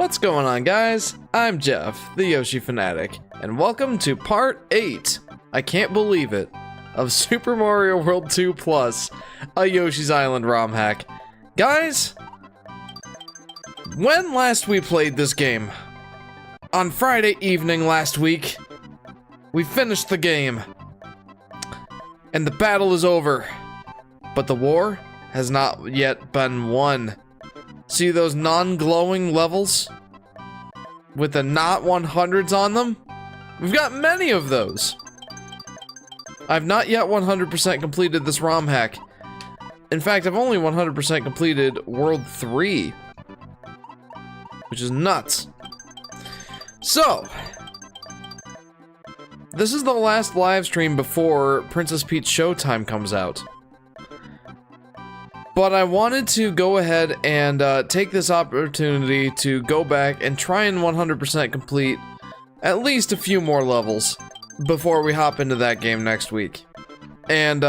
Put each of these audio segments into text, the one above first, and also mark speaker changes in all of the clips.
Speaker 1: What's going on, guys? I'm Jeff, the Yoshi Fanatic, and welcome to part 8, I can't believe it, of Super Mario World 2 Plus, a Yoshi's Island ROM hack. Guys, when last we played this game? On Friday evening last week, we finished the game, and the battle is over, but the war has not yet been won. See those non-glowing levels? With the not 100s on them? We've got many of those. I've not yet 100% completed this ROM hack. In fact, I've only 100% completed World 3. Which is nuts. So, this is the last live stream before Princess Peach Showtime comes out. But I wanted to go ahead and take this opportunity to go back and try and 100% complete at least a few more levels before we hop into that game next week. And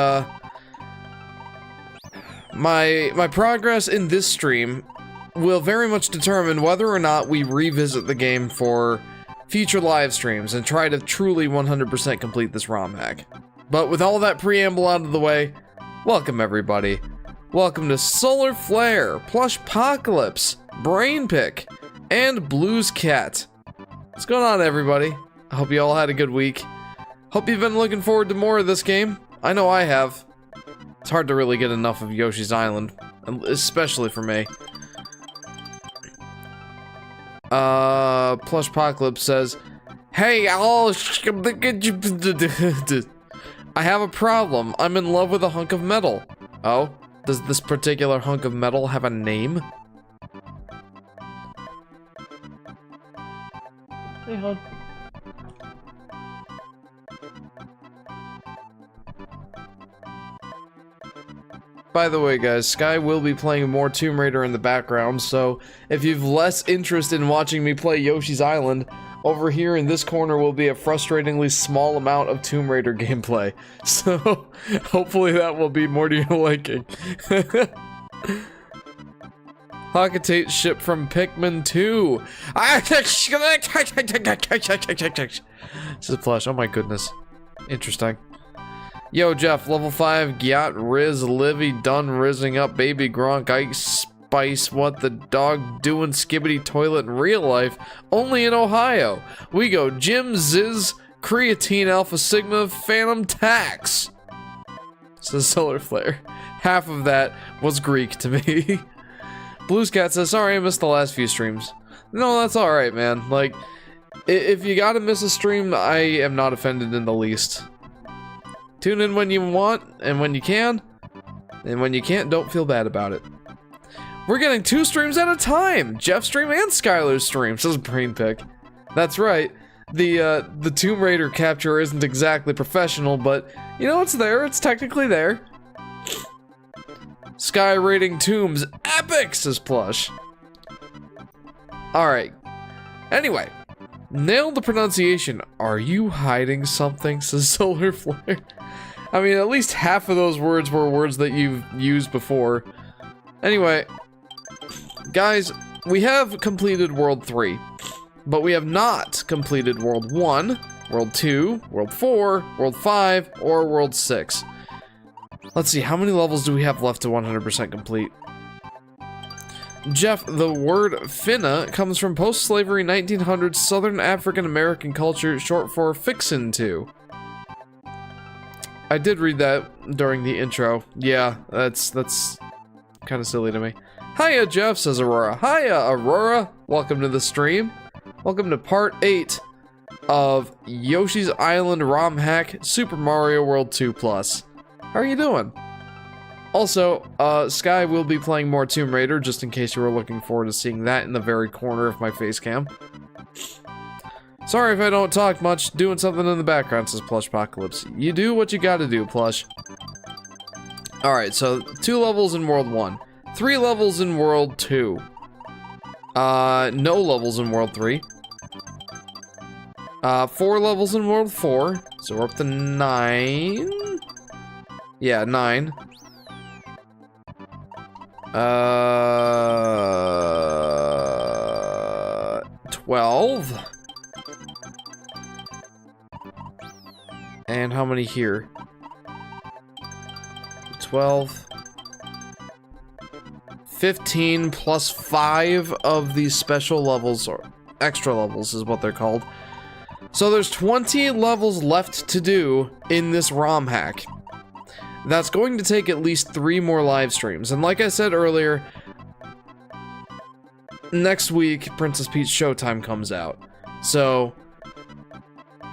Speaker 1: my progress in this stream will very much determine whether or not we revisit the game for future live streams and try to truly 100% complete this ROM hack. But with all that preamble out of the way, welcome everybody. Welcome to Solar Flare, Plushpocalypse, Brainpick, and Blues Cat. What's going on, everybody? I hope you all had a good week. Hope you've been looking forward to more of this game. I know I have. It's hard to really get enough of Yoshi's Island, especially for me. Plushpocalypse says, "Hey, I have a problem. I'm in love with a hunk of metal." Oh? Does this particular hunk of metal have a name? Hey, hon. By the way, guys, Sky will be playing more Tomb Raider in the background, so if you've less interest in watching me play Yoshi's Island, over here in this corner will be a frustratingly small amount of Tomb Raider gameplay. So, hopefully that will be more to your liking. Hawkatate ship from Pikmin 2. This is plush. Oh my goodness. Interesting. Yo, Jeff, level 5, Gyat, Riz, Livy, done rizzing up Baby Gronk, Ice Spice, what the dog doing skibbity toilet in real life, only in Ohio. We go Jim, Ziz, Creatine, Alpha Sigma, Phantom Tax. Says Solar Flare. Half of that was Greek to me. Blues Cat says, sorry I missed the last few streams. No, that's alright, man. Like, if you gotta miss a stream, I am not offended in the least. Tune in when you want, and when you can. And when you can't, don't feel bad about it. We're getting 2 streams at a time! Jeff's stream and Skylar's stream, says Brainpick. That's right. The Tomb Raider capture isn't exactly professional, but, you know, it's there. It's technically there. Sky rating tombs epic, says Plush. Alright. Anyway. Nailed the pronunciation. Are you hiding something, says Solar Flare. I mean, at least half of those words were words that you've used before. Anyway. Guys, we have completed World 3. But we have not completed World 1, World 2, World 4, World 5, or World 6. Let's see, how many levels do we have left to 100% complete? Jeff, the word finna comes from post-slavery 1900s Southern African American culture, short for fixin' to. I did read that during the intro. Yeah, that's kind of silly to me. Hiya, Jeff, says Aurora. Hiya, Aurora. Welcome to the stream. Welcome to part 8 of Yoshi's Island ROM hack Super Mario World 2 Plus. How are you doing? Also, Sky will be playing more Tomb Raider, just in case you were looking forward to seeing that in the very corner of my face cam. Sorry if I don't talk much, doing something in the background, says Plushpocalypse. You do what you gotta do, Plush. Alright, so 2 levels in World 1. 3 levels in World 2. No levels in World 3. 4 levels in World 4. So we're up to 9. Yeah, 9. 12. And how many here? 12. 15 plus 5 of these special levels, or extra levels is what they're called. So there's 20 levels left to do in this ROM hack. That's going to take at least 3 more live streams. And like I said earlier, next week, Princess Peach Showtime comes out. So,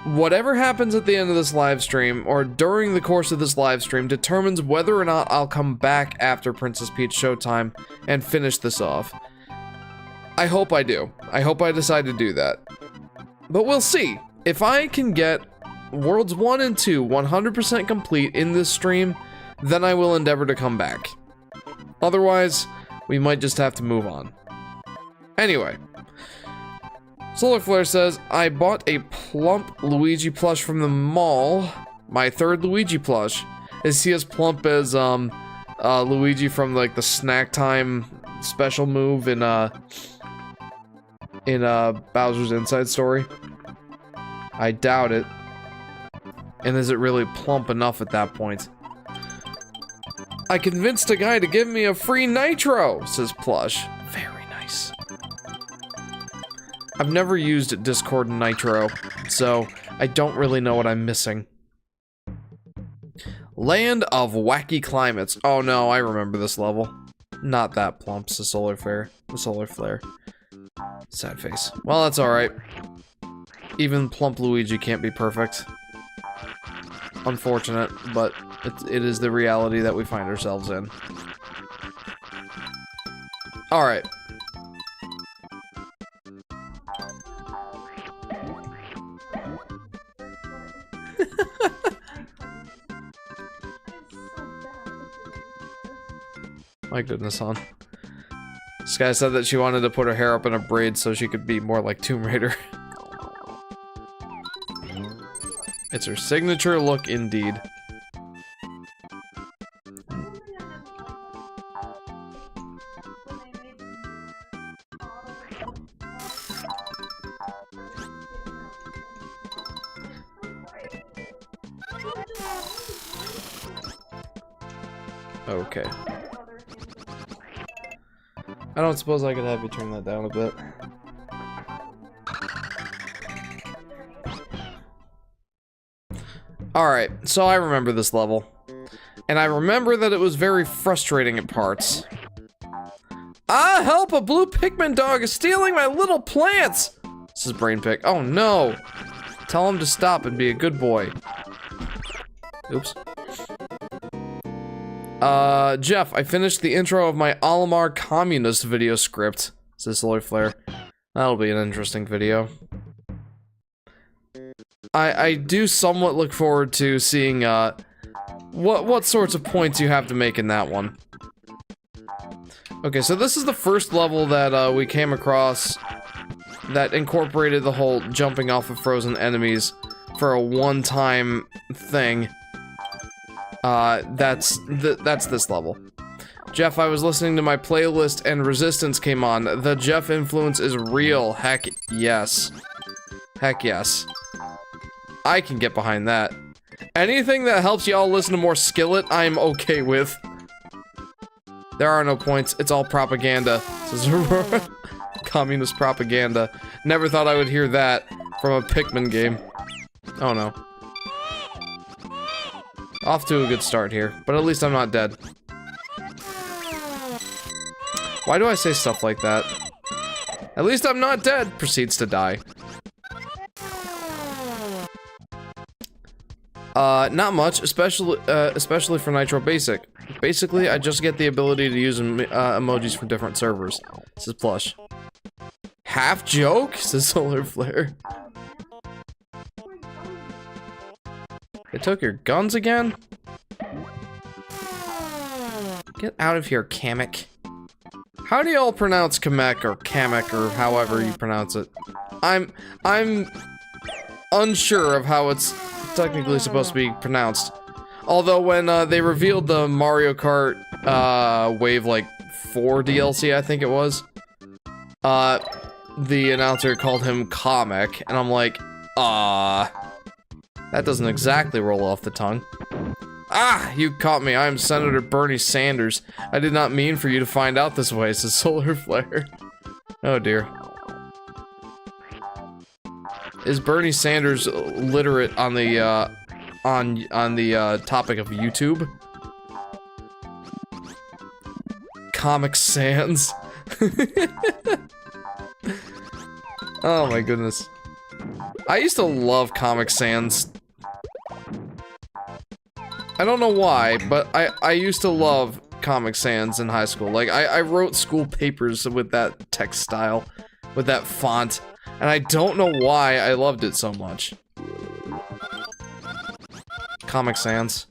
Speaker 1: whatever happens at the end of this live stream, or during the course of this live stream, determines whether or not I'll come back after Princess Peach Showtime and finish this off. I hope I do. I hope I decide to do that. But we'll see. If I can get Worlds 1 and 2 100% complete in this stream, then I will endeavor to come back. Otherwise, we might just have to move on. Anyway. Solar Flare says, I bought a plump Luigi plush from the mall. My 3rd Luigi plush. Is he as plump as, Luigi from, like, the Snack Time special move in Bowser's Inside Story? I doubt it. And is it really plump enough at that point? I convinced a guy to give me a free Nitro, says Plush. Very nice. I've never used Discord Nitro, so I don't really know what I'm missing. Land of Wacky Climates. Oh no, I remember this level. Not that plump, the Solar Flare. The Solar Flare. Sad face. Well, that's alright. Even plump Luigi can't be perfect. Unfortunate, but it is the reality that we find ourselves in. Alright. My goodness, hon. This guy said that she wanted to put her hair up in a braid so she could be more like Tomb Raider. It's her signature look indeed. Okay. I don't suppose I could have you turn that down a bit. Alright, so I remember this level. And I remember that it was very frustrating at parts. Ah, help! A blue Pikmin dog is stealing my little plants! This is Brainpick. Oh no! Tell him to stop and be a good boy. Oops. Jeff, I finished the intro of my Olimar Communist video script, says Solar Flare. That'll be an interesting video. I do somewhat look forward to seeing, what sorts of points you have to make in that one. Okay, so this is the first level that, we came across that incorporated the whole jumping off of frozen enemies for a one-time thing. That's this level. Jeff, I was listening to my playlist and Resistance came on. The Jeff influence is real. Heck yes. Heck yes. I can get behind that. Anything that helps y'all listen to more Skillet, I'm okay with. There are no points. It's all propaganda. This is communist propaganda. Never thought I would hear that from a Pikmin game. Oh no. Off to a good start here, but at least I'm not dead. Why do I say stuff like that? At least I'm not dead. Proceeds to die. Not much, especially for Nitro Basic. Basically, I just get the ability to use emojis from different servers. This is Plush. Half joke? Says Solar Flare. They took your guns again? Get out of here, Kamek. How do y'all pronounce Kamek or Kamek or however you pronounce it? I'm unsure of how it's technically supposed to be pronounced. Although when they revealed the Mario Kart Wave like 4 DLC, I think it was, the announcer called him comic, and I'm like, that doesn't exactly roll off the tongue. Ah, you caught me. I am Senator Bernie Sanders. I did not mean for you to find out this way, says Solar Flare. Oh dear. Is Bernie Sanders literate on the topic of YouTube? Comic Sans. Oh my goodness. I used to love Comic Sans. I don't know why, but I used to love Comic Sans in high school. Like, I wrote school papers with that text style, with that font, and I don't know why I loved it so much. Comic Sans.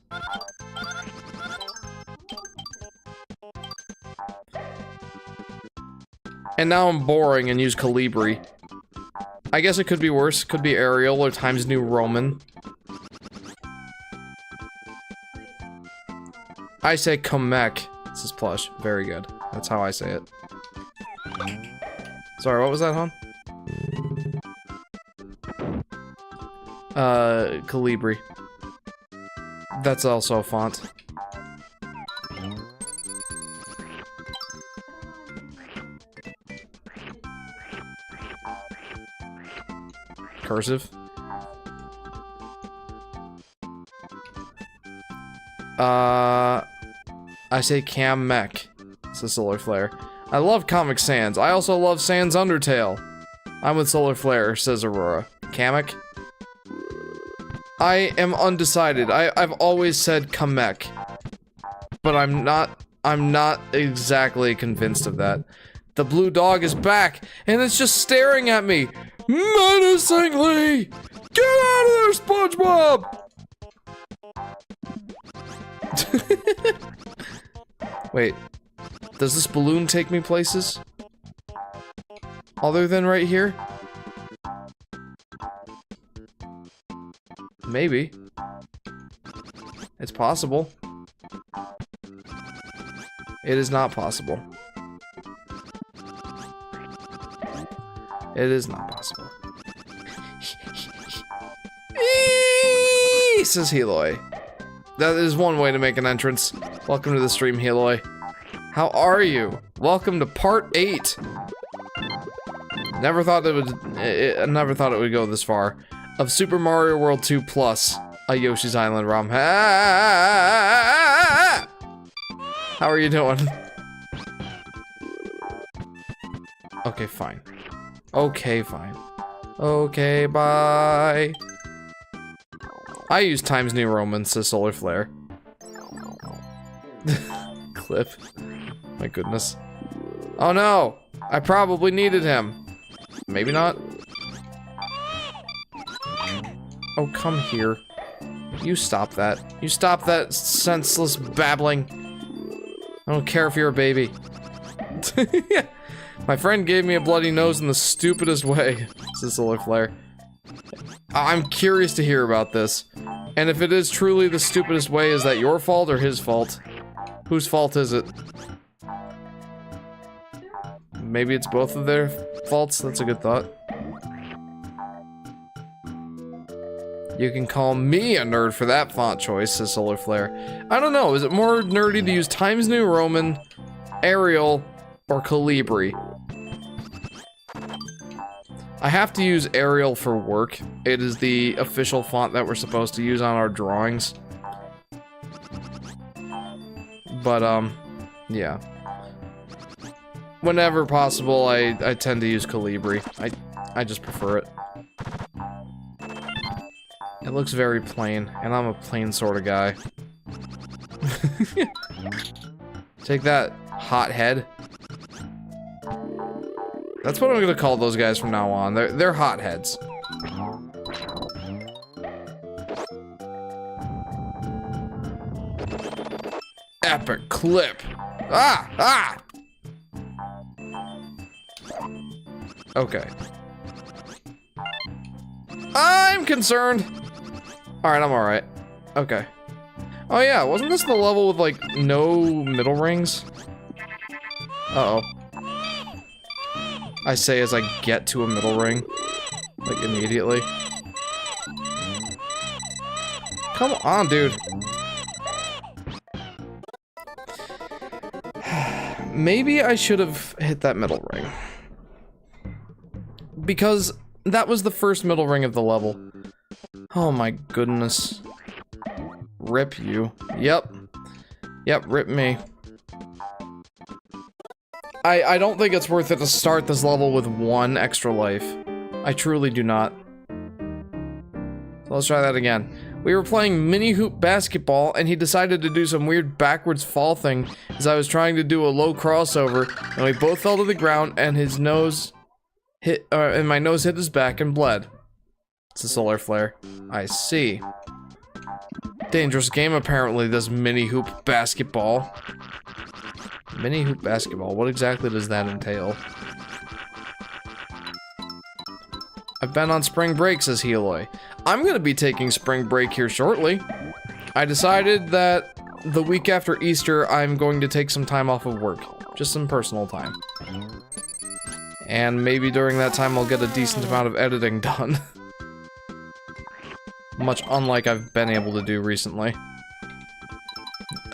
Speaker 1: And now I'm boring and use Calibri. I guess it could be worse. Could be Arial or Times New Roman. I say Kamek. This is plush. Very good. That's how I say it. Sorry, what was that, hon? Calibri. That's also a font. Cursive. I say Cam Mech. It's a Solar Flare. I love Comic Sans. I also love Sans Undertale. I'm with Solar Flare, says Aurora. Kamek? I am undecided. I've always said Kamek. But I'm not exactly convinced of that. The blue dog is back, and it's just staring at me menacingly! Get out of there, SpongeBob! Wait, does this balloon take me places? Other than right here? Maybe. It's possible. It is not possible. It is not possible. Says Heloy. That is one way to make an entrance. Welcome to the stream, Heloy. How are you? Welcome to part 8. Never thought it would go this far. Of Super Mario World 2 Plus, a Yoshi's Island ROM Hack. How are you doing? Okay, fine. Okay, fine. Okay, bye. I use Times New Roman, says Solar Flare. Clip. My goodness. Oh no! I probably needed him. Maybe not. Oh, come here. You stop that. You stop that senseless babbling. I don't care if you're a baby. My friend gave me a bloody nose in the stupidest way, says Solar Flare. I'm curious to hear about this. And if it is truly the stupidest way, is that your fault or his fault? Whose fault is it? Maybe it's both of their faults? That's a good thought. You can call me a nerd for that font choice, says Solar Flare. I don't know, is it more nerdy to use Times New Roman, Arial, or Calibri? I have to use Arial for work. It is the official font that we're supposed to use on our drawings. But, yeah. Whenever possible, I tend to use Calibri. I just prefer it. It looks very plain, and I'm a plain sort of guy. Take that, hothead. That's what I'm gonna call those guys from now on. They're hotheads. Epic clip. Ah! Ah! Okay. I'm concerned. Alright, I'm alright. Okay. Oh yeah, wasn't this the level with, like, no middle rings? Uh-oh. I say as I get to a middle ring. Like, immediately. Come on, dude. Maybe I should have hit that middle ring. Because that was the first middle ring of the level. Oh my goodness. Rip you. Yep. Yep, rip me. I don't think it's worth it to start this level with 1 extra life. I truly do not. So let's try that again. We were playing mini hoop basketball, and he decided to do some weird backwards fall thing as I was trying to do a low crossover, and we both fell to the ground, and his nose hit, and my nose hit his back and bled. It's a solar flare. I see. Dangerous game, apparently, this mini hoop basketball. Mini hoop basketball, what exactly does that entail? I've been on spring break, says Heloy. I'm gonna be taking spring break here shortly. I decided that the week after Easter, I'm going to take some time off of work. Just some personal time. And maybe during that time I'll get a decent amount of editing done. Much unlike I've been able to do recently.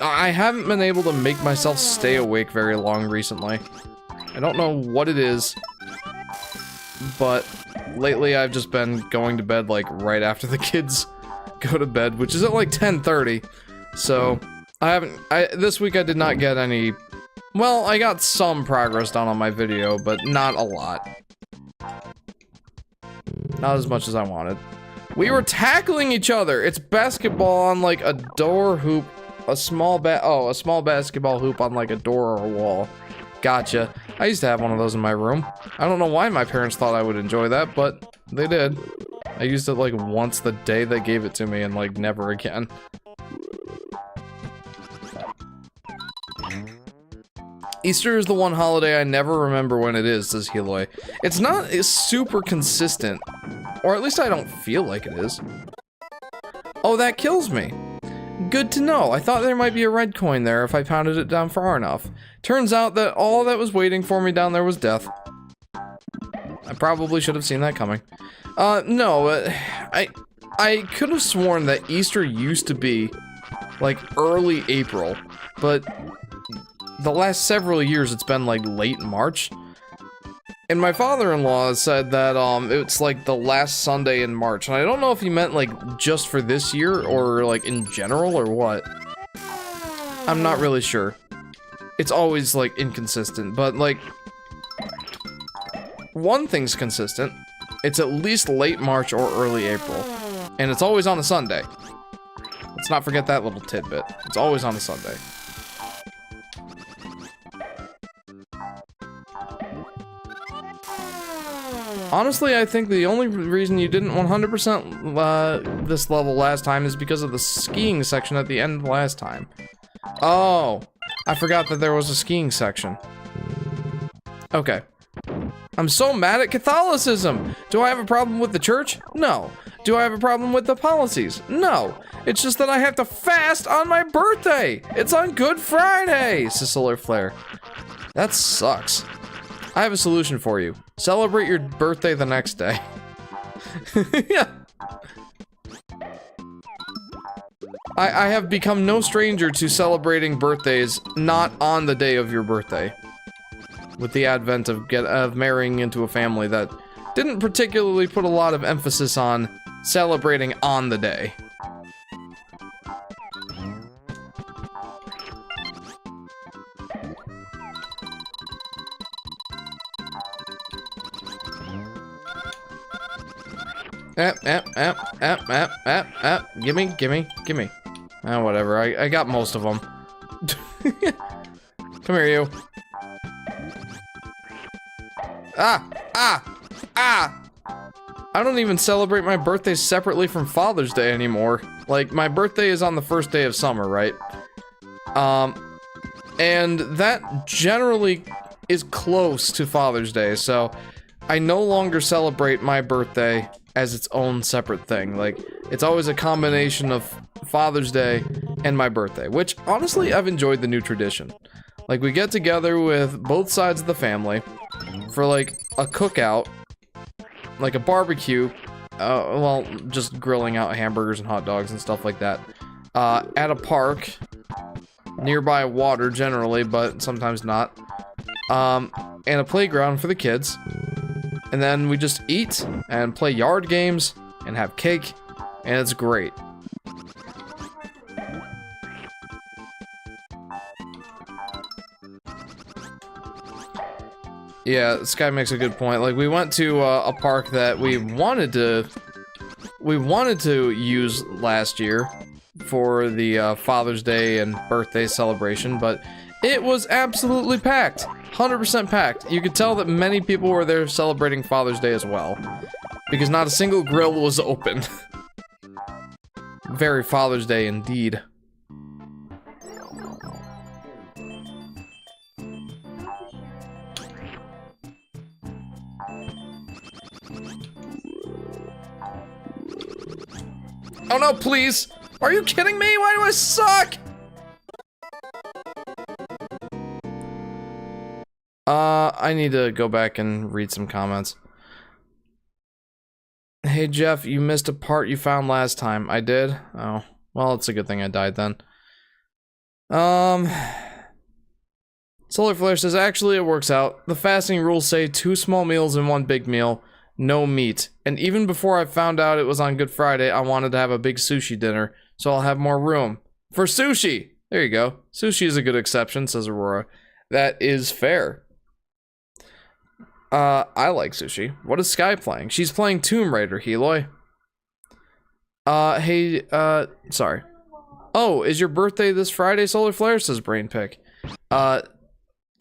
Speaker 1: I haven't been able to make myself stay awake very long recently. I don't know what it is, but lately I've just been going to bed like right after the kids go to bed, which is at like 10:30. So this week I did not get any, well, I got some progress done on my video, but not a lot. Not as much as I wanted. We were tackling each other. It's basketball on like a door hoop, a small basketball hoop on like a door or a wall. Gotcha. I used to have one of those in my room. I don't know why my parents thought I would enjoy that, but they did. I used it like once the day they gave it to me and like never again. Easter is the one holiday I never remember when it is, says Heloy. It's not super consistent, or at least I don't feel like it is. Oh, that kills me. Good to know. I thought there might be a red coin there if I pounded it down far enough. Turns out that all that was waiting for me down there was death. I probably should have seen that coming. No, I could have sworn that Easter used to be like early April, but the last several years it's been like late March. And my father-in-law said that it's like the last Sunday in March, and I don't know if he meant like just for this year or like in general or what. I'm not really sure. It's always like inconsistent, but like one thing's consistent. It's at least late March or early April, and it's always on a Sunday. Let's not forget that little tidbit. It's always on a Sunday. Honestly, I think the only reason you didn't 100% this level last time is because of the skiing section at the end last time. Oh, I forgot that there was a skiing section. Okay. I'm so mad at Catholicism. Do I have a problem with the church? No. Do I have a problem with the policies? No. It's just that I have to fast on my birthday. It's on Good Friday, says Solar Flare. That sucks. I have a solution for you. Celebrate your birthday the next day. Yeah. I have become no stranger to celebrating birthdays not on the day of your birthday. With the advent of marrying into a family that didn't particularly put a lot of emphasis on celebrating on the day. Gimme. Oh, whatever. I got most of them. Come here, you. I don't even celebrate my birthday separately from Father's Day anymore. Like, my birthday is on the first day of summer, right? And that generally is close to Father's Day, so I no longer celebrate my birthday as its own separate thing. Like, it's always a combination of Father's Day and my birthday, which, honestly, I've enjoyed the new tradition. Like, we get together with both sides of the family, for like a cookout, like a barbecue, well, just grilling out hamburgers and hot dogs and stuff like that, at a park, nearby water generally, but sometimes not, and a playground for the kids. And then we just eat and play yard games and have cake, and it's great. Yeah, Sky makes a good point. Like, we went to a park that we wanted to use last year for the Father's Day and birthday celebration, but it was absolutely packed. 100% packed. You could tell that many people were there celebrating Father's Day as well, because not a single grill was open. Very Father's Day indeed. Oh no, please! Are you kidding me? Why do I suck? I need to go back and read some comments. Hey Jeff, you missed a part you found last time. I did? Oh, well, it's a good thing I died then. Solar Flare says, actually it works out. The fasting rules say 2 small meals and 1 big meal. No meat. And even before I found out it was on Good Friday, I wanted to have a big sushi dinner, so I'll have more room. For sushi! There you go. Sushi is a good exception, says Aurora. That is fair. I like sushi. What is Sky playing? She's playing Tomb Raider, Heloy. Hey, sorry. Oh, is your birthday this Friday, Solar Flare? Says Brainpick.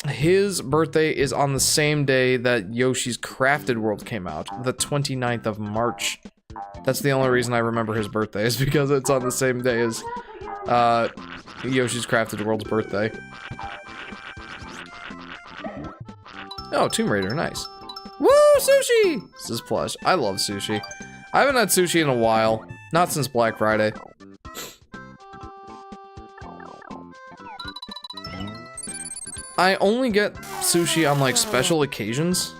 Speaker 1: His birthday is on the same day that Yoshi's Crafted World came out, the 29th of March. That's the only reason I remember his birthday, is because it's on the same day as, Yoshi's Crafted World's birthday. Oh, Tomb Raider, nice. Woo, sushi! This is plush. I love sushi. I haven't had sushi in a while. Not since Black Friday. I only get sushi on, like, special occasions.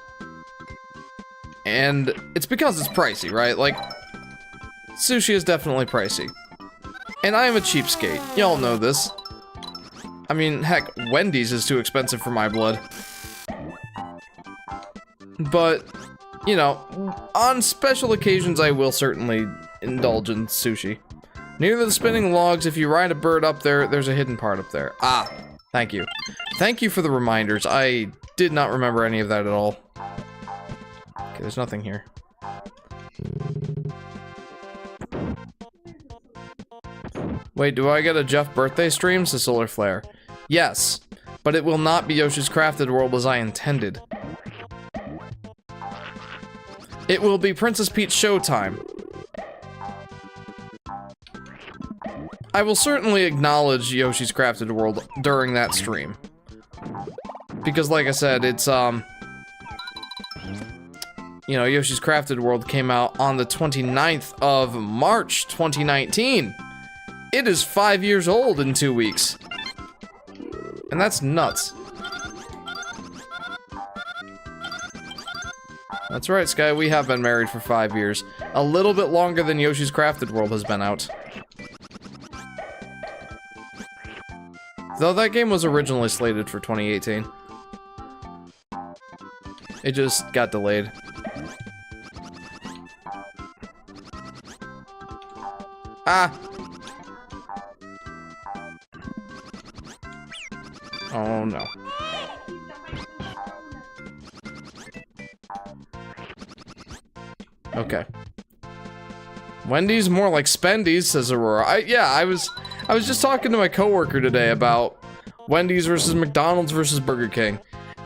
Speaker 1: And it's because it's pricey, right? Like, sushi is definitely pricey. And I am a cheapskate. Y'all know this. I mean, heck, Wendy's is too expensive for my blood. But, you know, on special occasions I will certainly indulge in sushi. Near the spinning logs, if you ride a bird up there, there's a hidden part up there. Ah, thank you. Thank you for the reminders. I did not remember any of that at all. Okay, there's nothing here. Wait, do I get a Jeff birthday stream? Says Solar Flare. Yes, but it will not be Yoshi's Crafted World as I intended. It will be Princess Peach Showtime. I will certainly acknowledge Yoshi's Crafted World during that stream. Because like I said, it's, you know, Yoshi's Crafted World came out on the 29th of March, 2019. It is 5 years old in 2 weeks. And that's nuts. That's right, Sky, we have been married for 5 years. A little bit longer than Yoshi's Crafted World has been out. Though that game was originally slated for 2018. It just got delayed. Ah! Oh no. Okay. Wendy's more like Spendy's, says Aurora. I was just talking to my coworker today about Wendy's versus McDonald's versus Burger King.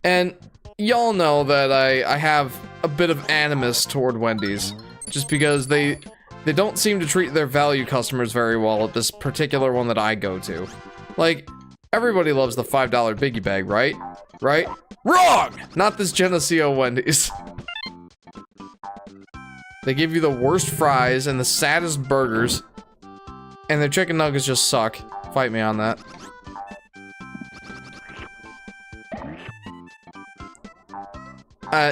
Speaker 1: And y'all know that I have a bit of animus toward Wendy's. Just because they don't seem to treat their value customers very well at this particular one that I go to. Like, everybody loves the $5 biggie bag, right? Right? Wrong! Not this Geneseo Wendy's. They give you the worst fries and the saddest burgers. And their chicken nuggets just suck. Fight me on that.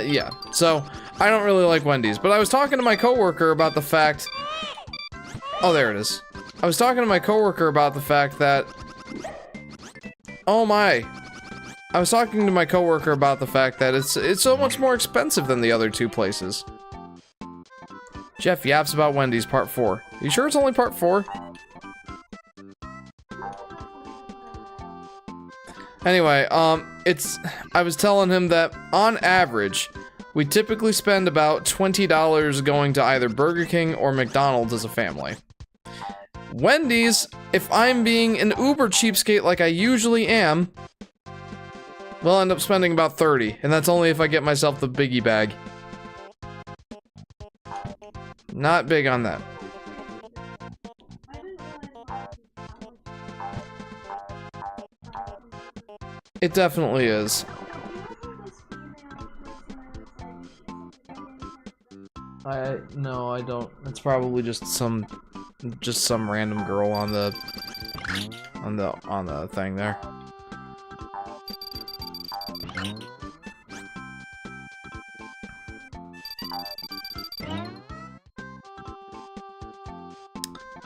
Speaker 1: Yeah. So, I don't really like Wendy's. But I was talking to my coworker about the fact... Oh, there it is. I was talking to my coworker about the fact that... Oh my. I was talking to my coworker about the fact that it's so much more expensive than the other two places. Jeff yaps about Wendy's part 4. You sure it's only part 4? Anyway, I was telling him that on average, we typically spend about $20 going to either Burger King or McDonald's as a family. Wendy's, if I'm being an uber cheapskate like I usually am, we'll end up spending about $30, and that's only if I get myself the biggie bag. Not big on that. It definitely is. No, I don't. It's probably just some random girl on the thing there.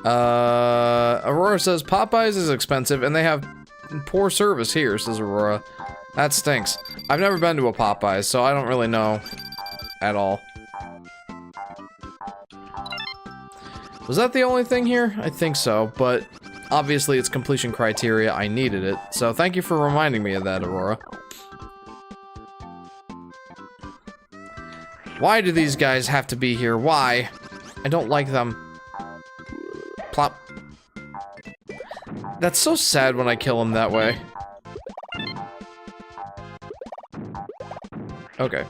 Speaker 1: Aurora says Popeyes is expensive and they have poor service here, says Aurora. That stinks. I've never been to a Popeyes, so I don't really know at all. Was that the only thing here? I think so, but obviously it's completion criteria. I needed it, so thank you for reminding me of that, Aurora. Why do these guys have to be here? Why? I don't like them. Plop. That's so sad when I kill him that way. Okay.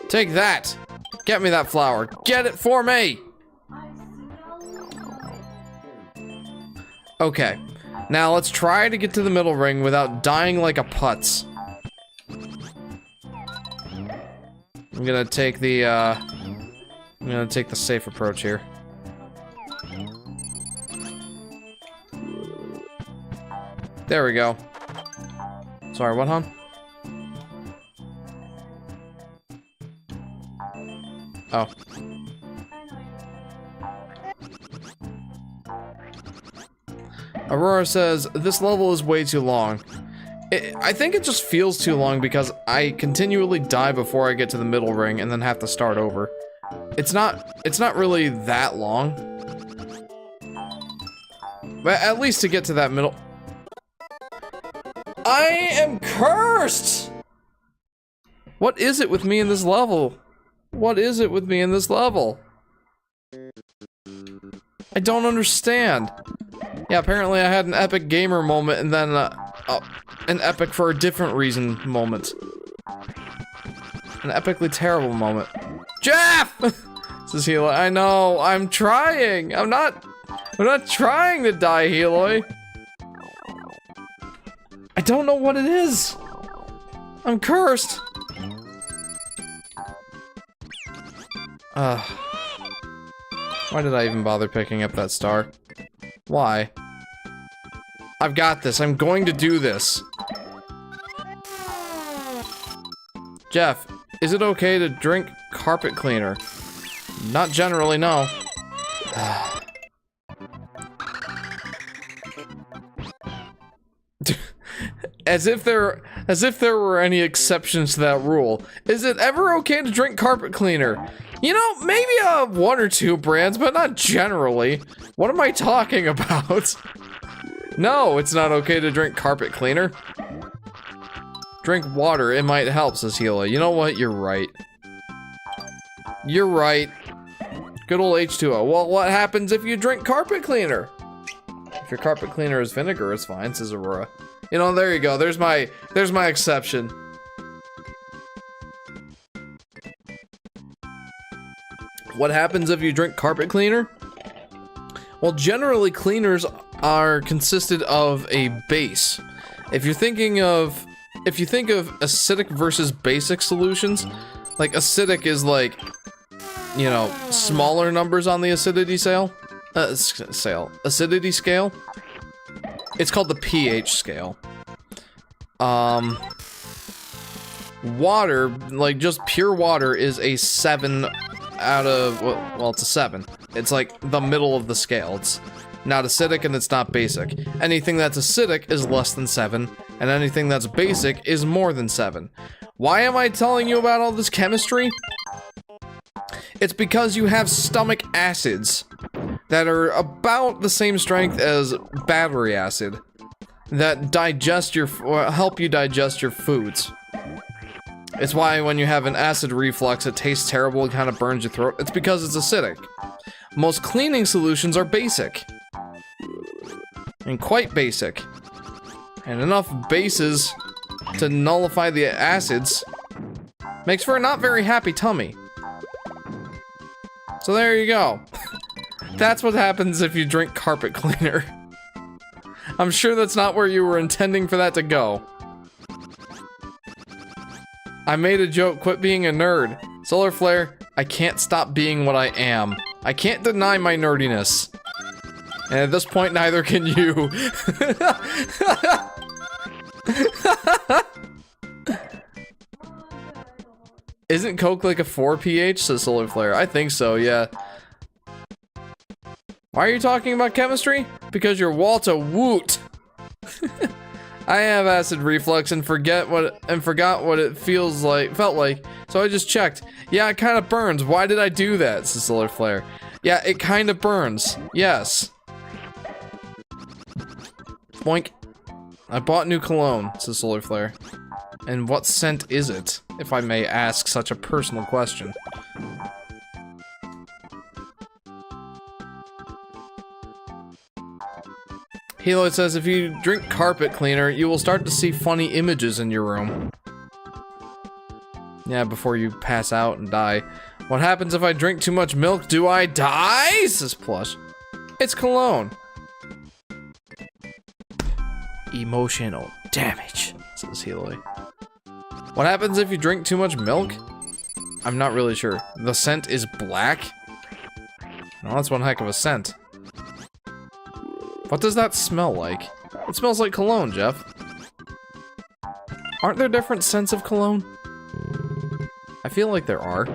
Speaker 1: Take that! Get me that flower. Get it for me! Okay. Now let's try to get to the middle ring without dying like a putz. I'm gonna take the safe approach here. There we go. Sorry, what, hon? Oh. Aurora says, this level is way too long. I think it just feels too long because I continually die before I get to the middle ring and then have to start over. It's not really that long. But at least to get to that middle... I am cursed! What is it with me in this level? What is it with me in this level? I don't understand. Yeah, apparently I had an epic gamer moment and then an epic for a different reason moment. An epically terrible moment. Jeff! Says Heloy. I know, I'm trying. I'm not trying to die, Heloy. I don't know what it is. I'm cursed. Why did I even bother picking up that star? Why? I've got this. I'm going to do this. Jeff, is it okay to drink carpet cleaner? Not generally, no. As if there were any exceptions to that rule. Is it ever okay to drink carpet cleaner? You know, maybe one or two brands, but not generally. What am I talking about? No, it's not okay to drink carpet cleaner. Drink water, it might help, says Hila. You know what? You're right. You're right. Good old H2O. Well, what happens if you drink carpet cleaner? If your carpet cleaner is vinegar, it's fine, says Aurora. You know, there you go. There's my exception. What happens if you drink carpet cleaner? Well, generally cleaners are consisted of a base. If you think of acidic versus basic solutions, like acidic is like, you know, smaller numbers on the acidity acidity scale. It's called the pH scale. water, like just pure water, is a 7 out of, well, it's a 7. It's like the middle of the scale. It's not acidic and it's not basic. Anything that's acidic is less than 7, and anything that's basic is more than 7. Why am I telling you about all this chemistry? It's because you have stomach acids that are about the same strength as battery acid that digest your, or help you digest your foods. It's why when you have an acid reflux, it tastes terrible and kind of burns your throat. It's because it's acidic. Most cleaning solutions are basic. And quite basic. And enough bases to nullify the acids makes for a not very happy tummy. So there you go. That's what happens if you drink carpet cleaner. I'm sure that's not where you were intending for that to go. I made a joke, quit being a nerd. Solar Flare, I can't stop being what I am. I can't deny my nerdiness. And at this point, neither can you. Isn't Coke like a 4 pH, says Solar Flare? I think so, yeah. Why are you talking about chemistry? Because you're Walter Woot. I have acid reflux and forgot what it felt like, so I just checked. Yeah, it kind of burns. Why did I do that, says Solar Flare? Yeah, it kind of burns. Yes. Boink. I bought new cologne, says Solar Flare. And what scent is it, if I may ask such a personal question? Helo says if you drink carpet cleaner, you will start to see funny images in your room. Yeah, before you pass out and die. What happens if I drink too much milk? Do I die? Says Plush. It's cologne. Emotional damage, says Helo. What happens if you drink too much milk? I'm not really sure. The scent is black? Well, that's one heck of a scent. What does that smell like? It smells like cologne, Jeff. Aren't there different scents of cologne? I feel like there are.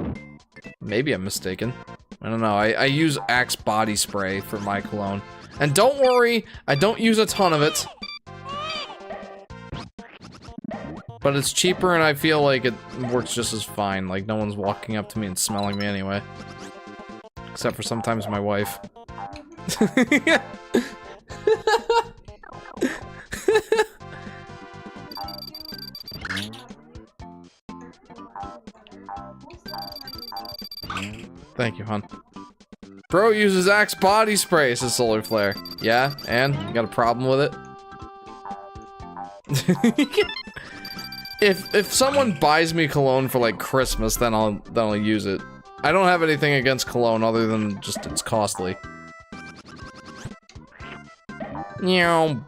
Speaker 1: Maybe I'm mistaken. I don't know. I use Axe body spray for my cologne. And don't worry, I don't use a ton of it. But it's cheaper and I feel like it works just as fine. Like no one's walking up to me and smelling me anyway. Except for sometimes my wife. Thank you, hon. Bro uses Axe body spray, says Solar Flare. Yeah, and? You got a problem with it? If someone buys me cologne for like Christmas, then I'll use it. I don't have anything against cologne other than just it's costly. No,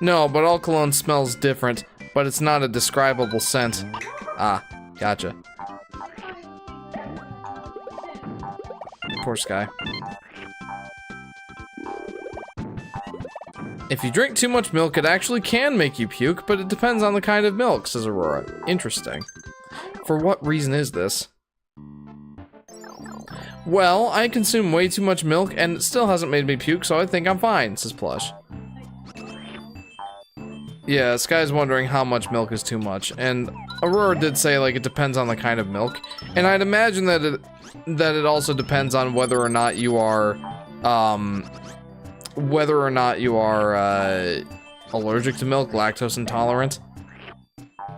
Speaker 1: but all cologne smells different, but it's not a describable scent. Ah, gotcha. Poor Sky. If you drink too much milk, it actually can make you puke, but it depends on the kind of milk, says Aurora. Interesting. For what reason is this? Well, I consume way too much milk, and it still hasn't made me puke, so I think I'm fine, says Plush. Yeah, Sky's wondering how much milk is too much, and Aurora did say, like, it depends on the kind of milk, and I'd imagine that it also depends on whether or not you are, allergic to milk, lactose intolerant,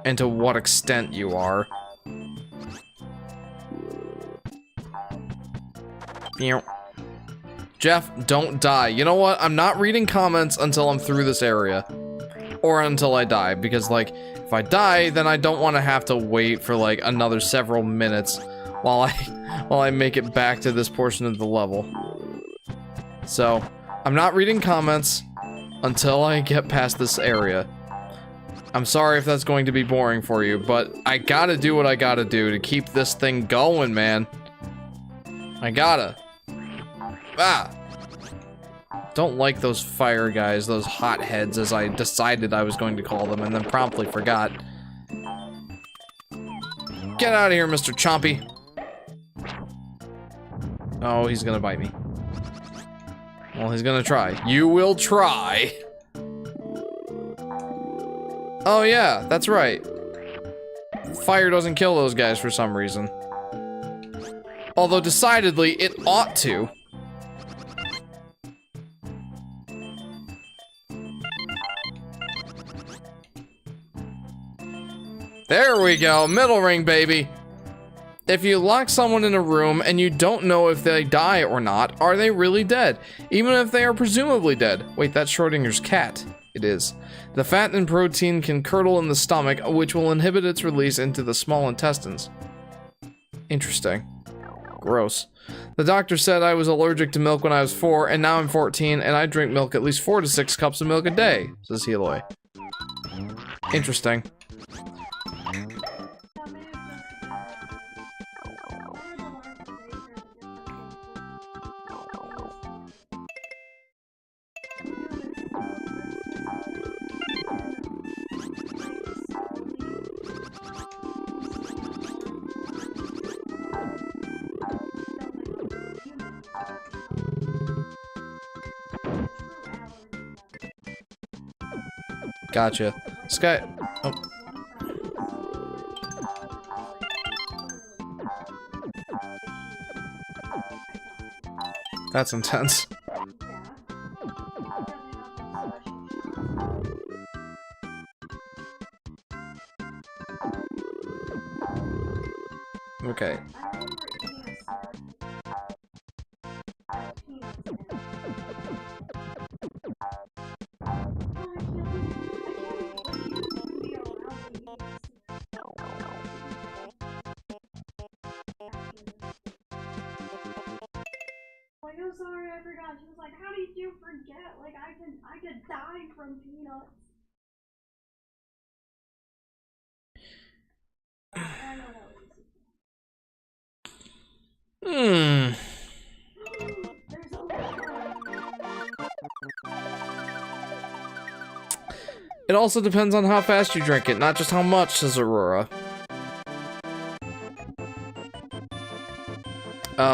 Speaker 1: and to what extent you are. Jeff, don't die. You know what? I'm not reading comments until I'm through this area. Or until I die, because, like, if I die, then I don't want to have to wait for, like, another several minutes while I make it back to this portion of the level. So, I'm not reading comments until I get past this area. I'm sorry if that's going to be boring for you, but I gotta do what I gotta do to keep this thing going, man. I gotta. Ah! Don't like those fire guys, those hotheads, as I decided I was going to call them, and then promptly forgot. Get out of here, Mr. Chompy. Oh, he's gonna bite me. Well, he's gonna try. You will try. Oh yeah, that's right. Fire doesn't kill those guys for some reason. Although decidedly, it ought to. There we go, middle ring, baby. If you lock someone in a room and you don't know if they die or not, are they really dead? Even if they are presumably dead. Wait, that's Schrodinger's cat. It is. The fat and protein can curdle in the stomach, which will inhibit its release into the small intestines. Interesting. Gross. The doctor said I was allergic to milk when I was 4, and now I'm 14, and I drink milk at least 4 to 6 cups of milk a day, says Heloy. Interesting. Gotcha. Sky. Oh. That's intense. Okay.
Speaker 2: Like, I'm sorry, I forgot. She was like, how did you forget? Like, I could die from peanuts. I know that was There's a
Speaker 1: It also depends on how fast you drink it, not just how much, says Aurora.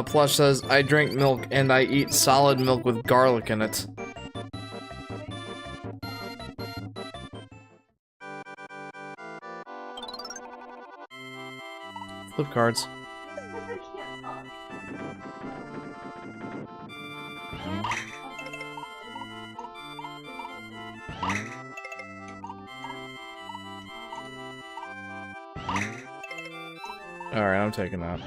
Speaker 1: Plush says, I drink milk and I eat solid milk with garlic in it. Flip cards. Alright, I'm taking that.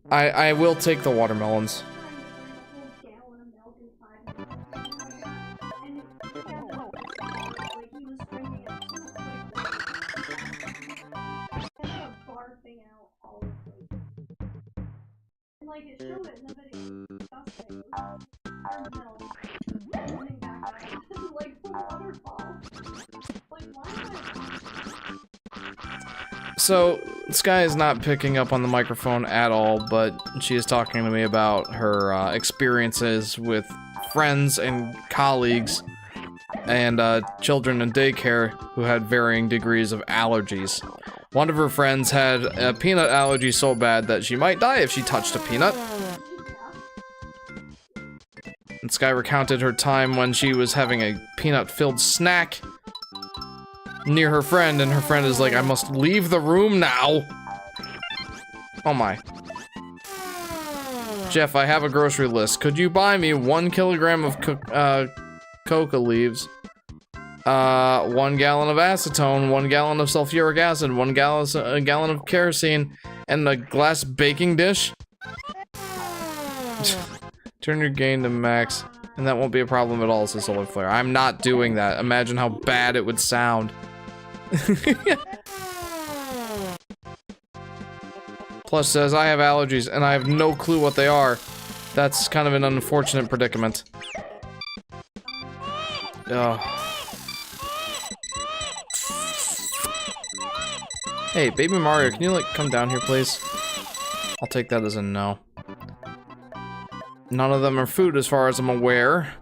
Speaker 1: I will take the watermelons. So, Sky is not picking up on the microphone at all, but she is talking to me about her experiences with friends and colleagues and children in daycare who had varying degrees of allergies. One of her friends had a peanut allergy so bad that she might die if she touched a peanut. And Sky recounted her time when she was having a peanut-filled snack near her friend, and her friend is like, I must leave the room now. Oh my. Jeff, I have a grocery list. Could you buy me 1 kilogram of coca leaves, 1 gallon of acetone, 1 gallon of sulfuric acid, 1 gallon of kerosene, and a glass baking dish? Turn your gain to max, and that won't be a problem at all, says Solar Flare. I'm not doing that. Imagine how bad it would sound. Plus says, I have allergies, and I have no clue what they are. That's kind of an unfortunate predicament. Ugh. Hey, Baby Mario, can you, like, come down here, please? I'll take that as a no. None of them are food as far as I'm aware.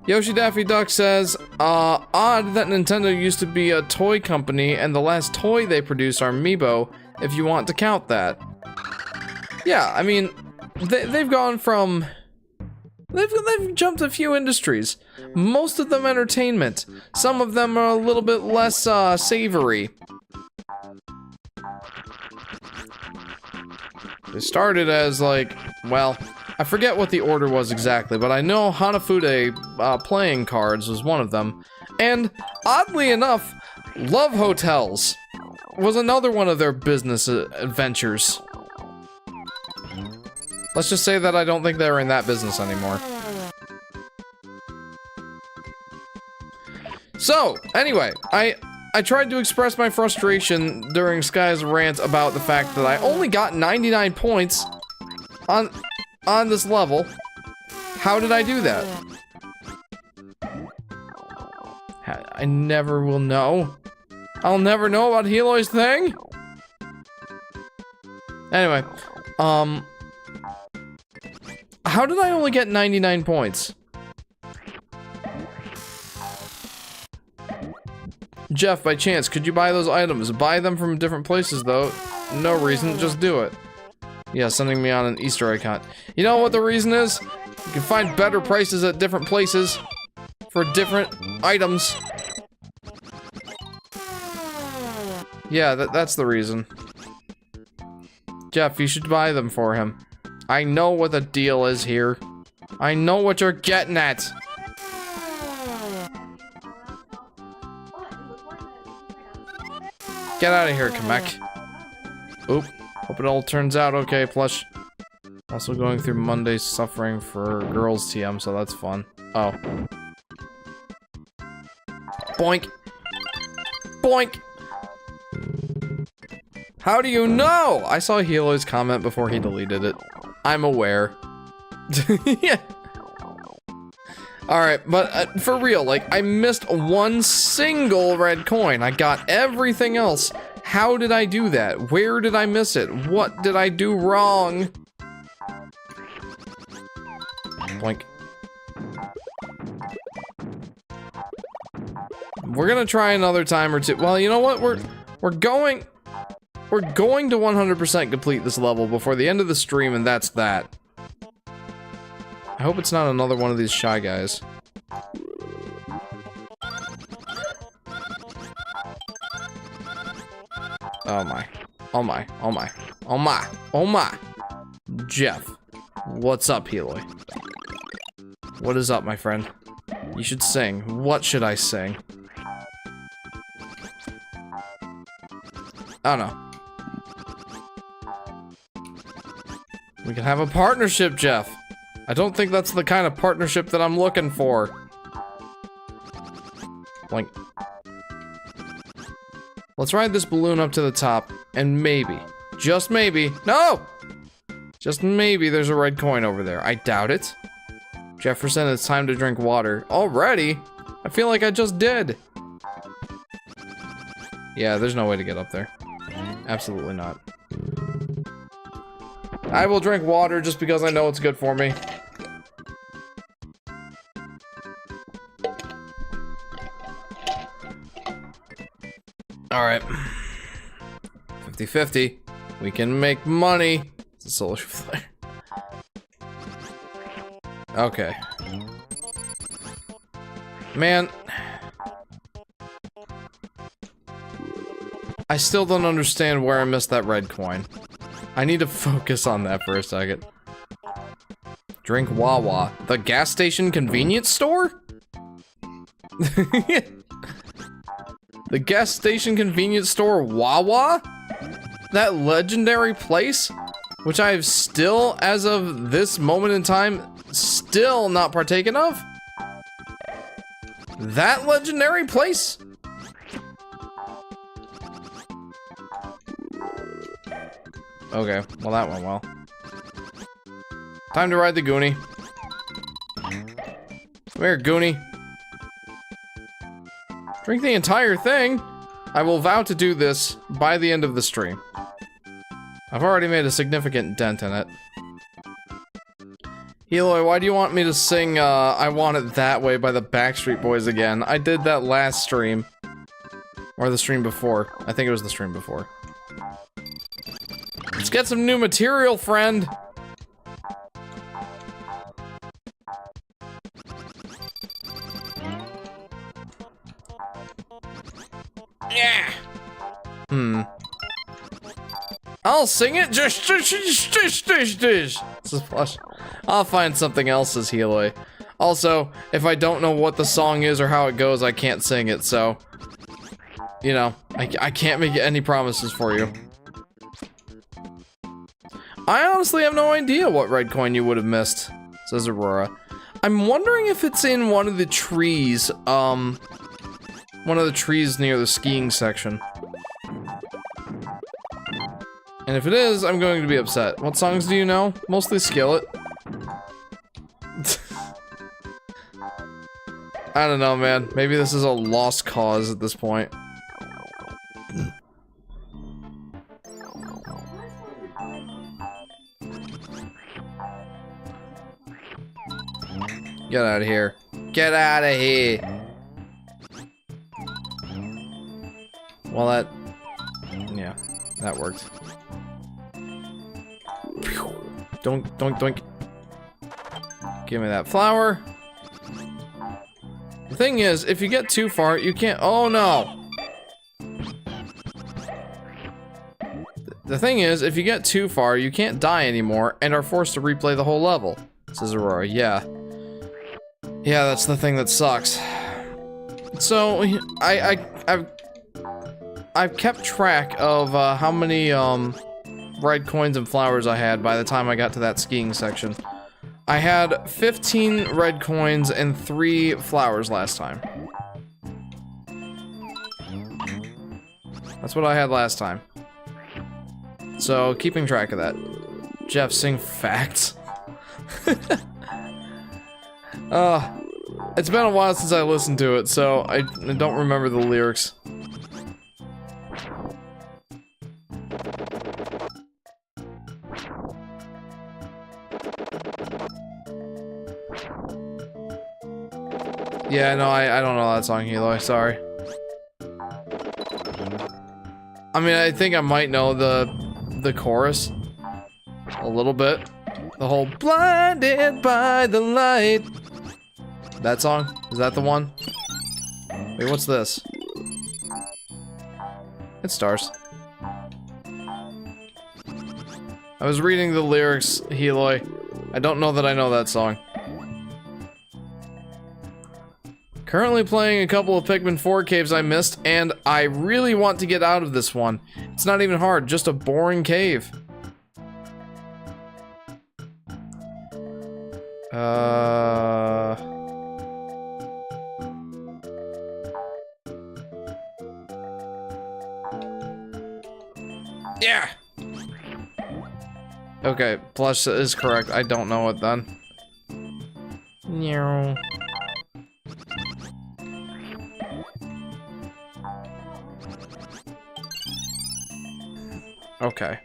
Speaker 1: Yoshi Daffy Duck says, odd that Nintendo used to be a toy company and the last toy they produced are Amiibo, if you want to count that. Yeah, I mean, they've gone from... They've jumped a few industries. Most of them entertainment. Some of them are a little bit less, savory. They started as, like, well... I forget what the order was exactly, but I know Hanafude playing cards was one of them. And, oddly enough, Love Hotels was another one of their business adventures. Let's just say that I don't think they're in that business anymore. So, anyway, I tried to express my frustration during Sky's rant about the fact that I only got 99 points on this level. How did I do that? I never will know. I'll never know about Heloy's thing? Anyway, how did I only get 99 points? Jeff, by chance, could you buy those items? Buy them from different places, though. No reason, just do it. Yeah, sending me on an Easter egg hunt. You know what the reason is? You can find better prices at different places for different items. Yeah, that's the reason. Jeff, you should buy them for him. I know what the deal is here. I know what you're getting at. Get out of here, Kamek. Oop. Hope it all turns out okay, plush. Also going through Monday's suffering for girls TM, so that's fun. Oh. Boink. Boink! How do you know? I saw Helo's comment before he deleted it. I'm aware. Yeah. Alright, but for real, like, I missed one single red coin. I got everything else. How did I do that? Where did I miss it? What did I do wrong? Blink. We're gonna try another time or two. Well, you know what? We're going to 100% complete this level before the end of the stream, and that's that. I hope it's not another one of these shy guys. Oh my. Oh my. Oh my. Oh my. Oh my. Jeff. What's up, Heloy? What is up, my friend? You should sing. What should I sing? I don't know. We can have a partnership, Jeff. I don't think that's the kind of partnership that I'm looking for. Like, let's ride this balloon up to the top, and maybe, just maybe, no! Just maybe there's a red coin over there. I doubt it. Jefferson, it's time to drink water. Already? I feel like I just did. Yeah, there's no way to get up there. Absolutely not. I will drink water just because I know it's good for me. Alright. 50-50. We can make money. It's a solar flare. Okay. Man. I still don't understand where I missed that red coin. I need to focus on that for a second. Drink Wawa. The gas station convenience store? The gas station convenience store Wawa? That legendary place? Which I have still, as of this moment in time, still not partaken of? That legendary place? Okay, well that went well. Time to ride the Goonie. Come here, Goonie. Drink the entire thing. I will vow to do this by the end of the stream. I've already made a significant dent in it. Eloy, why do you want me to sing, I Want It That Way by the Backstreet Boys again? I did that last stream. Or the stream before. I think it was the stream before. Let's get some new material, friend! Yeah! I'll sing it, just. This is plush. I'll find something else, says Heloy. Also, if I don't know what the song is or how it goes, I can't sing it, so... You know, I can't make any promises for you. I honestly have no idea what red coin you would have missed, says Aurora. I'm wondering if it's in one of the trees, one of the trees near the skiing section. And if it is, I'm going to be upset. What songs do you know? Mostly Skillet. I don't know, man. Maybe this is a lost cause at this point. Get out of here. Get out of here. Well, that... Yeah, that worked. Doink, doink, doink. Give me that flower. The thing is, if you get too far, you can't... Oh, no! The thing is, if you get too far, you can't die anymore and are forced to replay the whole level, says Aurora. Yeah. Yeah, that's the thing that sucks. So, I've kept track of how many red coins and flowers I had by the time I got to that skiing section. I had 15 red coins and 3 flowers last time. That's what I had last time. So, keeping track of that. Jeff, sing facts. It's been a while since I listened to it, so I don't remember the lyrics. Yeah, no, I don't know that song, Eloy, sorry. I mean, I think I might know the chorus. A little bit. The whole blinded by the light. That song? Is that the one? Wait, what's this? It's stars. I was reading the lyrics, Heloy. I don't know that I know that song. Currently playing a couple of Pikmin 4 caves I missed, and I really want to get out of this one. It's not even hard, just a boring cave. Yeah! Okay, Plush is correct. I don't know it then. No. Okay.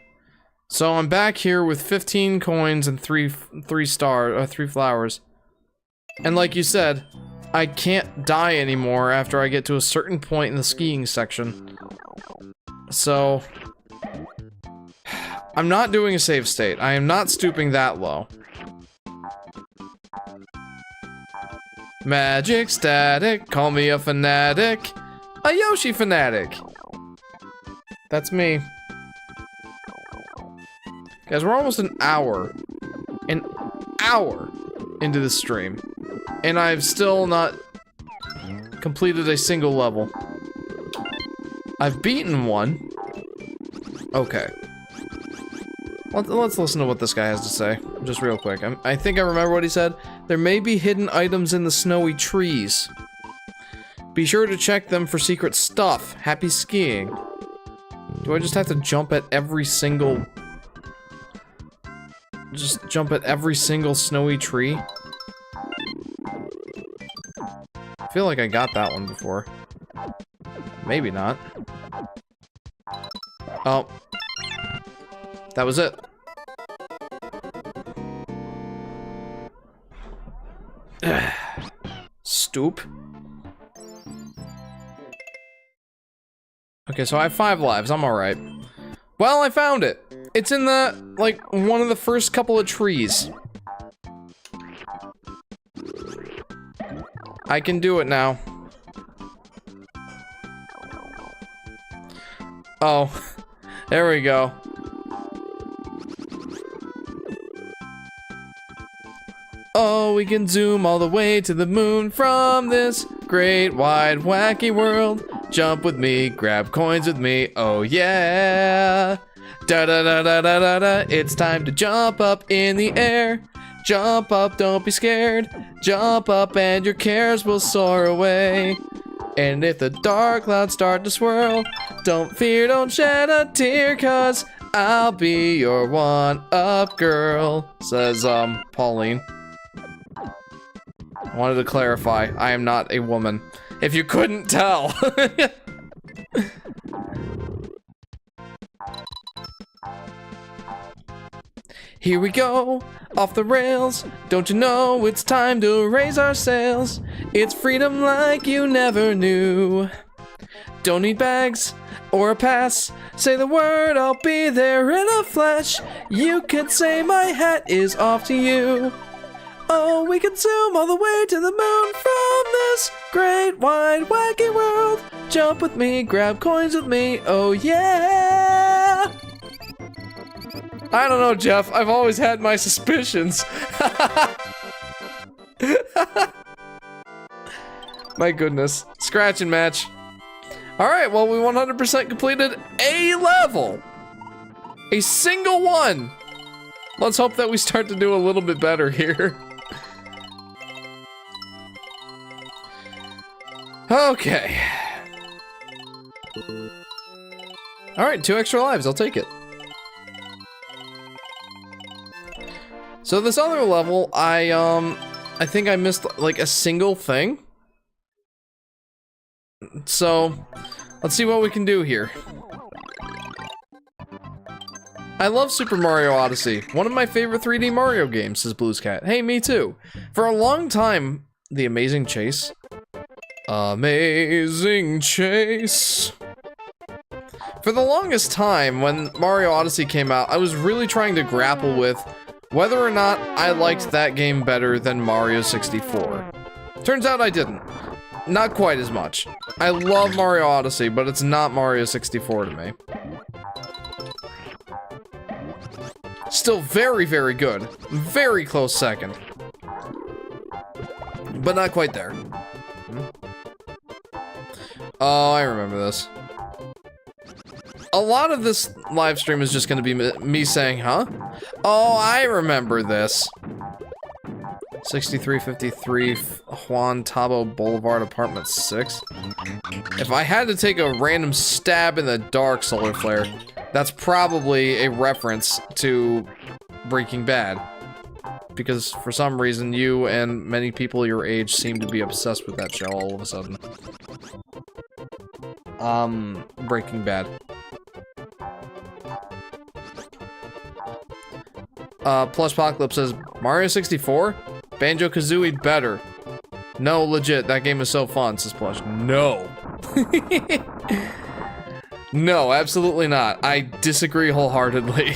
Speaker 1: So I'm back here with 15 coins and 3 flowers. And like you said, I can't die anymore after I get to a certain point in the skiing section. So I'm not doing a save state. I am not stooping that low. Magic static, call me a fanatic. A Yoshi Fanatic. That's me. Guys, we're almost an hour into the stream, and I've still not completed a single level. I've beaten one. Okay. Let's listen to what this guy has to say, just real quick. I think I remember what he said. There may be hidden items in the snowy trees. Be sure to check them for secret stuff. Happy skiing. Do I just have to jump at every single... Just jump at every single snowy tree? I feel like I got that one before. Maybe not. Oh. That was it. Stoop. Okay, so I have 5 lives. I'm alright. Well, I found it. It's in the, like, one of the first couple of trees. I can do it now. Oh, there we go. Oh, we can zoom all the way to the moon from this great, wide, wacky world. Jump with me, grab coins with me, oh yeah. Da da da da da da da, it's time to jump up in the air. Jump up, don't be scared. Jump up and your cares will soar away. And if the dark clouds start to swirl, don't fear, don't shed a tear, 'cause I'll be your one-up girl, says, Pauline. I wanted to clarify, I am not a woman. If you couldn't tell. Here we go, off the rails. Don't you know it's time to raise our sails? It's freedom like you never knew. Don't need bags or a pass. Say the word, I'll be there in a flash. You can say my hat is off to you. Oh, we can zoom all the way to the moon from this great, wide, wacky world. Jump with me, grab coins with me, oh yeah! I don't know, Jeff. I've always had my suspicions. My goodness. Scratch and match. Alright, well, we 100% completed a level. A single one. Let's hope that we start to do a little bit better here. Okay. Alright, 2 extra lives. I'll take it. So this other level, I think I missed, like, a single thing. So, let's see what we can do here. I love Super Mario Odyssey. One of my favorite 3D Mario games, says Blues Cat. Hey, me too. For a long time, The Amazing Chase. Amazing Chase. For the longest time, when Mario Odyssey came out, I was really trying to grapple with whether or not I liked that game better than Mario 64. Turns out I didn't. Not quite as much. I love Mario Odyssey, but it's not Mario 64 to me. Still very, very good. Very close second. But not quite there. Oh, I remember this. A lot of this live stream is just gonna be me saying, huh? Oh, I remember this. 6353 Juan Tabo Boulevard, Apartment 6. If I had to take a random stab in the dark, Solar Flare, that's probably a reference to Breaking Bad. Because for some reason, you and many people your age seem to be obsessed with that show all of a sudden. Breaking Bad. Plush Apocalypse says, Mario 64? Banjo-Kazooie better. No, legit, that game is so fun, says Plush. No. No, absolutely not. I disagree wholeheartedly.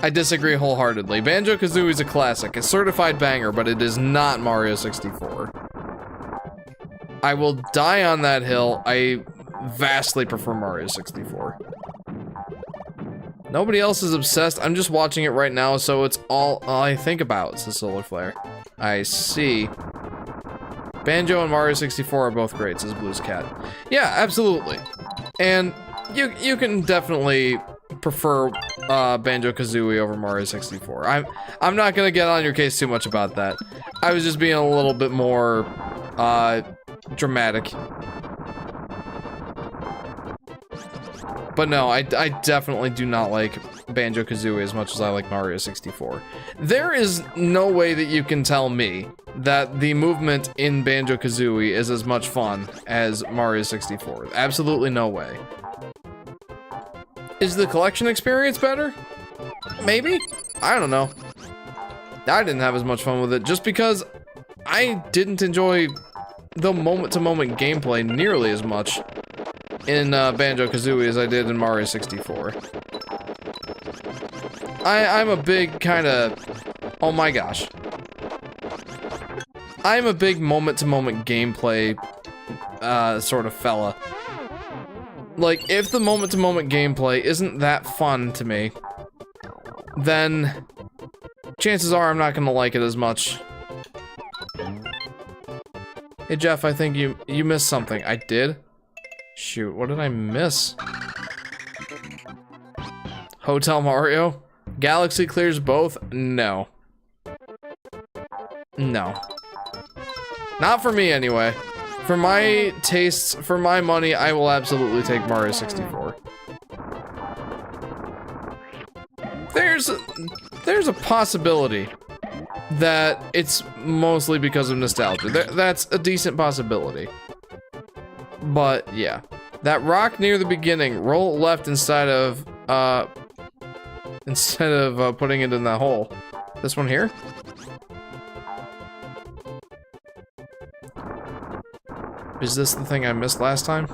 Speaker 1: I disagree wholeheartedly. Banjo-Kazooie is a classic, a certified banger, but it is not Mario 64. I will die on that hill. I vastly prefer Mario 64. Nobody else is obsessed. I'm just watching it right now, so it's all I think about, says Solar Flare. I see. Banjo and Mario 64 are both great, says Blues Cat. Yeah, absolutely. And you can definitely prefer Banjo-Kazooie over Mario 64. I'm not gonna get on your case too much about that. I was just being a little bit more dramatic. But no, I definitely do not like Banjo-Kazooie as much as I like Mario 64. There is no way that you can tell me that the movement in Banjo-Kazooie is as much fun as Mario 64. Absolutely no way. Is the collection experience better? Maybe? I don't know. I didn't have as much fun with it just because I didn't enjoy the moment-to-moment gameplay nearly as much in Banjo-Kazooie as I did in Mario 64. I'm a big kind of... Oh my gosh. I'm a big moment-to-moment gameplay sort of fella. Like, if the moment-to-moment gameplay isn't that fun to me, then chances are I'm not gonna like it as much. Hey Jeff, I think you missed something. I did? Shoot, what did I miss? Hotel Mario? Galaxy clears both? No. No. Not for me anyway. For my tastes, for my money, I will absolutely take Mario 64. There's a possibility that it's mostly because of nostalgia. That's a decent possibility. But yeah, that rock near the beginning, roll it left instead of putting it in that hole. This one here? Is this the thing I missed last time?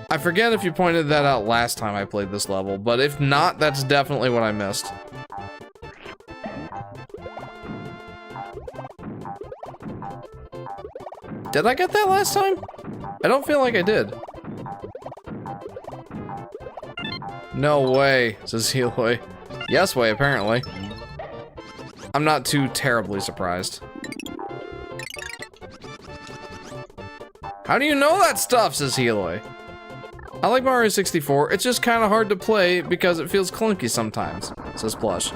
Speaker 1: I forget if you pointed that out last time I played this level, but if not, that's definitely what I missed. Did I get that last time? I don't feel like I did. No way, says Heloy. Yes way, apparently. I'm not too terribly surprised. How do you know that stuff, says Heloy. I like Mario 64, it's just kind of hard to play because it feels clunky sometimes, says Plush.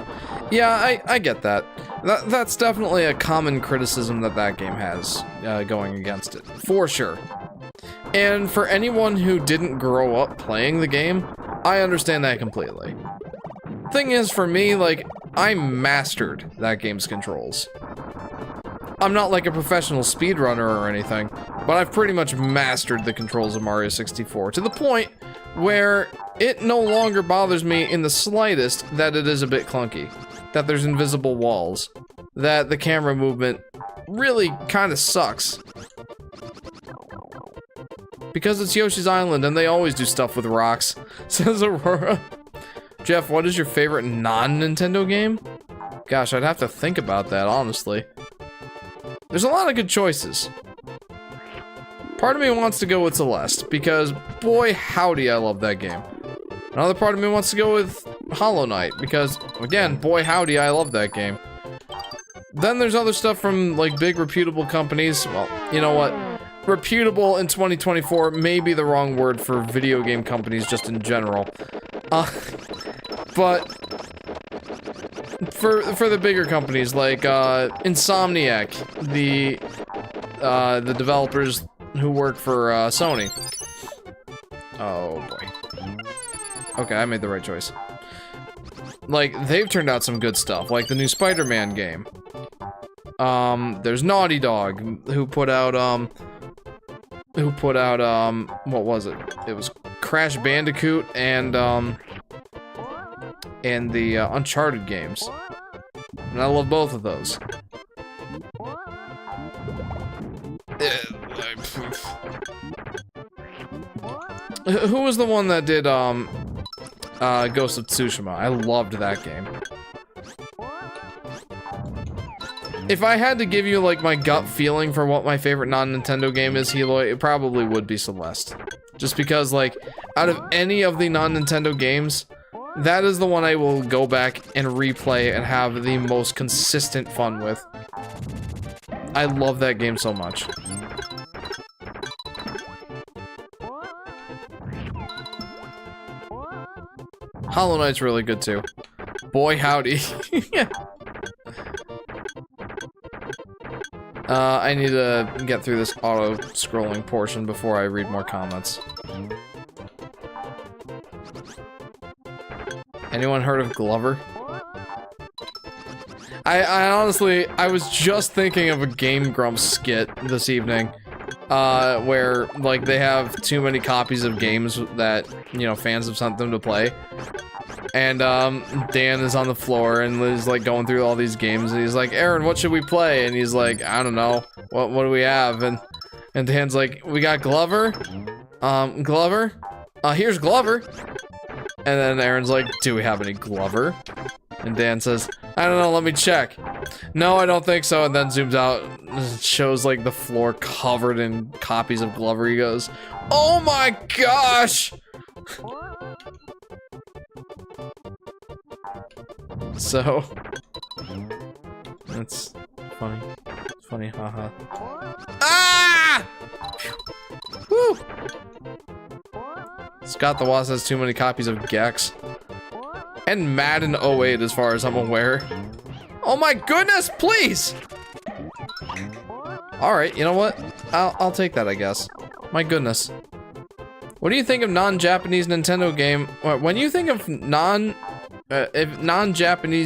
Speaker 1: Yeah, I get that. That's definitely a common criticism that game has going against it, for sure. And for anyone who didn't grow up playing the game, I understand that completely. Thing is, for me, like, I mastered that game's controls. I'm not like a professional speedrunner or anything, but I've pretty much mastered the controls of Mario 64 to the point where it no longer bothers me in the slightest that it is a bit clunky, that there's invisible walls, that the camera movement really kind of sucks. Because it's Yoshi's Island and they always do stuff with rocks, says Aurora. Jeff, what is your favorite non-Nintendo game? Gosh, I'd have to think about that, honestly. There's a lot of good choices. Part of me wants to go with Celeste, because boy howdy I love that game. Another part of me wants to go with Hollow Knight, because, again, boy howdy I love that game. Then there's other stuff from, like, big reputable companies. Well, you know what? Reputable in 2024 may be the wrong word for video game companies just in general. But for the bigger companies like Insomniac, the developers who work for Sony. Oh boy. Okay, I made the right choice. Like, they've turned out some good stuff, like the new Spider-Man game. There's Naughty Dog, who put out what was it? It was Crash Bandicoot and the Uncharted games. And I love both of those. Who was the one that did Ghost of Tsushima? I loved that game. If I had to give you, like, my gut feeling for what my favorite non-Nintendo game is, Heloy, it probably would be Celeste. Just because, like, out of any of the non-Nintendo games, that is the one I will go back and replay and have the most consistent fun with. I love that game so much. Hollow Knight's really good, too. Boy howdy. Yeah. I need to get through this auto-scrolling portion before I read more comments. Anyone heard of Glover? I honestly, I was just thinking of a Game Grumps skit this evening. where like they have too many copies of games that, you know, fans have sent them to play. And Dan is on the floor and is like going through all these games and he's like, Aaron, what should we play? And he's like, I don't know. What do we have? And Dan's like, we got Glover. Glover? Here's Glover. And then Aaron's like, do we have any Glover? And Dan says, I don't know, let me check. No, I don't think so. And then zooms out, shows like the floor covered in copies of Glover. He goes, oh my gosh! So, that's funny. It's funny, haha. Ah! Woo! Scott the Wasp has too many copies of Gex. And Madden 08 as far as I'm aware. Oh my goodness, please! Alright, you know what? I'll take that, I guess. My goodness. What do you think of non-Japanese Nintendo game? When you think of non-Japanese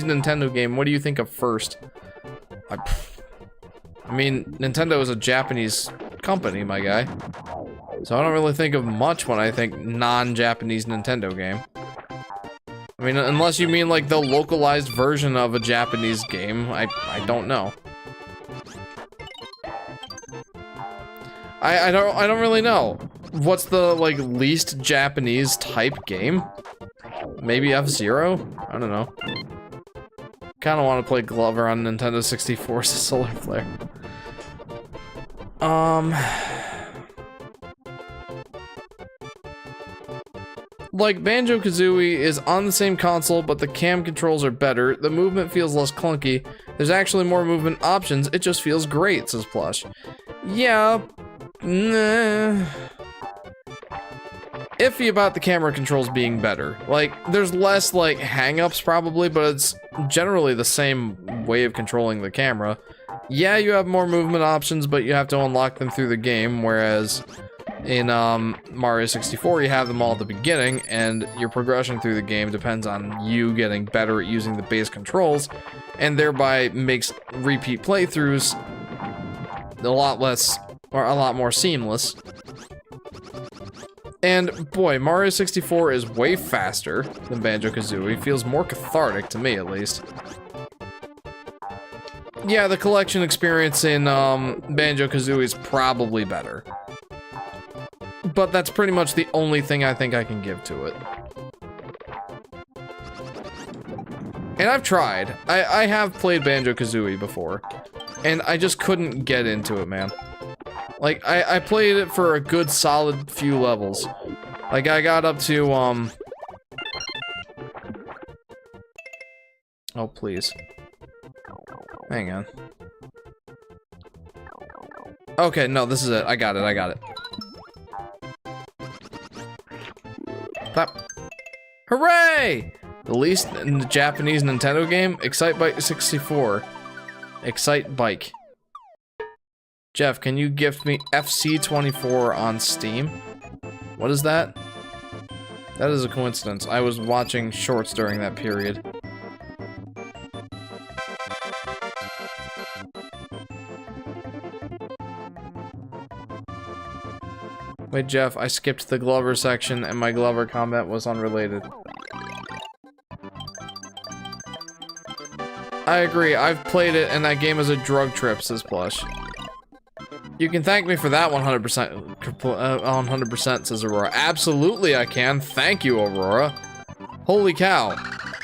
Speaker 1: Nintendo game, what do you think of first? I mean, Nintendo is a Japanese company, my guy. So I don't really think of much when I think non-Japanese Nintendo game. I mean, unless you mean like the localized version of a Japanese game, I don't know. I don't really know. What's the like least Japanese type game? Maybe F-Zero? I don't know. Kinda wanna play Glover on Nintendo 64's Solar Flare. Like, Banjo-Kazooie is on the same console, but the cam controls are better, the movement feels less clunky, there's actually more movement options, it just feels great, says Plush. Yeah, nah. Iffy about the camera controls being better. Like, there's less, like, hang-ups probably, but it's generally the same way of controlling the camera. Yeah, you have more movement options, but you have to unlock them through the game, whereas in Mario 64, you have them all at the beginning, and your progression through the game depends on you getting better at using the base controls, and thereby makes repeat playthroughs a lot less, or a lot more seamless. And boy, Mario 64 is way faster than Banjo-Kazooie, feels more cathartic to me at least. Yeah, the collection experience in Banjo-Kazooie is probably better. But that's pretty much the only thing I think I can give to it. And I've tried. I have played Banjo-Kazooie before. And I just couldn't get into it, man. Like, I played it for a good solid few levels. Like, I got up to, oh, please. Hang on. Okay, no, this is it. I got it. Clap. Hooray! The least in the Japanese Nintendo game, Excite Bike 64. Excite Bike. Jeff, can you gift me FC24 on Steam? What is that? That is a coincidence. I was watching shorts during that period. Wait, Jeff, I skipped the Glover section and my Glover comment was unrelated. I agree, I've played it and that game is a drug trip, says Plush. You can thank me for that 100%, 100%, says Aurora. Absolutely I can, thank you, Aurora. Holy cow.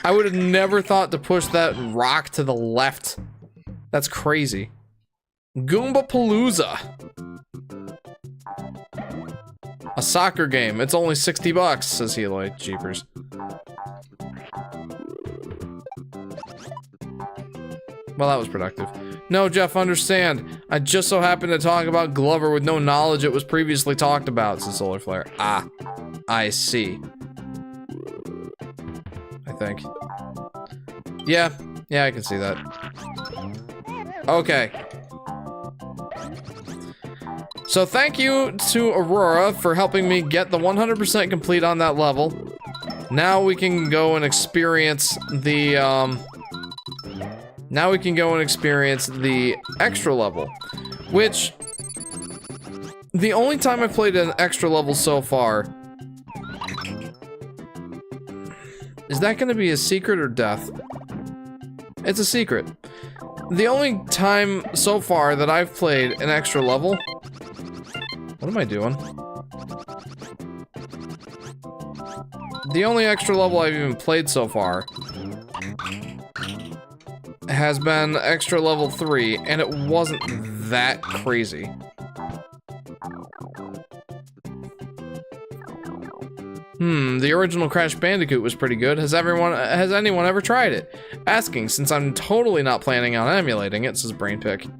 Speaker 1: I would have never thought to push that rock to the left. That's crazy. Goomba Palooza. A soccer game. It's only 60 bucks, says Eloy. Jeepers. Well, that was productive. No, Jeff, understand. I just so happened to talk about Glover with no knowledge it was previously talked about, says Solar Flare. Ah, I see. I think. Yeah, I can see that. Okay. So thank you to Aurora for helping me get the 100% complete on that level. Now we can go and experience the, now we can go and experience the extra level, which The only time I've played an extra level so far... Is that gonna be a secret or death? It's a secret. The only time so far that I've played an extra level... What am I doing? The only extra level I've even played so far has been extra level 3, and it wasn't that crazy. The original Crash Bandicoot was pretty good. Has anyone ever tried it? Asking, since I'm totally not planning on emulating it, says Brainpick.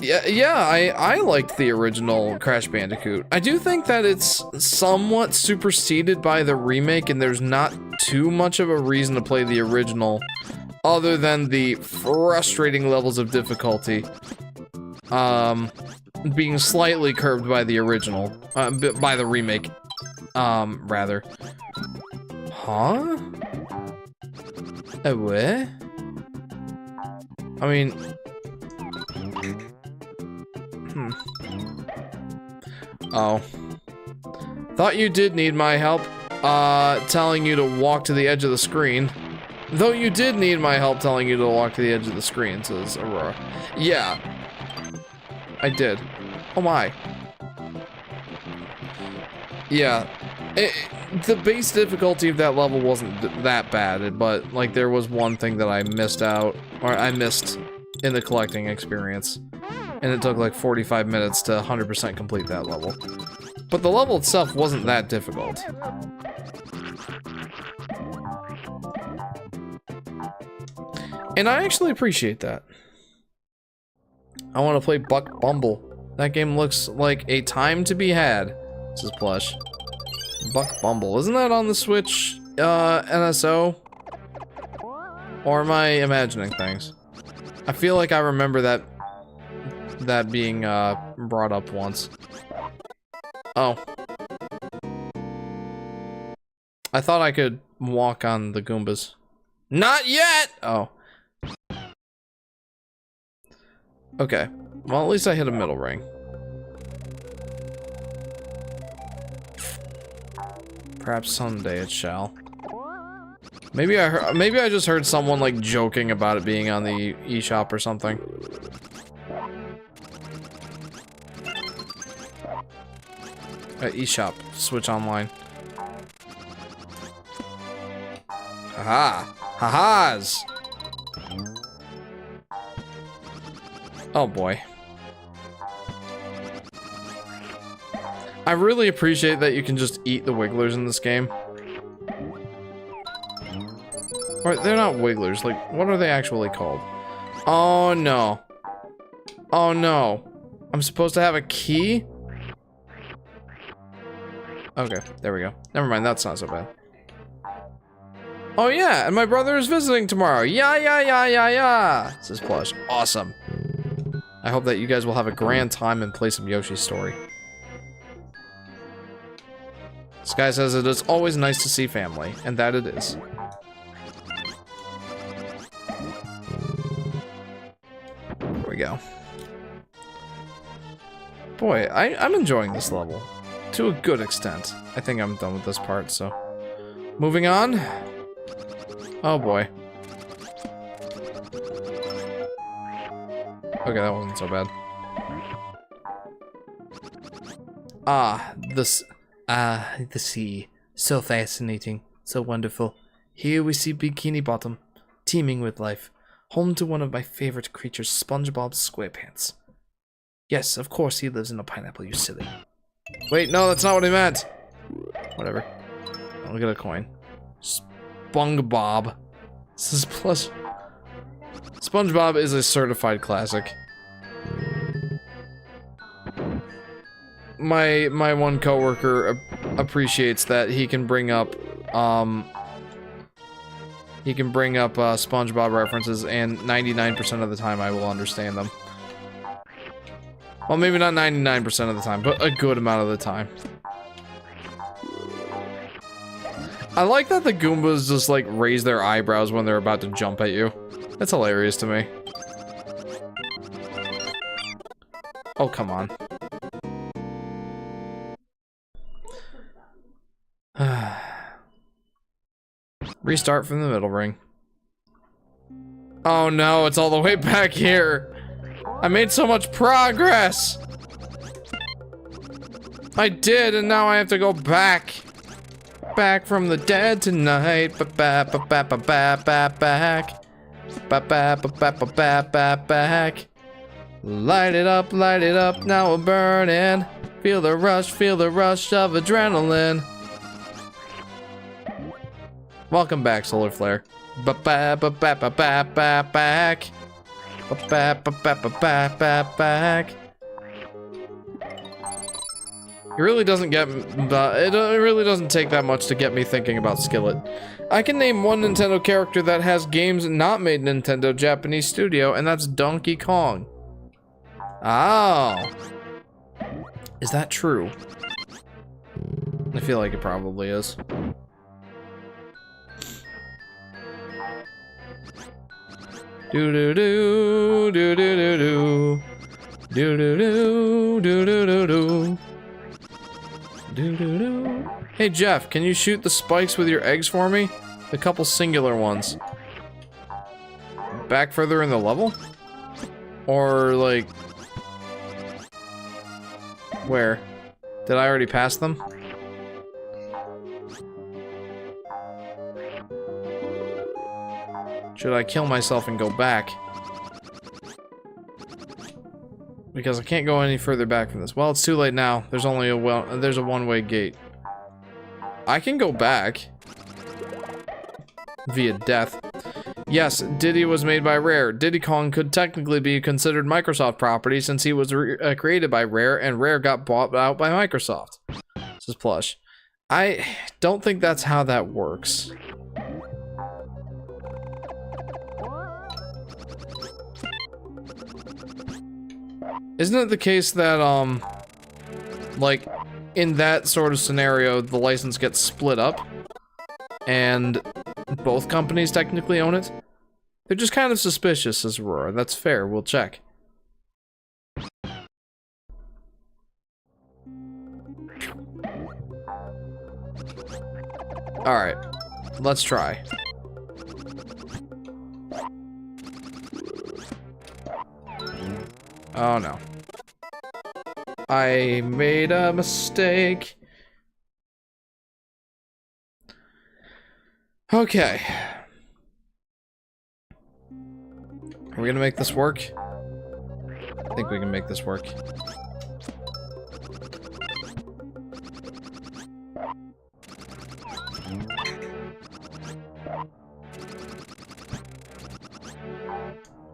Speaker 1: Yeah, I liked the original Crash Bandicoot. I do think that it's somewhat superseded by the remake, and there's not too much of a reason to play the original, other than the frustrating levels of difficulty, being slightly curbed by the original, by the remake. Rather. Huh? What? I mean... Oh. Thought you did need my help, telling you to walk to the edge of the screen. Though you did need my help telling you to walk to the edge of the screen, says Aurora. Yeah. I did. Oh my. Yeah. The base difficulty of that level wasn't that bad, but like there was one thing that I missed out, or I missed in the collecting experience, and it took like 45 minutes to 100% complete that level. But the level itself wasn't that difficult. And I actually appreciate that. I want to play Buck Bumble. That game looks like a time to be had. This is Plush. Buck Bumble. Isn't that on the Switch, NSO? Or am I imagining things? I feel like I remember that being, brought up once. Oh. I thought I could walk on the Goombas. Not yet! Oh. Okay. Well, at least I hit a middle ring. Perhaps someday it shall. Maybe I just heard someone like joking about it being on the eShop or something. eShop, Switch Online. Haha! Ha-has! Oh boy. I really appreciate that you can just eat the wigglers in this game. Or, they're not wigglers, like, what are they actually called? Oh no. Oh no. I'm supposed to have a key? Okay, there we go. Never mind, that's not so bad. Oh yeah, and my brother is visiting tomorrow. Yeah, says Plush. Awesome. I hope that you guys will have a grand time and play some Yoshi's Story. This guy says it is always nice to see family, and that it is. There we go. Boy, I'm enjoying this level. To a good extent. I think I'm done with this part, so... Moving on. Oh boy. Okay, that wasn't so bad. The sea. So fascinating. So wonderful. Here we see Bikini Bottom, teeming with life. Home to one of my favorite creatures, SpongeBob SquarePants. Yes, of course he lives in a pineapple, you silly. Wait, no, that's not what I meant. Whatever. I'll get a coin. SpongeBob. This is plus. SpongeBob is a certified classic. My one coworker appreciates that he can bring up SpongeBob references, and 99% of the time I will understand them. Well, maybe not 99% of the time, but a good amount of the time. I like that the Goombas just like raise their eyebrows when they're about to jump at you. That's hilarious to me. Oh, come on. Restart from the middle ring. Oh no, it's all the way back here. I made so much progress. I did, and now I have to go back. Back from the dead tonight. Back. Back. Light it up, now we're burning. Feel the rush of adrenaline. Welcome back, Solar Flare. Back. It really doesn't get, it really doesn't take that much to get me thinking about Skillet. I can name one Nintendo character that has games not made in Nintendo Japanese studio, and that's Donkey Kong. Oh. Is that true? I feel like it probably is. Do-do-do, do-do-do-do. Do-do-do, do-do-do-do. Do-do-do. Hey Jeff, can you shoot the spikes with your eggs for me? A couple singular ones. Back further in the level? Or like... Where? Did I already pass them? Should I kill myself and go back? Because I can't go any further back from this. Well, it's too late now. There's only a there's a one-way gate. I can go back via death. Yes, Diddy was made by Rare. Diddy Kong could technically be considered Microsoft property since he was created by Rare and Rare got bought out by Microsoft. This is plush. I don't think that's how that works. Isn't it the case that, like, in that sort of scenario, the license gets split up, and both companies technically own it? They're just kind of suspicious, says Aurora. That's fair, we'll check. Alright, let's try. Oh no. I made a mistake. Okay. Are we gonna make this work? I think we can make this work.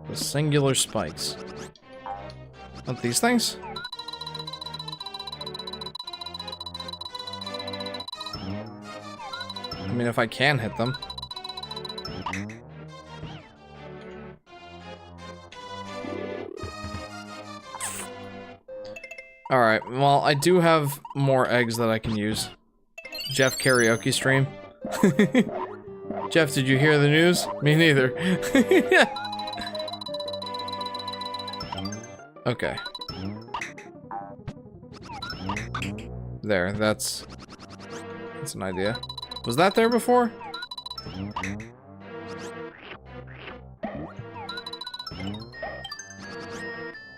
Speaker 1: The singular spikes. Want these things? I mean, if I can hit them. Alright, well, I do have more eggs that I can use. Jeff karaoke stream. Jeff, did you hear the news? Me neither. Okay. There, that's an idea. Was that there before?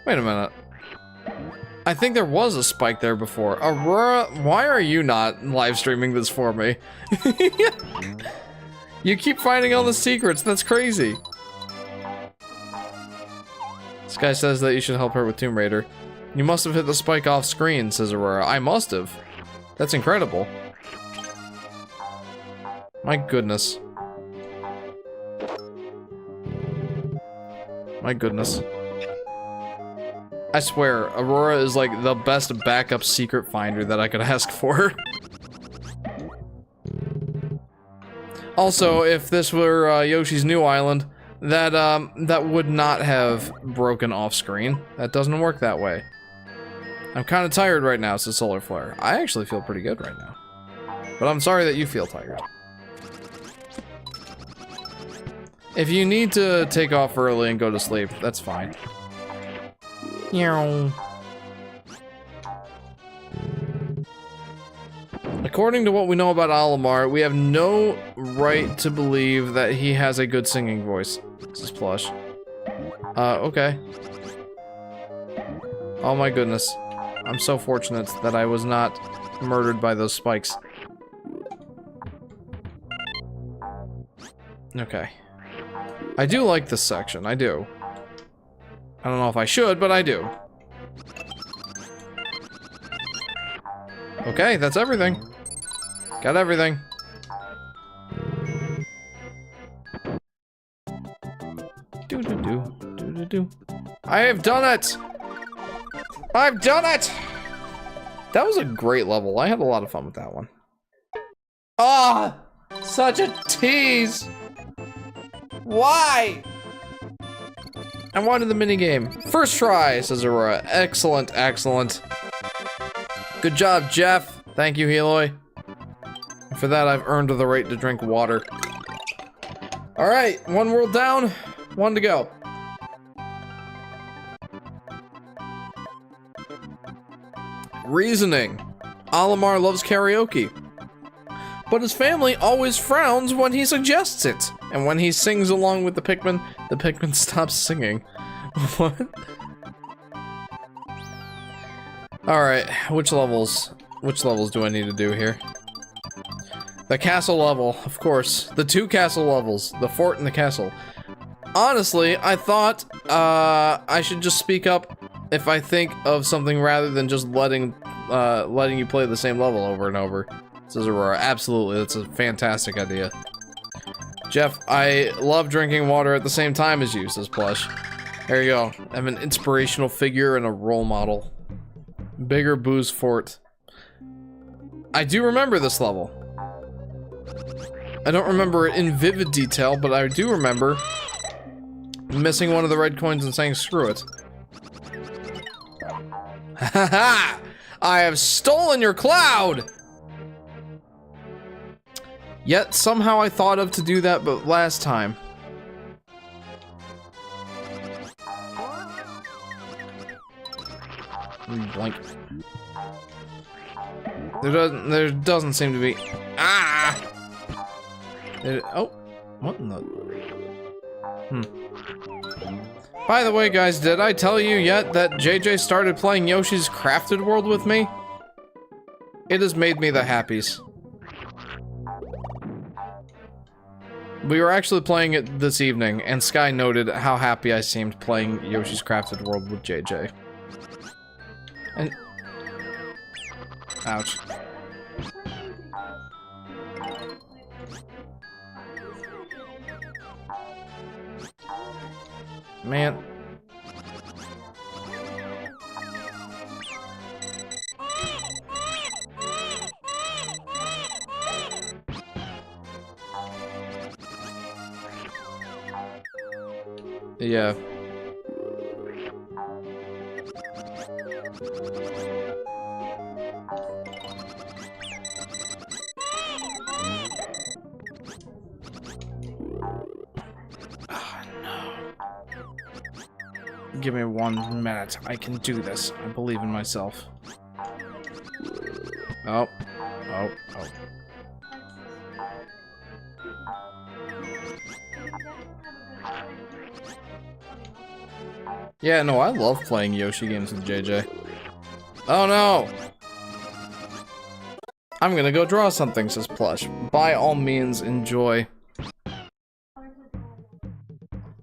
Speaker 1: Wait a minute. I think there was a spike there before. Aurora, why are you not live streaming this for me? You keep finding all the secrets, that's crazy. This guy says that you should help her with Tomb Raider. You must have hit the spike off screen, says Aurora. I must have. That's incredible. My goodness. My goodness. I swear, Aurora is like the best backup secret finder that I could ask for. Also, if this were Yoshi's New Island, that would not have broken off screen. That doesn't work that way. I'm kind of tired right now, says Solar Flare. I actually feel pretty good right now. But I'm sorry that you feel tired. If you need to take off early and go to sleep, that's fine. A According to what we know about Olimar, we have no right to believe that he has a good singing voice. This is plush. Okay. Oh my goodness. I'm so fortunate that I was not murdered by those spikes. Okay. I do like this section, I do. I don't know if I should, but I do. Okay, that's everything. Got everything. Do. I have done it! I've done it! That was a great level. I had a lot of fun with that one. Ah! Such a tease! Why? I wanted the minigame. First try, says Aurora. Excellent, excellent. Good job, Jeff. Thank you, Heloy. For that, I've earned the right to drink water. Alright, one world down, one to go. Reasoning. Olimar loves karaoke. But his family always frowns when he suggests it. And when he sings along with the Pikmin stops singing. What? Alright, which levels do I need to do here? The castle level, of course. The two castle levels, the fort and the castle. Honestly, I thought I should just speak up if I think of something rather than just letting you play the same level over and over. Says Aurora. Absolutely, that's a fantastic idea. Jeff, I love drinking water at the same time as you, says Plush. There you go. I'm an inspirational figure and a role model. Bigger Booze Fort. I do remember this level. I don't remember it in vivid detail, but I do remember missing one of the red coins and saying screw it. Ha ha ha! I have stolen your cloud! Yet somehow I thought of to do that but last time. Blank. There doesn't seem to be. Ah! Oh, what in the? By the way, guys, did I tell you yet that JJ started playing Yoshi's Crafted World with me? It has made me the happies. We were actually playing it this evening, and Sky noted how happy I seemed playing Yoshi's Crafted World with JJ. And... ouch. Man. Yeah. Give me 1 minute. I can do this. I believe in myself. Oh. Oh. Oh. Yeah, no, I love playing Yoshi games with JJ. Oh no! I'm gonna go draw something, says Plush. By all means, enjoy.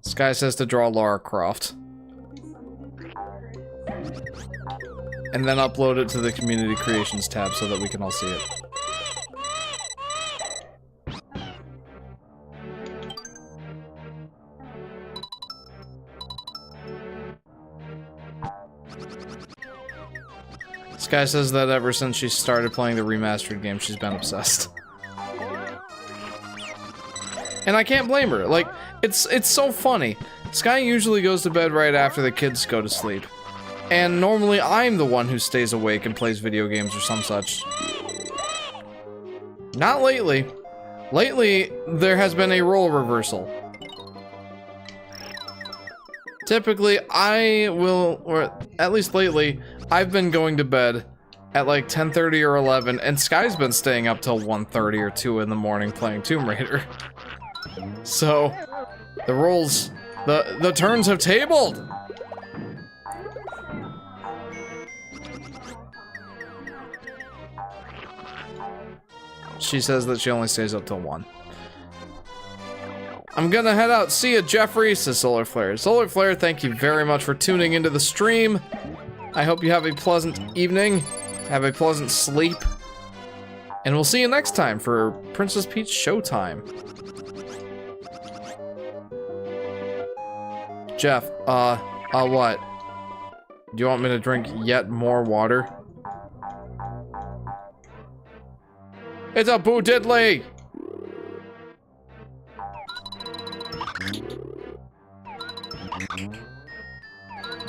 Speaker 1: Sky says to draw Lara Croft. And then upload it to the Community Creations tab so that we can all see it. Sky says that ever since she started playing the remastered game, she's been obsessed. And I can't blame her. Like, it's so funny. Sky usually goes to bed right after the kids go to sleep. And normally I'm the one who stays awake and plays video games or some such. Not lately. Lately, there has been a role reversal. Typically, I will, or at least lately, I've been going to bed at like 10:30 or 11, and Sky's been staying up till 1:30 or 2 in the morning playing Tomb Raider. So, the roles, the turns have tabled! She says that she only stays up till 1. I'm gonna head out. See ya, Jeffrey, says Solar Flare. Solar Flare, thank you very much for tuning into the stream. I hope you have a pleasant evening. Have a pleasant sleep. And we'll see you next time for Princess Peach Showtime. Jeff, what? Do you want me to drink yet more water? It's a boo diddly!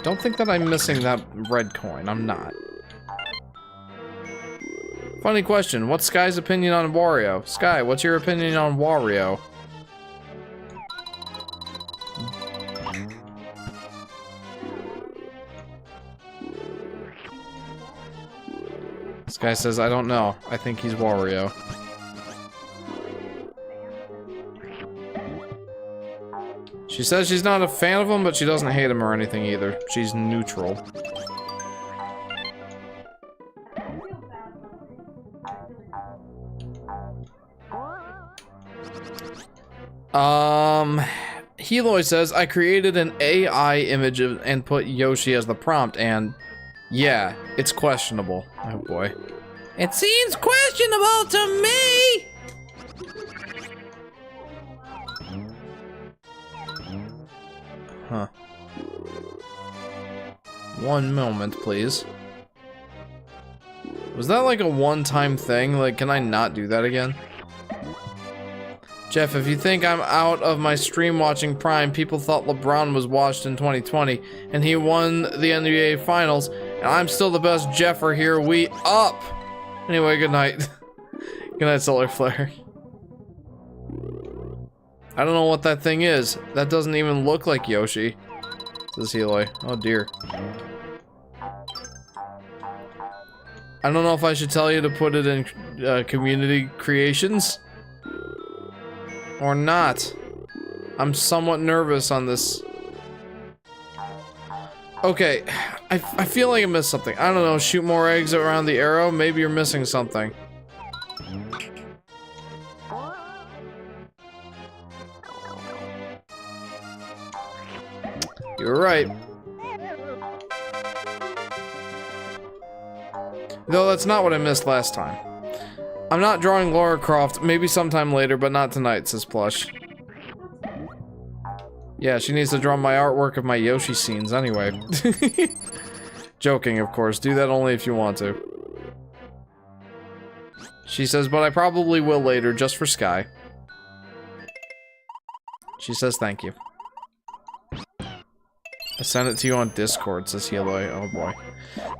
Speaker 1: Don't think that I'm missing that red coin. I'm not. Funny question. What's Sky's opinion on Wario? Sky, what's your opinion on Wario? Sky says, I don't know. I think he's Wario. She says she's not a fan of him, but she doesn't hate him or anything either. She's neutral. Heloy says, I created an AI image and put Yoshi as the prompt, and yeah, it's questionable. Oh boy. It seems questionable to me! Huh. One moment, please. Was that like a one-time thing? Like, can I not do that again? Jeff, if you think I'm out of my stream watching Prime, people thought LeBron was washed in 2020, and he won the NBA Finals, and I'm still the best Jeffer here. We up! Anyway, good night. Good night, Solar Flare. I don't know what that thing is. That doesn't even look like Yoshi. Says Heloy. Oh dear. I don't know if I should tell you to put it in community creations or not. I'm somewhat nervous on this. Okay, I feel like I missed something. I don't know, shoot more eggs around the arrow? Maybe you're missing something. You're right. Though that's not what I missed last time. I'm not drawing Lara Croft. Maybe sometime later, but not tonight, says Plush. Yeah, she needs to draw my artwork of my Yoshi scenes anyway. Joking, of course. Do that only if you want to. She says, but I probably will later, just for Sky. She says thank you. I sent it to you on Discord, says Heloy. Oh boy.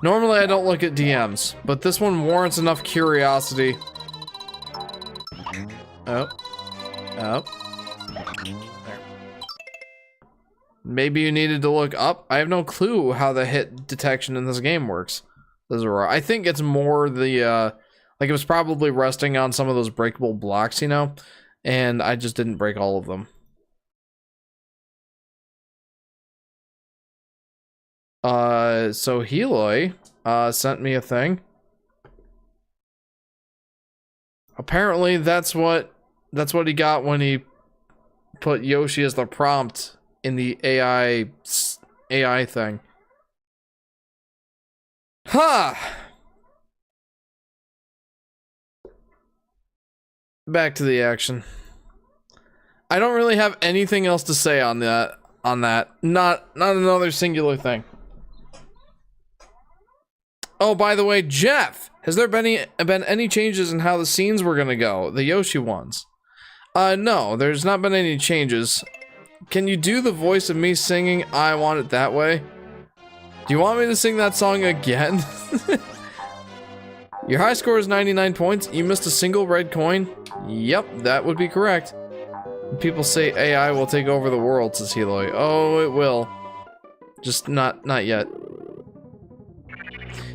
Speaker 1: Normally I don't look at DMs, but this one warrants enough curiosity. Oh. Oh. There. Maybe you needed to look up? I have no clue how the hit detection in this game works. I think it's more the, like it was probably resting on some of those breakable blocks, you know? And I just didn't break all of them. So Heloy, sent me a thing. Apparently that's what he got when he put Yoshi as the prompt in the AI thing. Ha! Back to the action. I don't really have anything else to say on that. Not another singular thing. Oh, by the way, Jeff, has there been any changes in how the scenes were gonna go? The Yoshi ones? No, there's not been any changes. Can you do the voice of me singing I Want It That Way? Do you want me to sing that song again? Your high score is 99 points. You missed a single red coin? Yep, that would be correct. People say AI will take over the world, says Heloy. Oh, it will. Just not yet.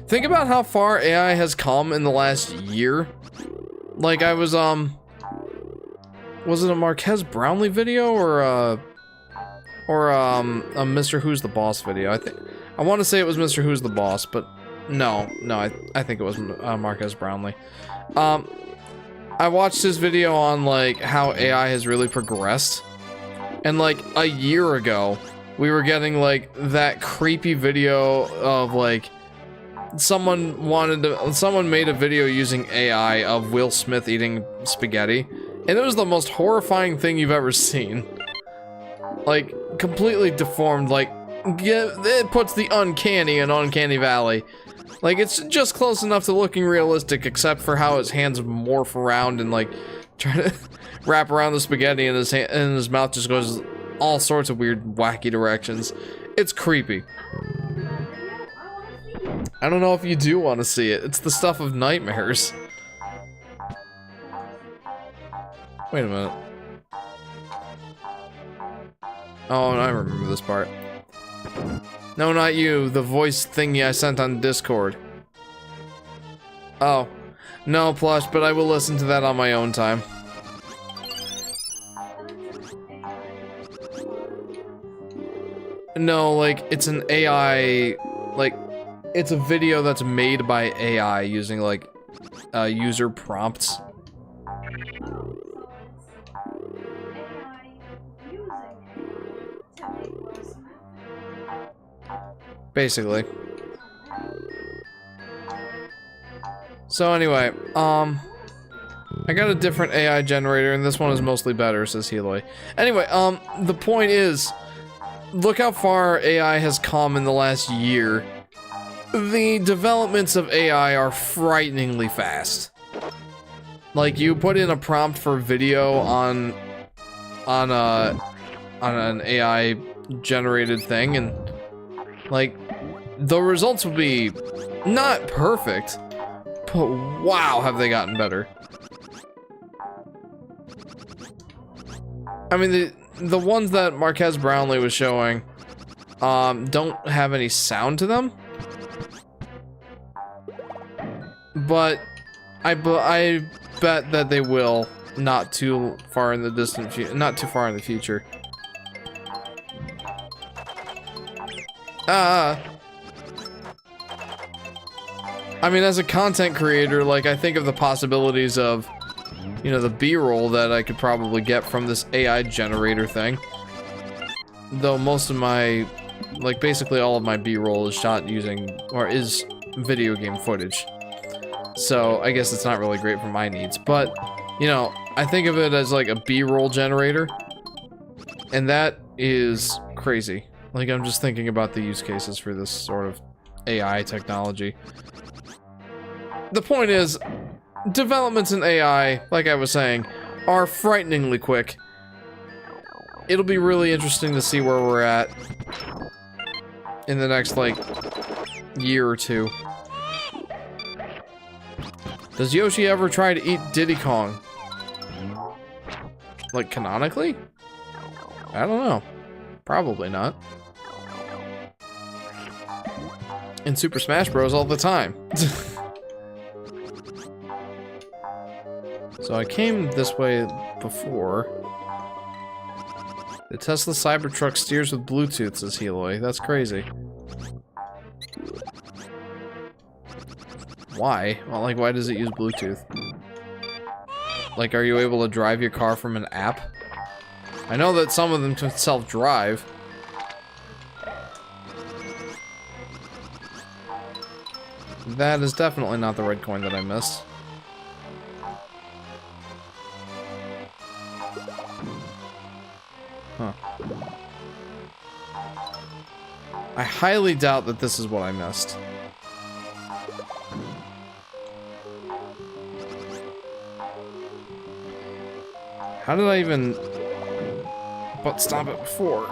Speaker 1: Think about how far AI has come in the last year. Like I was it a Marquez Brownlee video or a Mr. Who's the Boss video? I want to say it was Mr. Who's the Boss, but no, I think it was Marquez Brownlee. I watched his video on like how AI has really progressed, and like a year ago, we were getting like that creepy video of like someone made a video using AI of Will Smith eating spaghetti, and it was the most horrifying thing you've ever seen. Like completely deformed, like it puts the uncanny in Uncanny Valley. Like, it's just close enough to looking realistic, except for how his hands morph around and, like, try to wrap around the spaghetti, and his mouth just goes all sorts of weird, wacky directions. It's creepy. I don't know if you do want to see it. It's the stuff of nightmares. Wait a minute. Oh, I remember this part. No, not you. The voice thingy I sent on Discord. Oh. No, Plush, but I will listen to that on my own time. No, like, it's an AI... Like, it's a video that's made by AI using, like, user prompts. Basically. So anyway, I got a different AI generator, and this one is mostly better, says Heloy. Anyway, the point is, look how far AI has come in the last year. The developments of AI are frighteningly fast. Like, you put in a prompt for video on an AI generated thing, and like, the results will be not perfect, but wow, have they gotten better. I mean, the ones that Marquez Brownlee was showing don't have any sound to them, but I bet that they will not too far in the distant future, not too far in the future. I mean, as a content creator, like, I think of the possibilities of, you know, the B-roll that I could probably get from this AI generator thing. Though most of my, like, basically all of my B-roll is shot using, or is video game footage. So, I guess it's not really great for my needs. But, you know, I think of it as, like, a B-roll generator. And that is crazy. Like, I'm just thinking about the use cases for this sort of AI technology. The point is, developments in AI, like I was saying, are frighteningly quick. It'll be really interesting to see where we're at in the next, like, year or two. Does Yoshi ever try to eat Diddy Kong? Like, canonically? I don't know. Probably not. In Super Smash Bros. All the time. So I came this way before. The Tesla Cybertruck steers with Bluetooth, says Heloy. That's crazy. Why? Well, like, why does it use Bluetooth? Like, are you able to drive your car from an app? I know that some of them can self-drive. That is definitely not the red coin that I missed. Huh. I highly doubt that this is what I missed. How did I even but stop it before?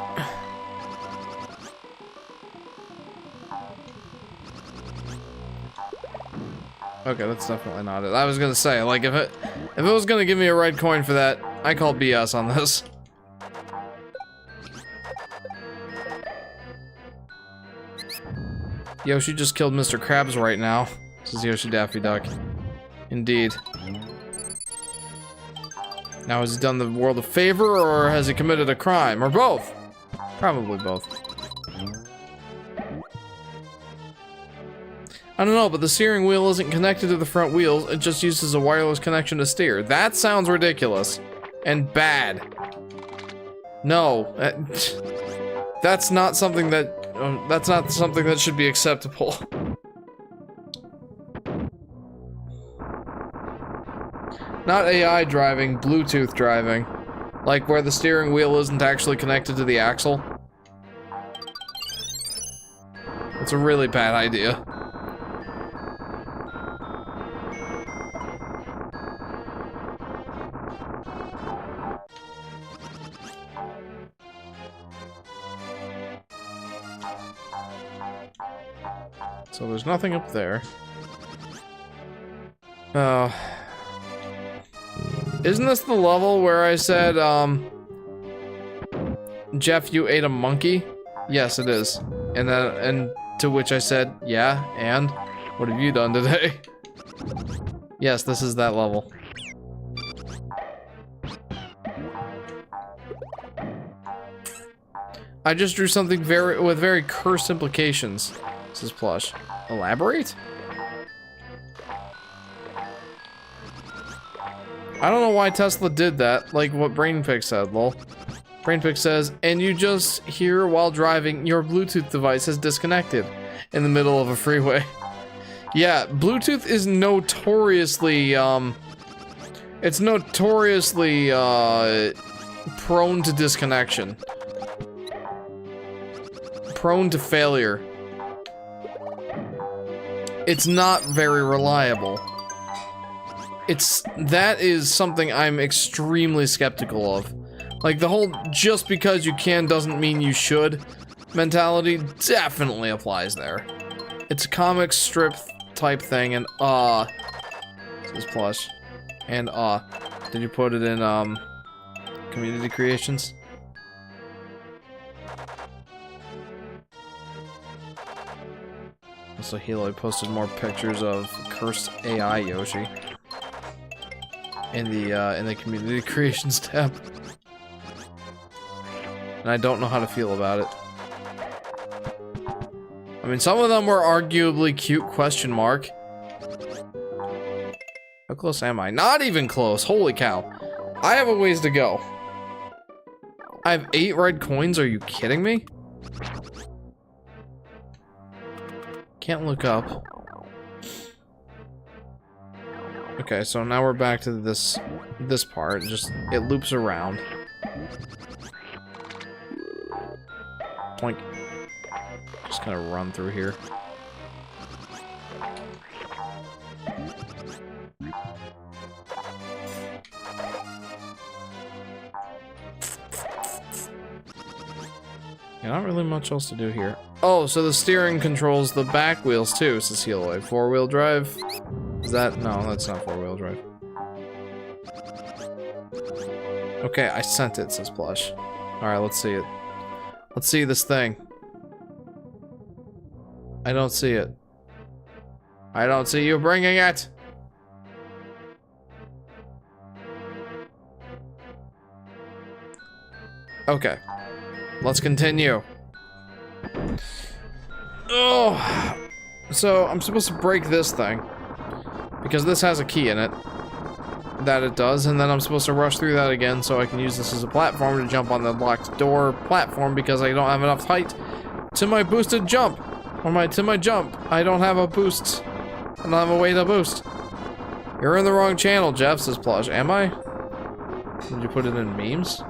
Speaker 1: Okay, that's definitely not it. I was gonna say, like, if it was gonna give me a red coin for that, I call BS on this. Yoshi just killed Mr. Krabs right now. This is Yoshi Daffy Duck. Indeed. Now, has he done the world a favor, or has he committed a crime? Or both? Probably both. I don't know, but the steering wheel isn't connected to the front wheels. It just uses a wireless connection to steer. That sounds ridiculous. And bad. No. That's not something that should be acceptable. Not AI driving, Bluetooth driving. Like where the steering wheel isn't actually connected to the axle. It's a really bad idea. So there's nothing up there. Isn't this the level where I said, Jeff, you ate a monkey? Yes, it is. And to which I said, yeah, and? What have you done today? Yes, this is that level. I just drew something with very cursed implications. This is plush. Elaborate? I don't know why Tesla did that, like what BrainPick said, lol. BrainPick says, and you just hear while driving, your Bluetooth device is disconnected in the middle of a freeway. Yeah, Bluetooth is notoriously, it's notoriously, prone to disconnection. Prone to failure. It's not very reliable. That is something I'm extremely skeptical of. Like, the whole just because you can doesn't mean you should mentality definitely applies there. It's a comic strip type thing, and this is plush. And did you put it in community creations? Also, Hilo posted more pictures of cursed AI Yoshi in the community creations tab, and I don't know how to feel about it. I mean, some of them were arguably cute, question mark. How close am I? Not even close. Holy cow. I have a ways to go. I have 8 red coins. Are you kidding me? Can't look up. Okay, so now we're back to this part. Just it loops around. Boink. Just gonna run through here. Yeah, not really much else to do here. Oh, so the steering controls the back wheels too, says Heloid. 4-wheel drive? Is that? No, that's not 4-wheel drive. Okay, I sent it, says Plush. Alright, let's see it. Let's see this thing. I don't see it. I don't see you bringing it! Okay. Let's continue. Oh, so I'm supposed to break this thing because this has a key in it that it does, and then I'm supposed to rush through that again so I can use this as a platform to jump on the locked door platform because I don't have enough height to my boosted jump, or to my jump. I don't have a boost. I don't have a way to boost. You're in the wrong channel, Jeff, says Plush. Am I? Did you put it in memes?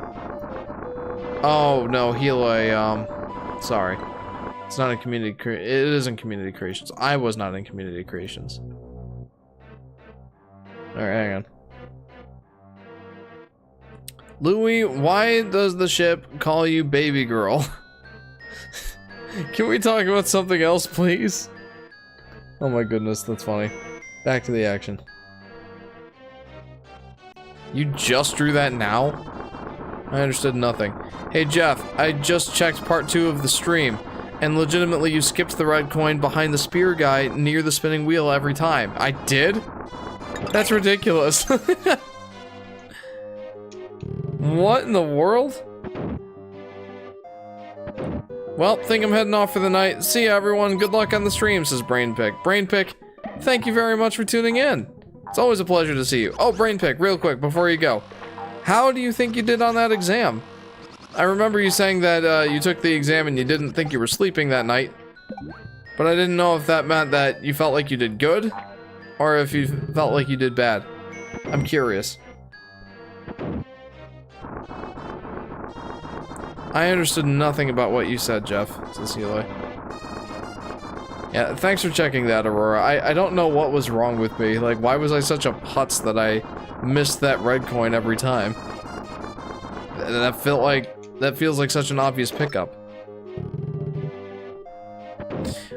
Speaker 1: Oh, no, Hilo, sorry. It's not in community it is in community creations. I was not in community creations. Alright, hang on. Louie, why does the ship call you baby girl? Can we talk about something else, please? Oh my goodness, that's funny. Back to the action. You just drew that now? I understood nothing. Hey Jeff, I just checked part 2 of the stream. And legitimately, you skipped the red coin behind the spear guy near the spinning wheel every time. I did? That's ridiculous. What in the world? Well, think I'm heading off for the night. See ya, everyone. Good luck on the stream, says Brainpick. Brainpick, thank you very much for tuning in. It's always a pleasure to see you. Oh, Brainpick, real quick, before you go. How do you think you did on that exam? I remember you saying that you took the exam and you didn't think you were sleeping that night. But I didn't know if that meant that you felt like you did good, or if you felt like you did bad. I'm curious. I understood nothing about what you said, Jeff, says Eli. Yeah, thanks for checking that, Aurora. I don't know what was wrong with me. Like, why was I such a putz that I missed that red coin every time? That feels like such an obvious pickup.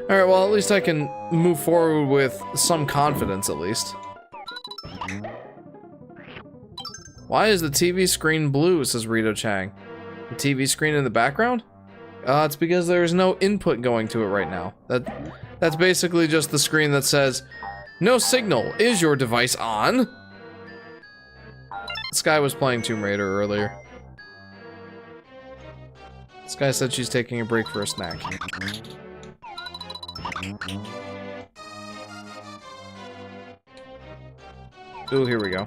Speaker 1: Alright, well, at least I can move forward with some confidence, at least. Why is the TV screen blue, says Rito Chang. The TV screen in the background? It's because there's no input going to it right now. That's basically just the screen that says, no signal. Is your device on? This guy was playing Tomb Raider earlier. This guy said she's taking a break for a snack. Ooh, here we go.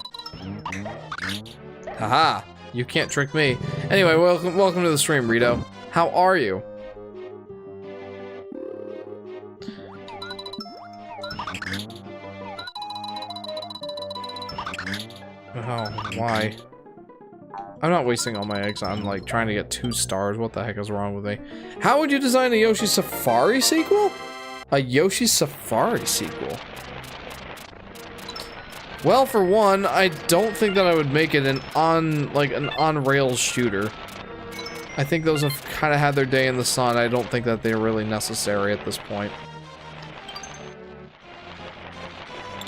Speaker 1: Haha, you can't trick me. Anyway, welcome to the stream, Rito. How are you? Oh, why? I'm not wasting all my eggs on, like, trying to get 2 stars. What the heck is wrong with me? How would you design a Yoshi Safari sequel? A Yoshi Safari sequel? Well, for one, I don't think that I would make it an on-rails shooter. I think those have kind of had their day in the sun. I don't think that they're really necessary at this point.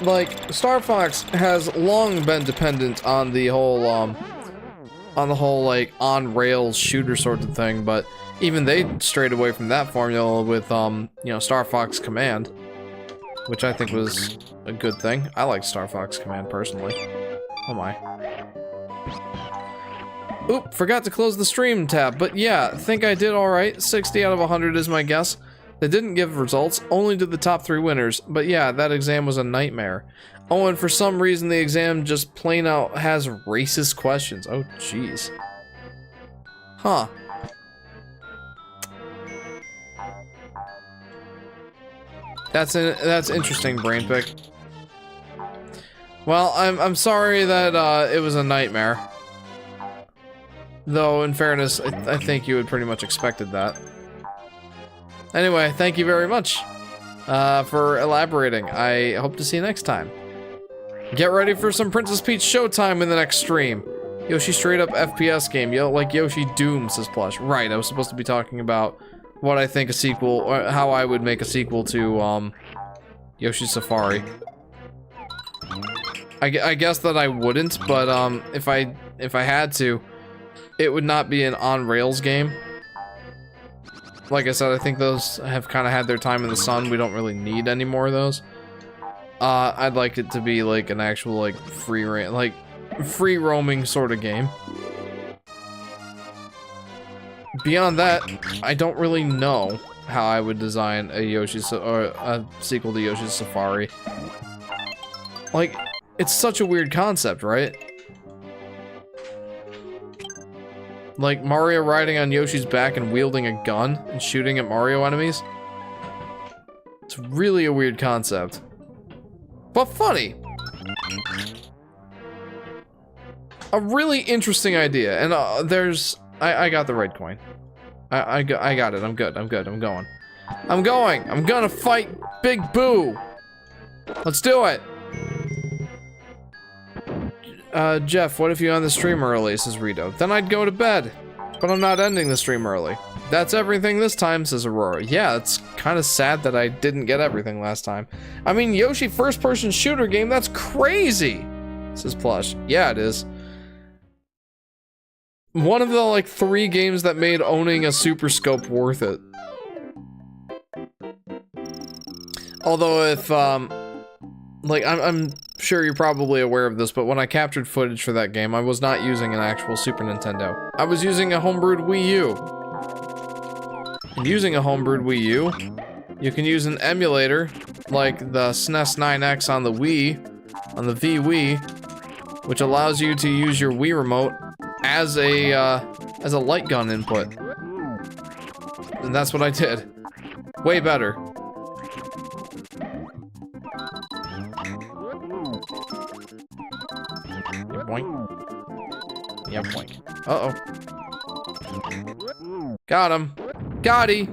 Speaker 1: Like, Star Fox has long been dependent on the whole, like, on-rails shooter sort of thing, but even they strayed away from that formula with, you know, Star Fox Command, which I think was a good thing. I like Star Fox Command, personally. Oh my. Oop, forgot to close the stream tab, but yeah, think I did alright. 60 out of 100 is my guess. They didn't give results, only did the top 3 winners, but yeah, that exam was a nightmare. Oh, and for some reason the exam just plain out has racist questions. Oh, jeez. Huh. That's interesting, Brainpick. Well, I'm sorry that it was a nightmare. Though, in fairness, I think you had pretty much expected that. Anyway, thank you very much for elaborating. I hope to see you next time. Get ready for some Princess Peach showtime in the next stream. Yoshi straight up FPS game, like Yoshi Doom, says Plush. Right, I was supposed to be talking about what I think a sequel, or how I would make a sequel to Yoshi Safari. I guess that I wouldn't, but if I had to, it would not be an on-rails game. Like I said, I think those have kind of had their time in the sun. We don't really need any more of those. I'd like it to be like an actual like free roaming sort of game. Beyond that, I don't really know how I would design a a sequel to Yoshi's Safari. Like, it's such a weird concept, right? Like Mario riding on Yoshi's back and wielding a gun and shooting at Mario enemies. It's really a weird concept. But funny. A really interesting idea. And I got the red coin. I got it. I'm good. I'm going. I'm gonna fight Big Boo. Let's do it. Jeff, what if you end the stream early, says Rito. Then I'd go to bed. But I'm not ending the stream early. That's everything this time, says Aurora. Yeah, it's kind of sad that I didn't get everything last time. I mean, Yoshi first-person shooter game, that's crazy, says Plush. Yeah, it is. One of the, like, 3 games that made owning a Super Scope worth it. Although if, like, I'm sure you're probably aware of this, but when I captured footage for that game, I was not using an actual Super Nintendo. I was using a homebrewed Wii U. And using a homebrewed Wii U, you can use an emulator, like the SNES 9X on the Wii, on the Wii, which allows you to use your Wii remote as a light gun input. And that's what I did. Way better. Yeah, boink. Yeah, boink. Uh-oh. Got him. Got-y.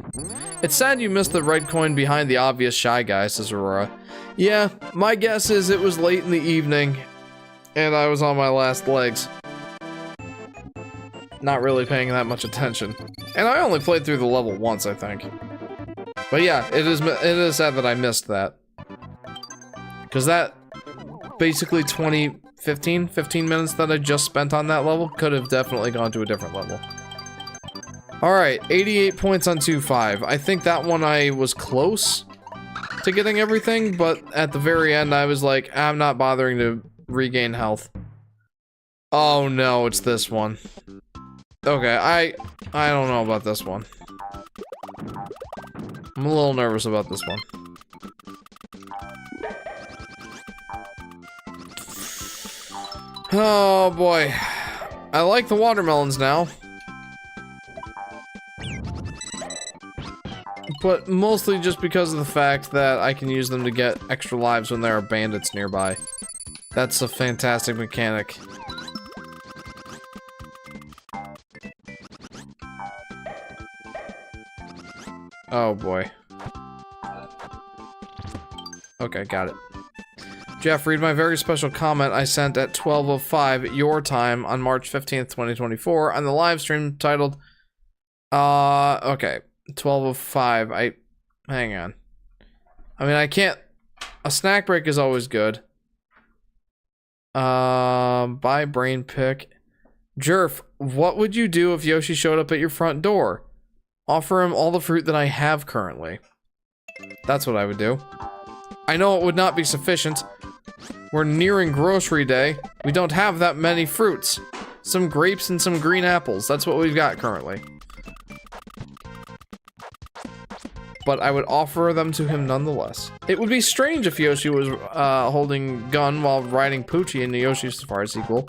Speaker 1: It's sad you missed the red coin behind the obvious Shy Guy, says Aurora. Yeah, my guess is it was late in the evening, and I was on my last legs. Not really paying that much attention. And I only played through the level once, I think. But yeah, it is sad that I missed that. Because that basically 15 minutes that I just spent on that level could have definitely gone to a different level. Alright, 88 points on 2-5. I think that one I was close to getting everything, but at the very end I was like, I'm not bothering to regain health. Oh no, it's this one. Okay, I don't know about this one. I'm a little nervous about this one. Oh boy. I like the watermelons now. But mostly just because of the fact that I can use them to get extra lives when there are bandits nearby. That's a fantastic mechanic. Oh boy. Okay, got it. Jeff, read my very special comment I sent at 12:05 your time on March 15th, 2024 on the live stream titled, okay, 12:05. Hang on. I mean, I can't, a snack break is always good. Buy brain pick. Jerf, what would you do if Yoshi showed up at your front door? Offer him all the fruit that I have currently. That's what I would do. I know it would not be sufficient. We're nearing grocery day. We don't have that many fruits. Some grapes and some green apples. That's what we've got currently. But I would offer them to him nonetheless. It would be strange if Yoshi was holding gun while riding Poochie in the Yoshi Safari sequel.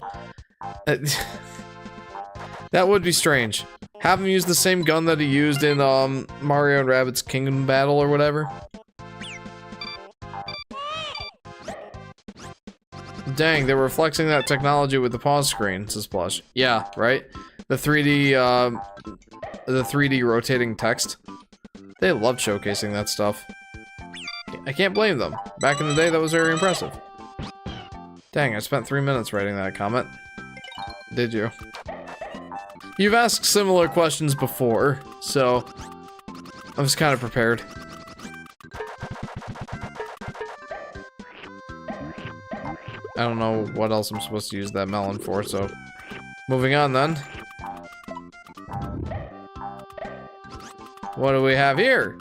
Speaker 1: That would be strange. Have him use the same gun that he used in Mario and Rabbids Kingdom Battle or whatever. Dang, they were flexing that technology with the pause screen, says Plush. Yeah, right? The 3D rotating text. They loved showcasing that stuff. I can't blame them. Back in the day, that was very impressive. Dang, I spent 3 minutes writing that comment. Did you? You've asked similar questions before, so I was kind of prepared. I don't know what else I'm supposed to use that melon for, so moving on then. What do we have here?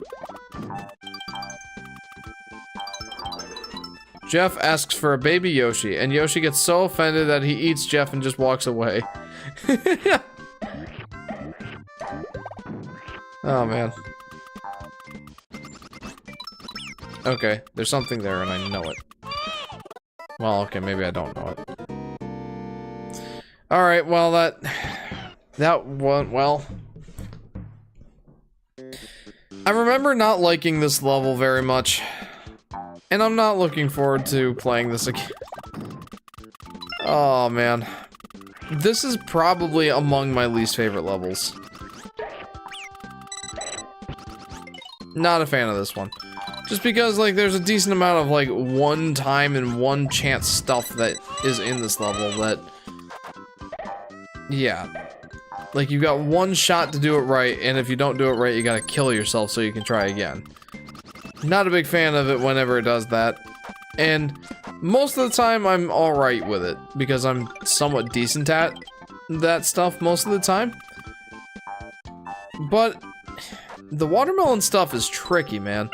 Speaker 1: Jeff asks for a baby Yoshi, and Yoshi gets so offended that he eats Jeff and just walks away. Oh man. Okay, there's something there and I know it. Well, okay, maybe I don't know it. Alright, well that went well. I remember not liking this level very much. And I'm not looking forward to playing this again. Oh man. This is probably among my least favorite levels. Not a fan of this one. Just because, like, there's a decent amount of, like, one time and one chance stuff that is in this level that... Yeah. Like, you've got one shot to do it right, and if you don't do it right, you gotta kill yourself so you can try again. Not a big fan of it whenever it does that. And most of the time, I'm alright with it, because I'm somewhat decent at that stuff most of the time. But... the watermelon stuff is tricky, man.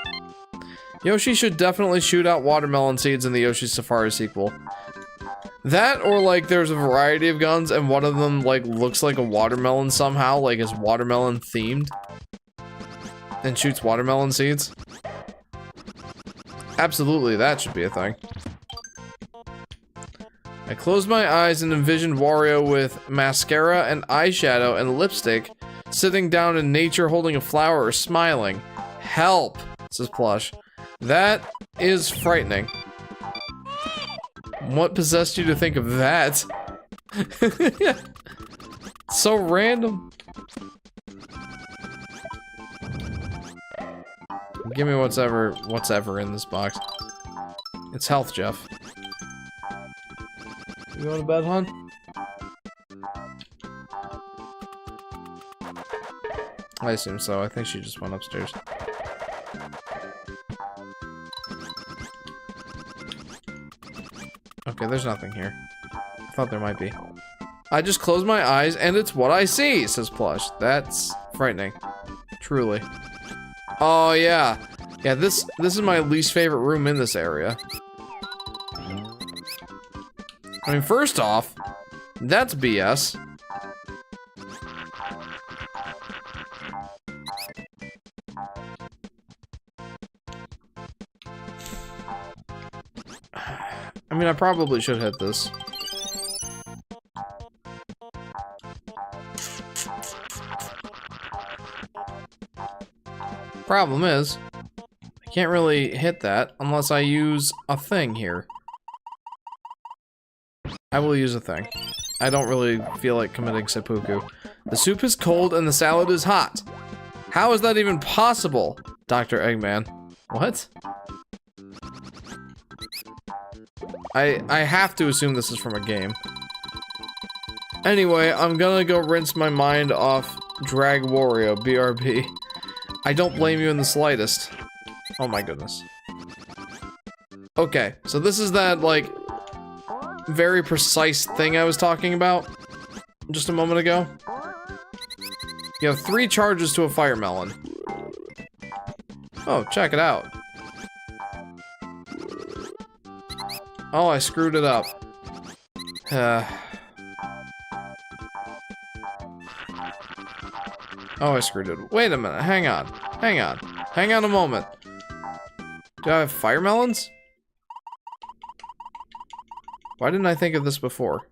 Speaker 1: Yoshi should definitely shoot out watermelon seeds in the Yoshi Safari sequel. That, or like there's a variety of guns and one of them like looks like a watermelon somehow, like is watermelon themed. And shoots watermelon seeds. Absolutely, that should be a thing. I closed my eyes and envisioned Wario with mascara and eyeshadow and lipstick, sitting down in nature holding a flower or smiling. Help, says Plush. That is frightening. What possessed you to think of that? So random. Give me what's ever in this box. It's health, Jeff. You going to bed, hon? I assume so. I think she just went upstairs. Okay, there's nothing here. I thought there might be. I just closed my eyes and it's what I see, says Plush. That's frightening. Truly. Oh, yeah. Yeah, this is my least favorite room in this area. I mean, first off, that's BS. I mean, I probably should hit this. Problem is, I can't really hit that unless I use a thing here. I will use a thing. I don't really feel like committing seppuku. The soup is cold and the salad is hot. How is that even possible, Dr. Eggman? What? I have to assume this is from a game. Anyway, I'm gonna go rinse my mind off Drag Wario, BRB. I don't blame you in the slightest. Oh my goodness. Okay, so this is that, like, very precise thing I was talking about just a moment ago. You have 3 charges to a fire melon. Oh, check it out. Oh, I screwed it up. Oh, I screwed it. Wait a minute. Hang on. Hang on. Hang on a moment. Do I have fire melons? Why didn't I think of this before?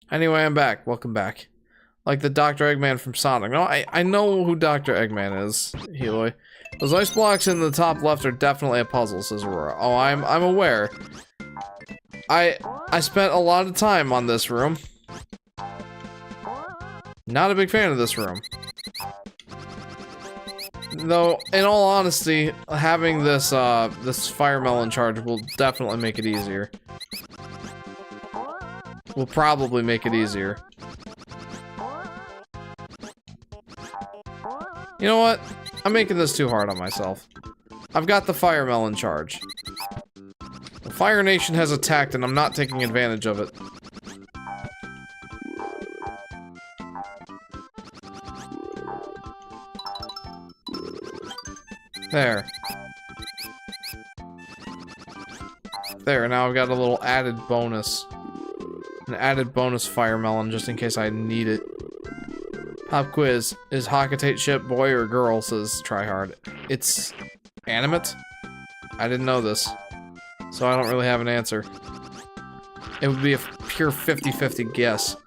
Speaker 1: Anyway, I'm back. Welcome back. Like the Dr. Eggman from Sonic. No, I know who Dr. Eggman is, Heloy. Those ice blocks in the top left are definitely a puzzle, says Aurora. Oh, I'm aware. I spent a lot of time on this room. Not a big fan of this room. Though, in all honesty, having this this fire melon charge will definitely make it easier. Will probably make it easier. You know what? I'm making this too hard on myself. I've got the fire melon charge. The Fire Nation has attacked and I'm not taking advantage of it. There. There, now I've got a little added bonus. An added bonus fire melon just in case I need it. Pop quiz. Is Hakatate ship boy or girl, says Tryhard. It's animate? I didn't know this. So I don't really have an answer. It would be a pure 50-50 guess.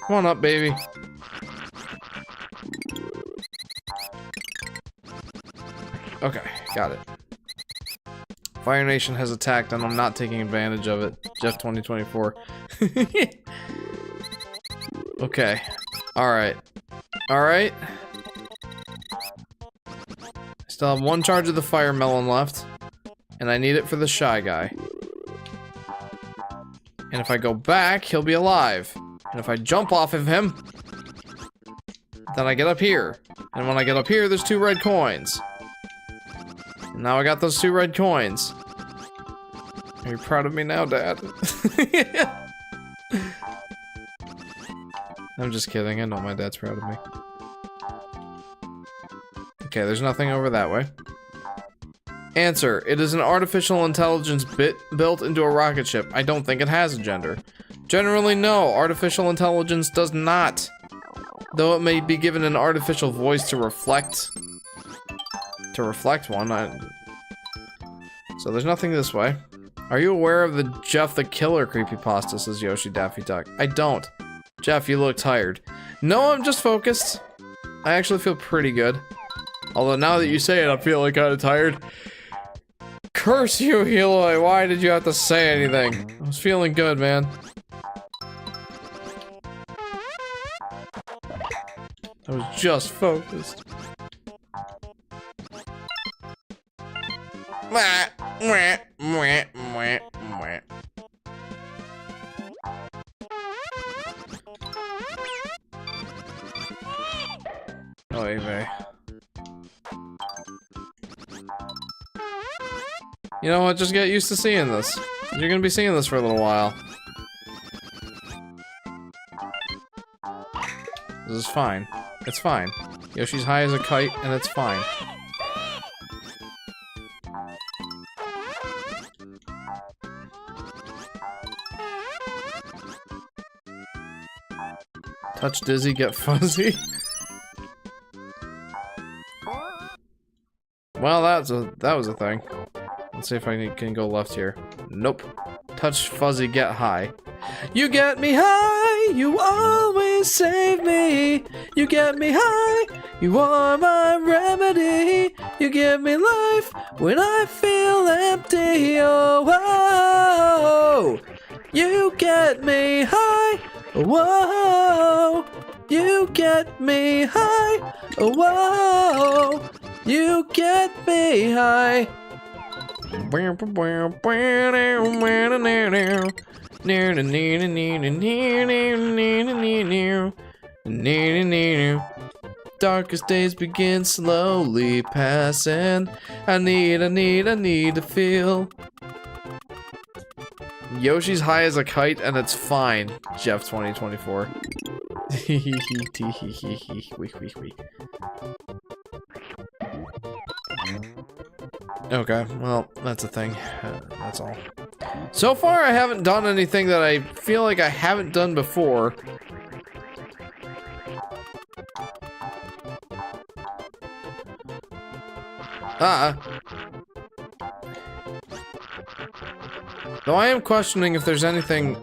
Speaker 1: Come on up, baby. Okay, got it. Fire Nation has attacked and I'm not taking advantage of it. Jeff 2024. Okay. Alright. Alright. Still have 1 charge of the fire melon left. And I need it for the shy guy. And if I go back, he'll be alive. And if I jump off of him, then I get up here. And when I get up here, there's 2 red coins. And now I got those 2 red coins. Are you proud of me now, Dad? I'm just kidding. I know my dad's proud of me. Okay, there's nothing over that way. Answer. It is an artificial intelligence built into a rocket ship. I don't think it has a gender. Generally, no. Artificial intelligence does not. Though it may be given an artificial voice to reflect one. So there's nothing this way. Are you aware of the Jeff the Killer creepypasta, says Yoshi Daffy Duck? I don't. Jeff, you look tired. No, I'm just focused. I actually feel pretty good. Although now that you say it, I'm feeling kind of tired. Curse you, Eloy. Why did you have to say anything? I was feeling good, man. I was just focused. Oy vey. You know what? Just get used to seeing this. You're gonna be seeing this for a little while. This is fine. It's fine. Yoshi's high as a kite, and it's fine. Touch Dizzy, get fuzzy. Well, that was a thing. Let's see if I can go left here. Nope. Touch Fuzzy, get high. You get me high, you always save me. You get me high, you are my remedy. You give me life when I feel empty. Oh, whoa. You get me high. Whoa. You get me high. Whoa. You get me high. Darkest days begin slowly passing. I need to feel. Yoshi's high as a kite and it's fine. Jeff 2024. Okay, well, that's a thing. That's all. So far, I haven't done anything that I feel like I haven't done before. Though I am questioning if there's anything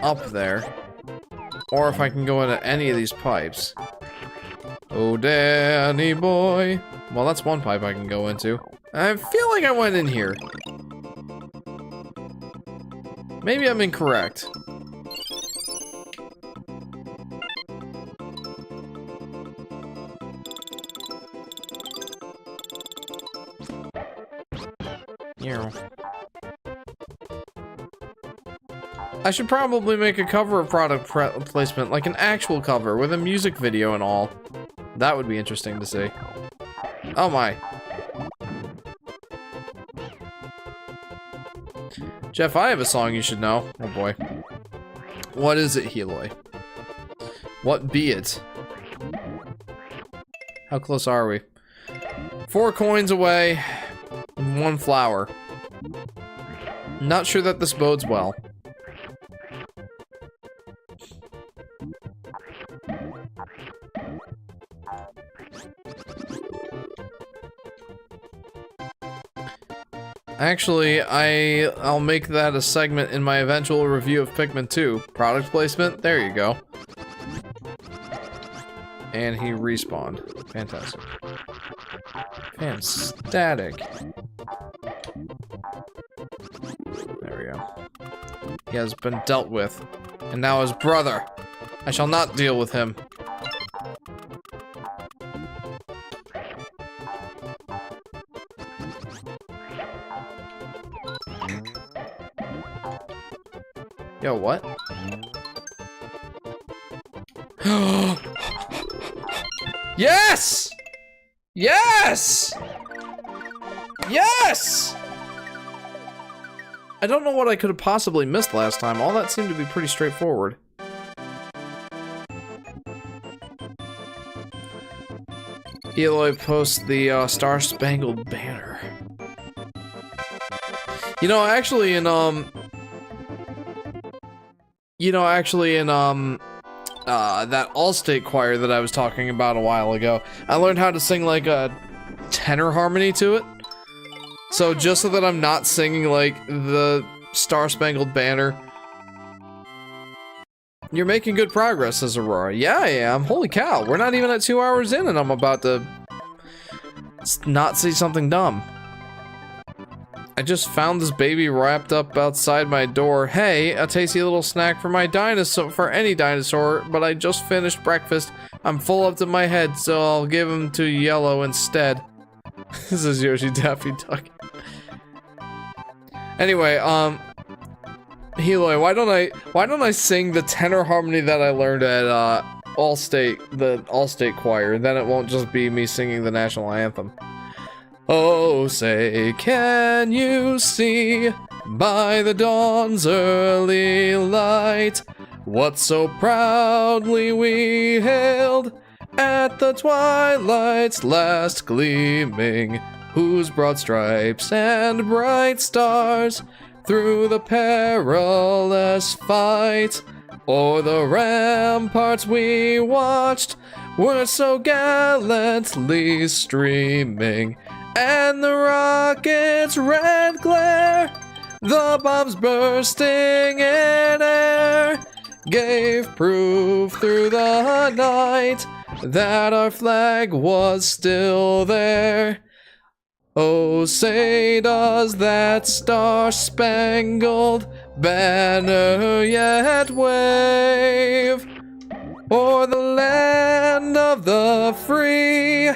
Speaker 1: up there. Or if I can go into any of these pipes. Oh, Danny boy. Well, that's one pipe I can go into. I feel like I went in here. Maybe I'm incorrect. Yeah. I should probably make a cover of product placement, like an actual cover with a music video and all. That would be interesting to see. Oh my. Jeff, I have a song you should know. Oh boy. What is it, Heloy? What be it? How close are we? 4 coins away. 1 flower. Not sure that this bodes well. Actually, I'll make that a segment in my eventual review of Pikmin 2. Product placement? There you go. And he respawned. Fantastic. Fantastic. There we go. He has been dealt with. And now his brother. I shall not deal with him. Yo, what? Yes! Yes! Yes! I don't know what I could have possibly missed last time. All that seemed to be pretty straightforward. Eloy posts the Star Spangled Banner. You know, actually in that Allstate choir that I was talking about a while ago, I learned how to sing like a tenor harmony to it. So just so that I'm not singing like the Star Spangled Banner. You're making good progress, says Aurora. Yeah, I am. Holy cow, we're not even at 2 hours in and I'm about to not say something dumb. I just found this baby wrapped up outside my door. Hey, a tasty little snack for my dinosaur, for any dinosaur, but I just finished breakfast. I'm full up to my head, so I'll give him to Yellow instead. This is Yoshi Daffy Duck. Anyway, Heloy, why don't I sing the tenor harmony that I learned at Allstate, the Allstate choir, then it won't just be me singing the national anthem. Oh, say, can you see by the dawn's early light what so proudly we hailed at the twilight's last gleaming, whose broad stripes and bright stars through the perilous fight o'er the ramparts we watched were so gallantly streaming, and the rocket's red glare, the bombs bursting in air, gave proof through the night that our flag was still there. Oh, say does that star-spangled banner yet wave o'er the land of the free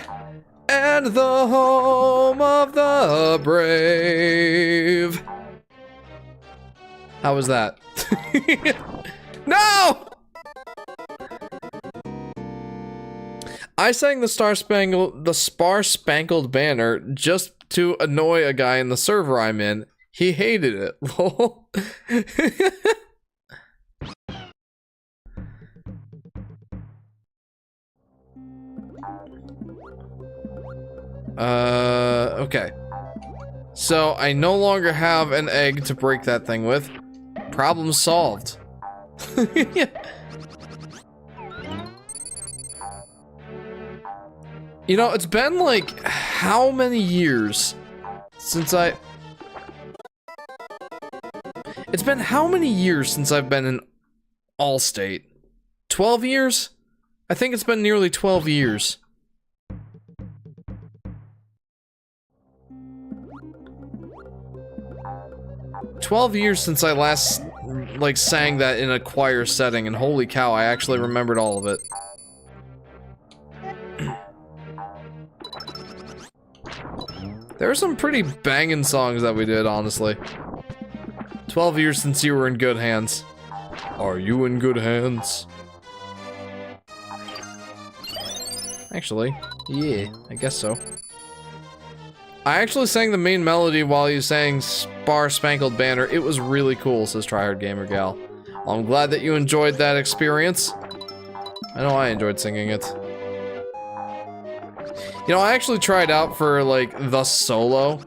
Speaker 1: and the home of the brave? How was that? No! I sang the Spangled Banner just to annoy a guy in the server I'm in. He hated it. Lol. Okay. So I no longer have an egg to break that thing with. Problem solved. You know, it's been like how many years since It's been how many years since I've been in Allstate? 12 years? I think it's been nearly 12 years. $12 since I last, like, sang that in a choir setting, and holy cow, I actually remembered all of it. There are some pretty banging songs that we did, honestly. 12 years since you were in good hands. Are you in good hands? Actually, yeah, I guess so. I actually sang the main melody while you sang Star Spangled Banner. It was really cool, says Tryhard Gamer Gal. Well, I'm glad that you enjoyed that experience. I know I enjoyed singing it. You know, I actually tried out for, like, the solo.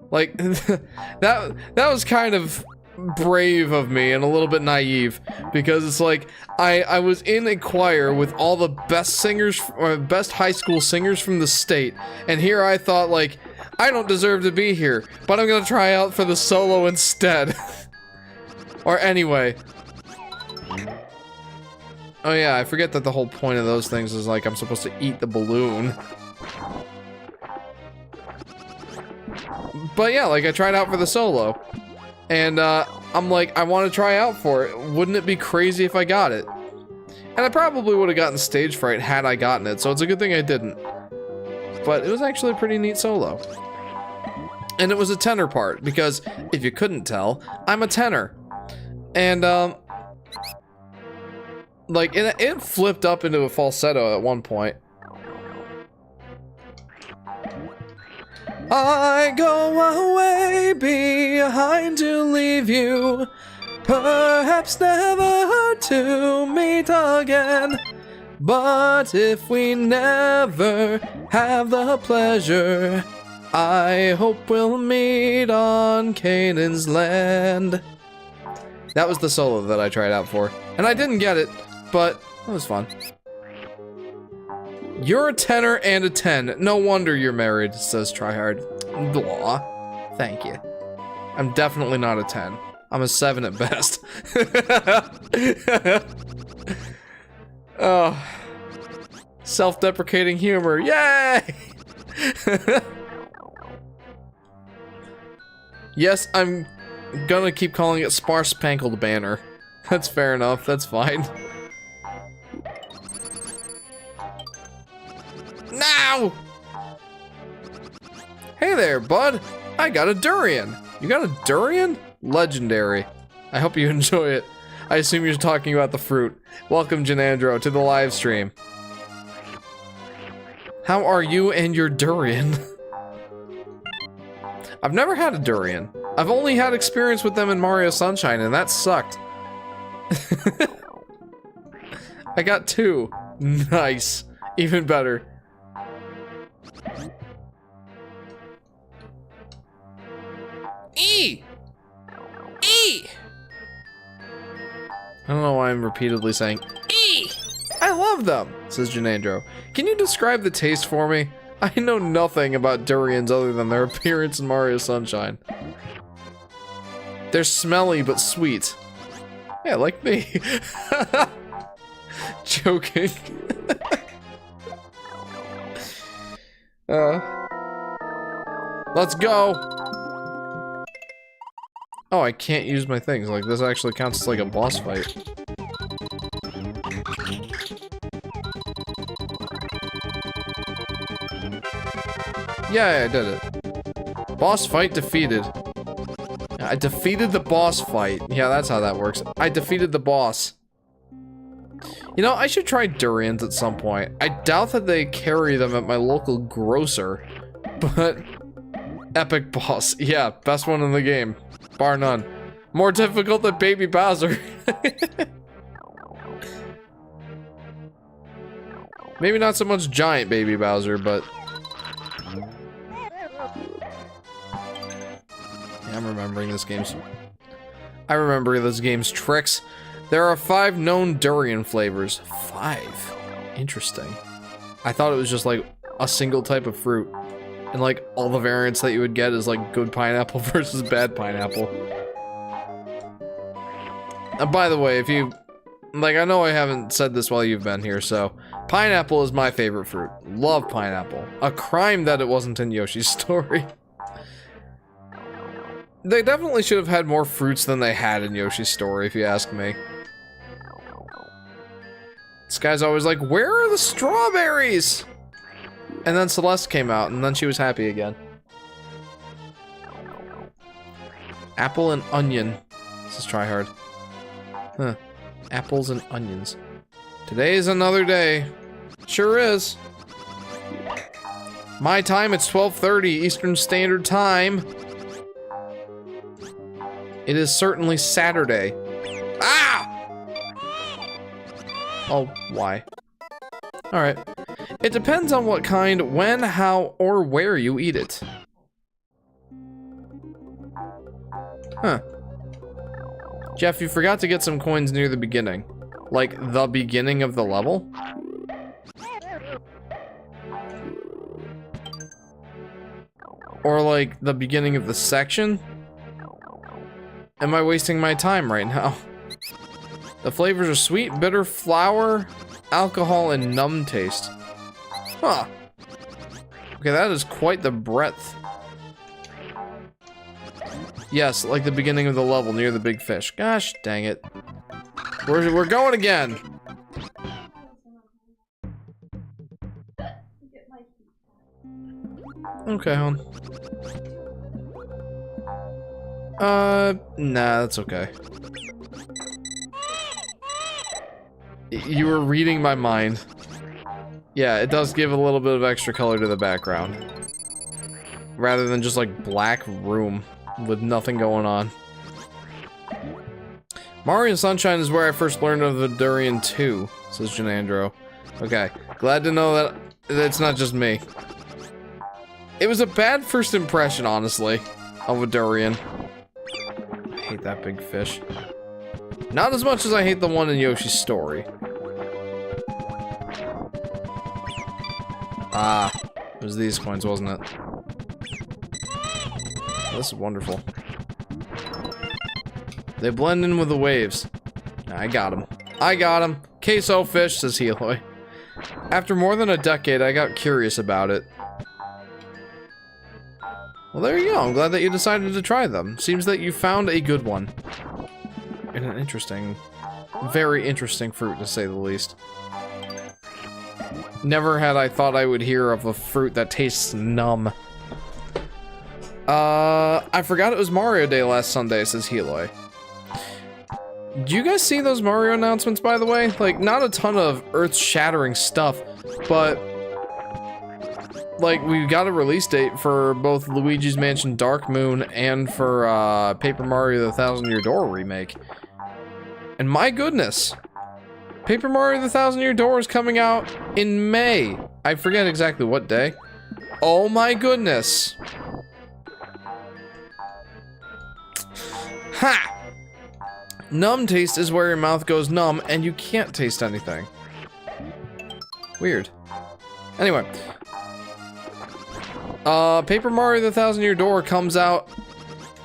Speaker 1: Like, that was kind of brave of me and a little bit naive, because it's like, I was in a choir with all the best singers, or best high school singers from the state, and here I thought, like, I don't deserve to be here, but I'm gonna try out for the solo instead. Or anyway. Oh yeah, I forget that the whole point of those things is, like, I'm supposed to eat the balloon. But yeah, like, I tried out for the solo. And, I'm like, I want to try out for it. Wouldn't it be crazy if I got it? And I probably would have gotten stage fright had I gotten it, so it's a good thing I didn't. But it was actually a pretty neat solo. And it was a tenor part, because, if you couldn't tell, I'm a tenor. And, like, it flipped up into a falsetto at one point. I go away way behind to leave you. Perhaps never to meet again. But if we never have the pleasure, I hope we'll meet on Canaan's land. That was the solo that I tried out for. And I didn't get it, but it was fun. You're a 10er and a 10. No wonder you're married, says Tryhard. Blah. Thank you. I'm definitely not a 10. I'm a 7 at best. Oh. Self-deprecating humor. Yay! Yes, I'm gonna keep calling it Sparse-Spankled Banner. That's fair enough. That's fine. Now! Hey there, bud. I got a durian. You got a durian? Legendary. I hope you enjoy it. I assume you're talking about the fruit. Welcome, Janandro, to the live stream. How are you and your durian? I've never had a durian. I've only had experience with them in Mario Sunshine, and that sucked. I got 2. Nice. Even better. E! E! I don't know why I'm repeatedly saying E! I love them, says Janandro. Can you describe the taste for me? I know nothing about durians other than their appearance in Mario Sunshine. They're smelly but sweet. Yeah, like me. Joking. Let's go. Oh, I can't use my things. Like, this actually counts as like a boss fight. Yeah, I did it. Boss fight defeated. I defeated the boss fight. Yeah, that's how that works. I defeated the boss. You know, I should try durians at some point. I doubt that they carry them at my local grocer, but epic boss. Yeah, best one in the game, bar none. More difficult than Baby Bowser. Maybe not so much giant Baby Bowser, but yeah, I'm remembering this game's. I remember this game's tricks. There are 5 known durian flavors. 5? Interesting. I thought it was just like a single type of fruit. And like all the variants that you would get is like good pineapple versus bad pineapple. And by the way, if you... Like, I know I haven't said this while you've been here, so... Pineapple is my favorite fruit. Love pineapple. A crime that it wasn't in Yoshi's story. They definitely should have had more fruits than they had in Yoshi's story, if you ask me. This guy's always like, where are the strawberries? And then Celeste came out, and then she was happy again. Apple and onion. This is tryhard. Huh. Apples and onions. Today's another day. Sure is. My time, it's 12:30 Eastern Standard Time. It is certainly Saturday. Ah! Oh, why? Alright. It depends on what kind, when, how, or where you eat it. Huh. Jeff, you forgot to get some coins near the beginning. Like, the beginning of the level? Or like, the beginning of the section? Am I wasting my time right now? The flavors are sweet, bitter, flour, alcohol, and numb taste. Huh. Okay, that is quite the breadth. Yes, like the beginning of the level near the big fish. Gosh dang it. We're going again. Okay, hon. Nah, that's okay. You were reading my mind. Yeah, it does give a little bit of extra color to the background. Rather than just like black room. with nothing going on. Mario Sunshine is where I first learned of the Durian 2, says Janandro. Okay, glad to know that it's not just me. It was a bad first impression, honestly, of a durian. I hate that big fish. Not as much as I hate the one in Yoshi's Story. Ah, it was these coins, wasn't it? This is wonderful. They blend in with the waves. I got him. I got him. Queso fish, says Heloy. After more than a decade, I got curious about it. Well, there you go. I'm glad that you decided to try them. Seems that you found a good one. And an interesting, very interesting fruit, to say the least. Never had I thought I would hear of a fruit that tastes numb. I forgot it was Mario Day last Sunday, says Heloy. Do you guys see those Mario announcements, by the way? Like, not a ton of earth-shattering stuff, but... like, we got a release date for both Luigi's Mansion Dark Moon and for, Paper Mario the Thousand Year Door remake. And my goodness! Paper Mario the Thousand Year Door is coming out in May. I forget exactly what day. Oh my goodness! Ha! Numb taste is where your mouth goes numb and you can't taste anything. Weird. Anyway. Paper Mario the Thousand Year Door comes out,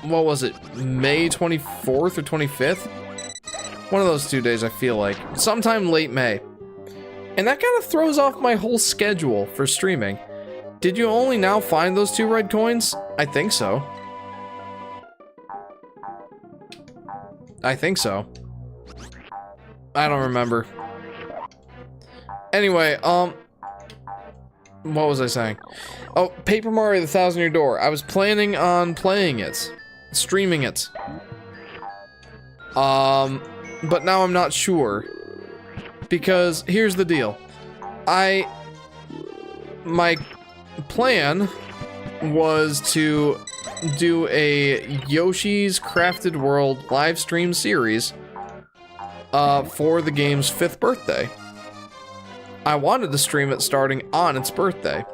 Speaker 1: what was it, May 24th or 25th? One of those 2 days, I feel like. Sometime late May. And that kind of throws off my whole schedule for streaming. Did you only now find those 2 red coins? I think so. I think so. I don't remember. Anyway, what was I saying? Oh, Paper Mario the Thousand Year Door. I was planning on playing it. Streaming it. But now I'm not sure. Because, here's the deal. My plan was to do a Yoshi's Crafted World live stream series for the game's 5th birthday. I wanted to stream it starting on its birthday.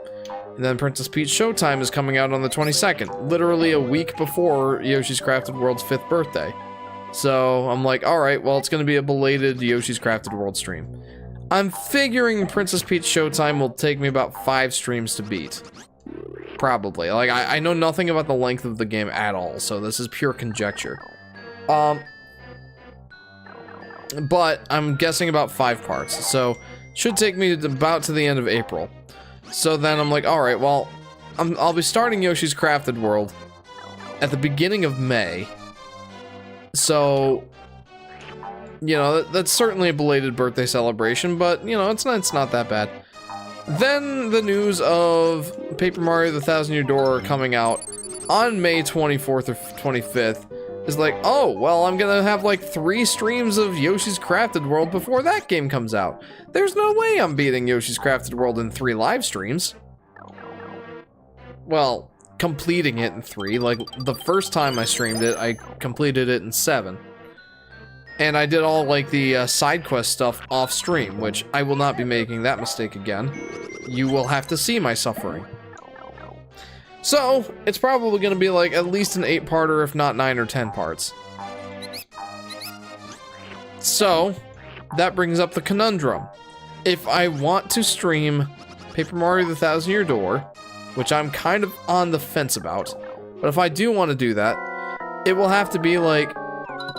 Speaker 1: And then Princess Peach Showtime is coming out on the 22nd, literally a week before Yoshi's Crafted World's 5th birthday. So I'm like, alright, well, it's going to be a belated Yoshi's Crafted World stream. I'm figuring Princess Peach Showtime will take me about 5 streams to beat. Probably. Like, I know nothing about the length of the game at all, so this is pure conjecture. But I'm guessing about 5 parts, so should take me about to the end of April. So then I'm like, alright, well, I'll be starting Yoshi's Crafted World at the beginning of May. So, you know, that's certainly a belated birthday celebration, but, you know, it's not that bad. Then the news of Paper Mario the Thousand Year Door coming out on May 24th or 25th is like, oh, well, I'm gonna have like 3 streams of Yoshi's Crafted World before that game comes out. There's no way I'm beating Yoshi's Crafted World in 3 live streams. Well, completing it in 3. Like, the first time I streamed it, I completed it in 7. And I did all, like, the side quest stuff off stream, which I will not be making that mistake again. You will have to see my suffering. So, it's probably gonna be, like, at least an 8-parter, if not 9 or 10 parts. So, that brings up the conundrum. If I want to stream Paper Mario the Thousand Year Door, which I'm kind of on the fence about, but if I do want to do that, it will have to be, like,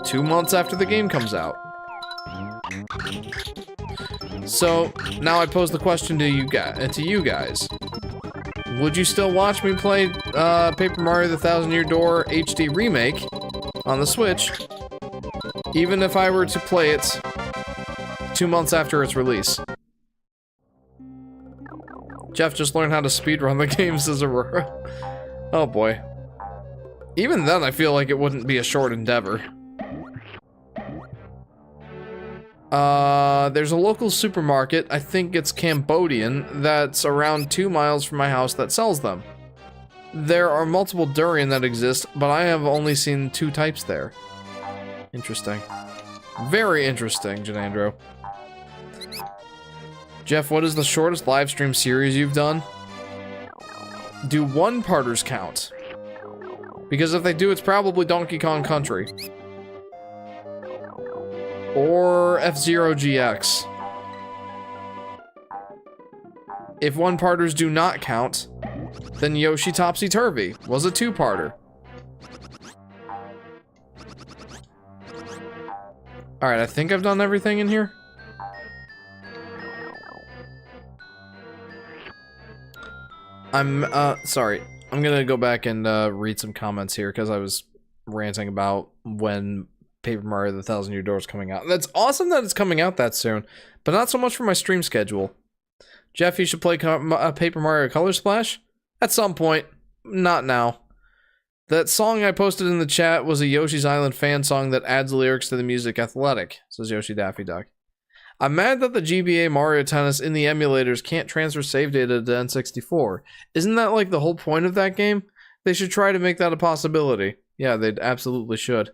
Speaker 1: 2 months after the game comes out. So, now I pose the question to you guys. Would you still watch me play Paper Mario the Thousand Year Door HD Remake on the Switch, even if I were to play it 2 months after its release? Jeff just learned how to speedrun the game, says Aurora. Oh boy. Even then, I feel like it wouldn't be a short endeavor. There's a local supermarket, I think it's Cambodian, that's around 2 miles from my house that sells them. there are multiple durian that exist, but I have only seen 2 types there. Interesting. Very interesting, Janandro. Jeff, what is the shortest live stream series you've done? Do one-parters count? Because if they do, it's probably Donkey Kong Country. Or F-Zero GX. If one-parters do not count, then Yoshi Topsy Turvy was a 2-parter. Alright, I think I've done everything in here. Sorry. I'm gonna go back and read some comments here because I was ranting about when Paper Mario The Thousand Year Door is coming out. That's awesome that it's coming out that soon, but not so much for my stream schedule. Jeff, you should play Paper Mario Color Splash? At some point. Not now. That song I posted in the chat was a Yoshi's Island fan song that adds lyrics to the music Athletic, says Yoshi Daffy Duck. I'm mad that the GBA Mario Tennis in the emulators can't transfer save data to N64. Isn't that like the whole point of that game? They should try to make that a possibility. Yeah, they absolutely should.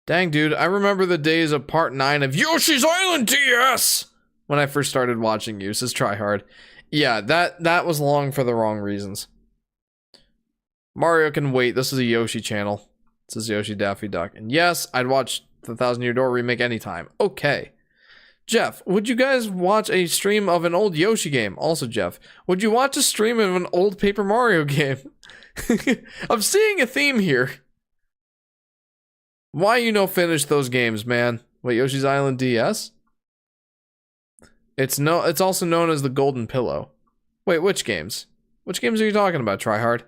Speaker 1: Dang, dude, I remember the days of part 9 of Yoshi's Island DS when I first started watching you, says Tryhard. Yeah, that was long for the wrong reasons. Mario can wait. This is a Yoshi channel. This is Yoshi Daffy Duck. And yes, I'd watch the Thousand Year Door remake anytime. Okay. Jeff, would you guys watch a stream of an old Yoshi game? Also, Jeff, would you watch a stream of an old Paper Mario game? I'm seeing a theme here. Why you no finish those games, man? Wait, Yoshi's Island DS? It's also known as the Golden Pillow. Wait, which games? Which games are you talking about, Tryhard?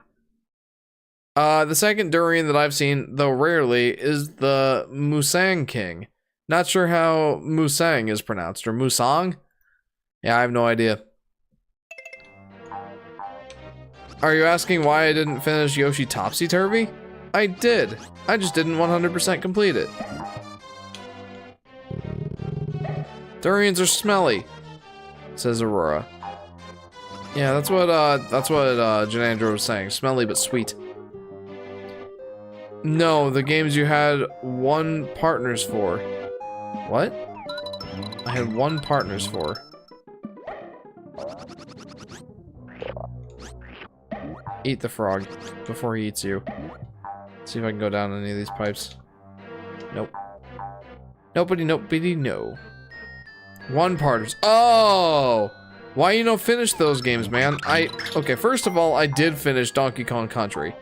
Speaker 1: The second durian that I've seen, though rarely, is the Musang King. Not sure how Musang is pronounced, or Musang? Yeah, I have no idea. Are you asking why I didn't finish Yoshi Topsy Turvy? I did. I just didn't 100% complete it. Durians are smelly, says Aurora. Yeah, that's what Janandro was saying. Smelly but sweet. No, the games you had 1 partners for. What? I had 1 partners for. Eat the frog before he eats you. See if I can go down any of these pipes. Nope. Nobody, no. 1 partners. Oh! Why you don't finish those games, man? Okay, first of all, I did finish Donkey Kong Country.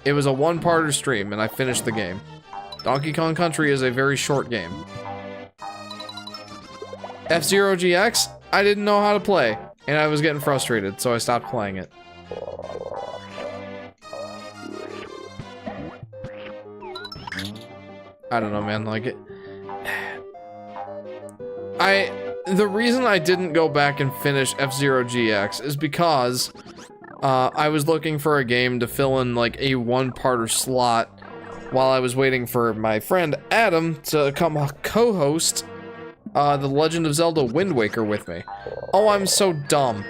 Speaker 1: It was a 1-parter stream, and I finished the game. Donkey Kong Country is a very short game. F-Zero GX, I didn't know how to play, and I was getting frustrated, so I stopped playing it. I don't know, man, like it. The reason I didn't go back and finish F-Zero GX is because I was looking for a game to fill in like a 1-parter slot while I was waiting for my friend Adam to come co-host The Legend of Zelda Wind Waker with me. Oh, I'm so dumb.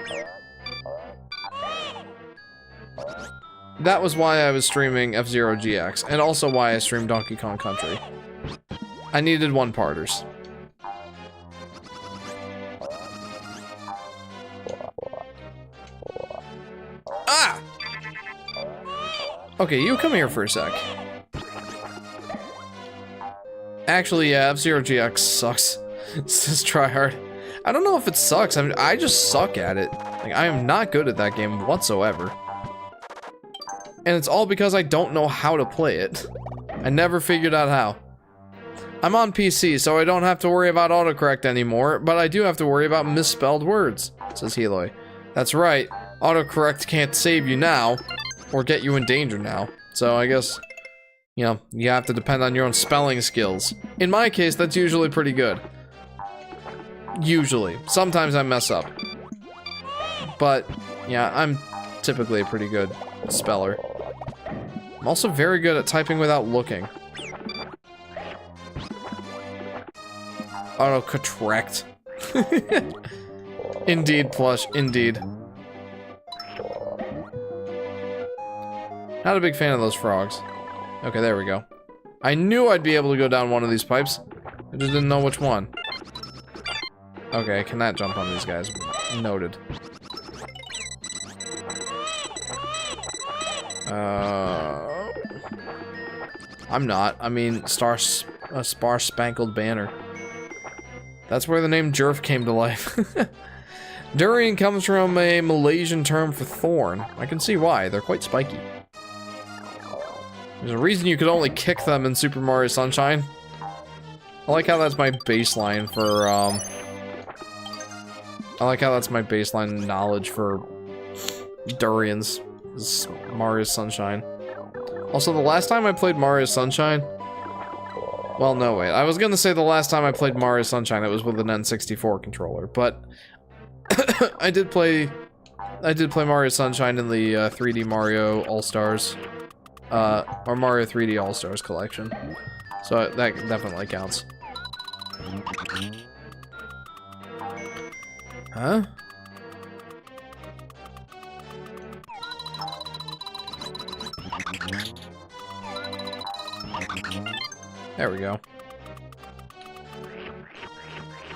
Speaker 1: That was why I was streaming F-Zero GX, and also why I streamed Donkey Kong Country. I needed 1-parters. Ah! Okay, you come here for a sec. Actually, yeah, F-Zero GX sucks. Says Tryhard. I don't know if it sucks. I mean, I just suck at it. Like, I am not good at that game whatsoever. And it's all because I don't know how to play it. I never figured out how. I'm on PC, so I don't have to worry about autocorrect anymore, but I do have to worry about misspelled words, says Heloy. That's right. Autocorrect can't save you now, or get you in danger now. So I guess, you know, you have to depend on your own spelling skills. In my case, that's usually pretty good. Usually. Sometimes I mess up. But, yeah, I'm typically a pretty good speller. I'm also very good at typing without looking. Auto-contract. Indeed, plush, indeed. Not a big fan of those frogs. Okay, there we go. I knew I'd be able to go down one of these pipes. I just didn't know which one. Okay, I cannot jump on these guys. Noted. I'm not. I mean, Spangled Banner. That's where the name Jerf came to life. Durian comes from a Malaysian term for thorn. I can see why. They're quite spiky. There's a reason you could only kick them in Super Mario Sunshine. I like how that's my baseline for, I like how that's my baseline knowledge for durians. Is Mario Sunshine. Also, the last time I played Mario Sunshine... Well, no, wait. I was gonna say the last time I played Mario Sunshine, it was with an N64 controller, but... I did play Mario Sunshine in the 3D Mario All-Stars. Or Mario 3D All-Stars collection. So that definitely counts. Huh? There we go.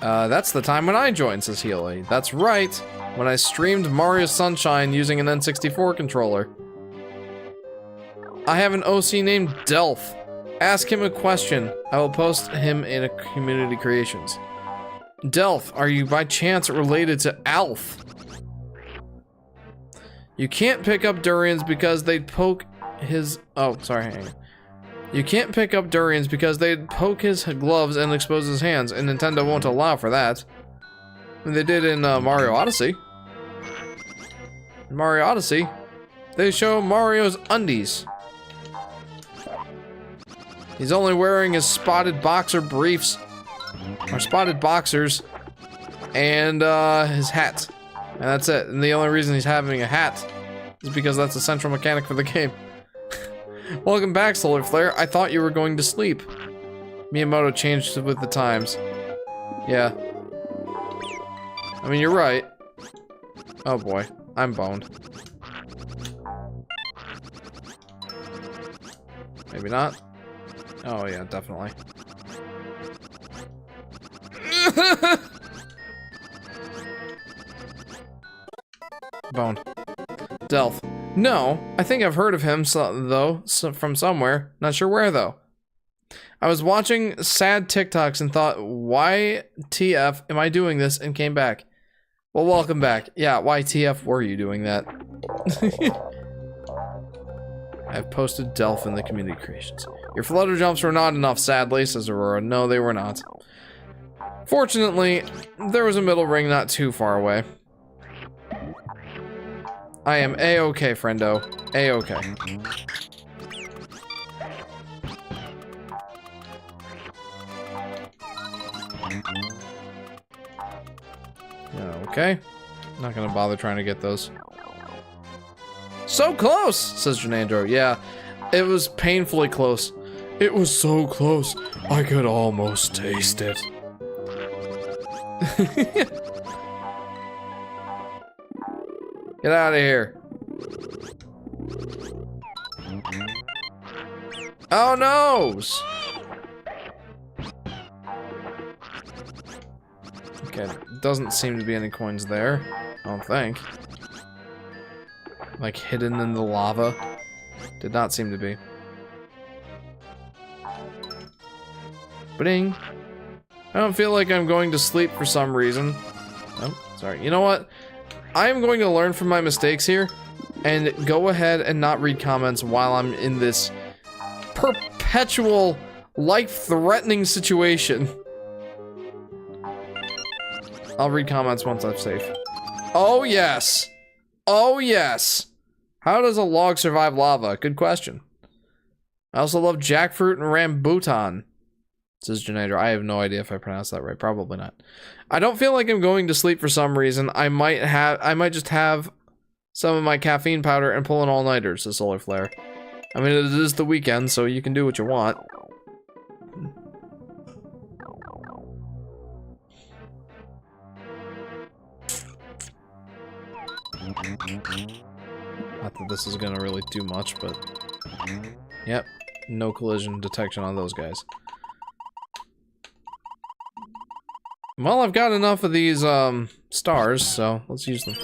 Speaker 1: That's the time when I joined, says Healy. That's right, when I streamed Mario Sunshine using an N64 controller. I have an OC named Delph. Ask him a question. I will post him in a community creations. Delph, are you by chance related to Alf? You can't pick up durians because they'd poke his... Oh, sorry, hang on. You can't pick up durians because they'd poke his gloves and expose his hands, and Nintendo won't allow for that. And they did in Mario Odyssey. In Mario Odyssey, they show Mario's undies. He's only wearing his spotted boxer briefs, or spotted boxers, and his hat. And that's it. And the only reason he's having a hat is because that's the central mechanic for the game. Welcome back, Solar Flare. I thought you were going to sleep. Miyamoto changed with the times. Yeah. I mean, you're right. Oh boy, I'm boned. Maybe not. Oh yeah, definitely. Boned. Delph. No, I think I've heard of him from somewhere. Not sure where though. I was watching sad TikToks and thought, why TF am I doing this, and came back. Well, welcome back. Yeah, why TF were you doing that? I've posted Delph in the community creations. Your flutter jumps were not enough, sadly, says Aurora. No, they were not. Fortunately, there was a middle ring not too far away. I am A-okay, friendo. A-okay. Okay. Not gonna bother trying to get those. So close, says Janandro. Yeah, it was painfully close. It was so close, I could almost taste it. Get out of here. Oh no! Okay, doesn't seem to be any coins there. I don't think. Like hidden in the lava. Did not seem to be. Ba-ding. I don't feel like I'm going to sleep for some reason. Oh, sorry. You know what? I am going to learn from my mistakes here and go ahead and not read comments while I'm in this perpetual life-threatening situation. I'll read comments once I'm safe. Oh yes! Oh yes! How does a log survive lava? Good question. I also love jackfruit and rambutan, says Janader. I have no idea if I pronounced that right. Probably not. I don't feel like I'm going to sleep for some reason. I might just have some of my caffeine powder and pull an all-nighter, says Solar Flare. I mean, it is the weekend, so you can do what you want. Not that this is gonna really do much, but... Yep, no collision detection on those guys. Well, I've got enough of these, stars, so let's use them.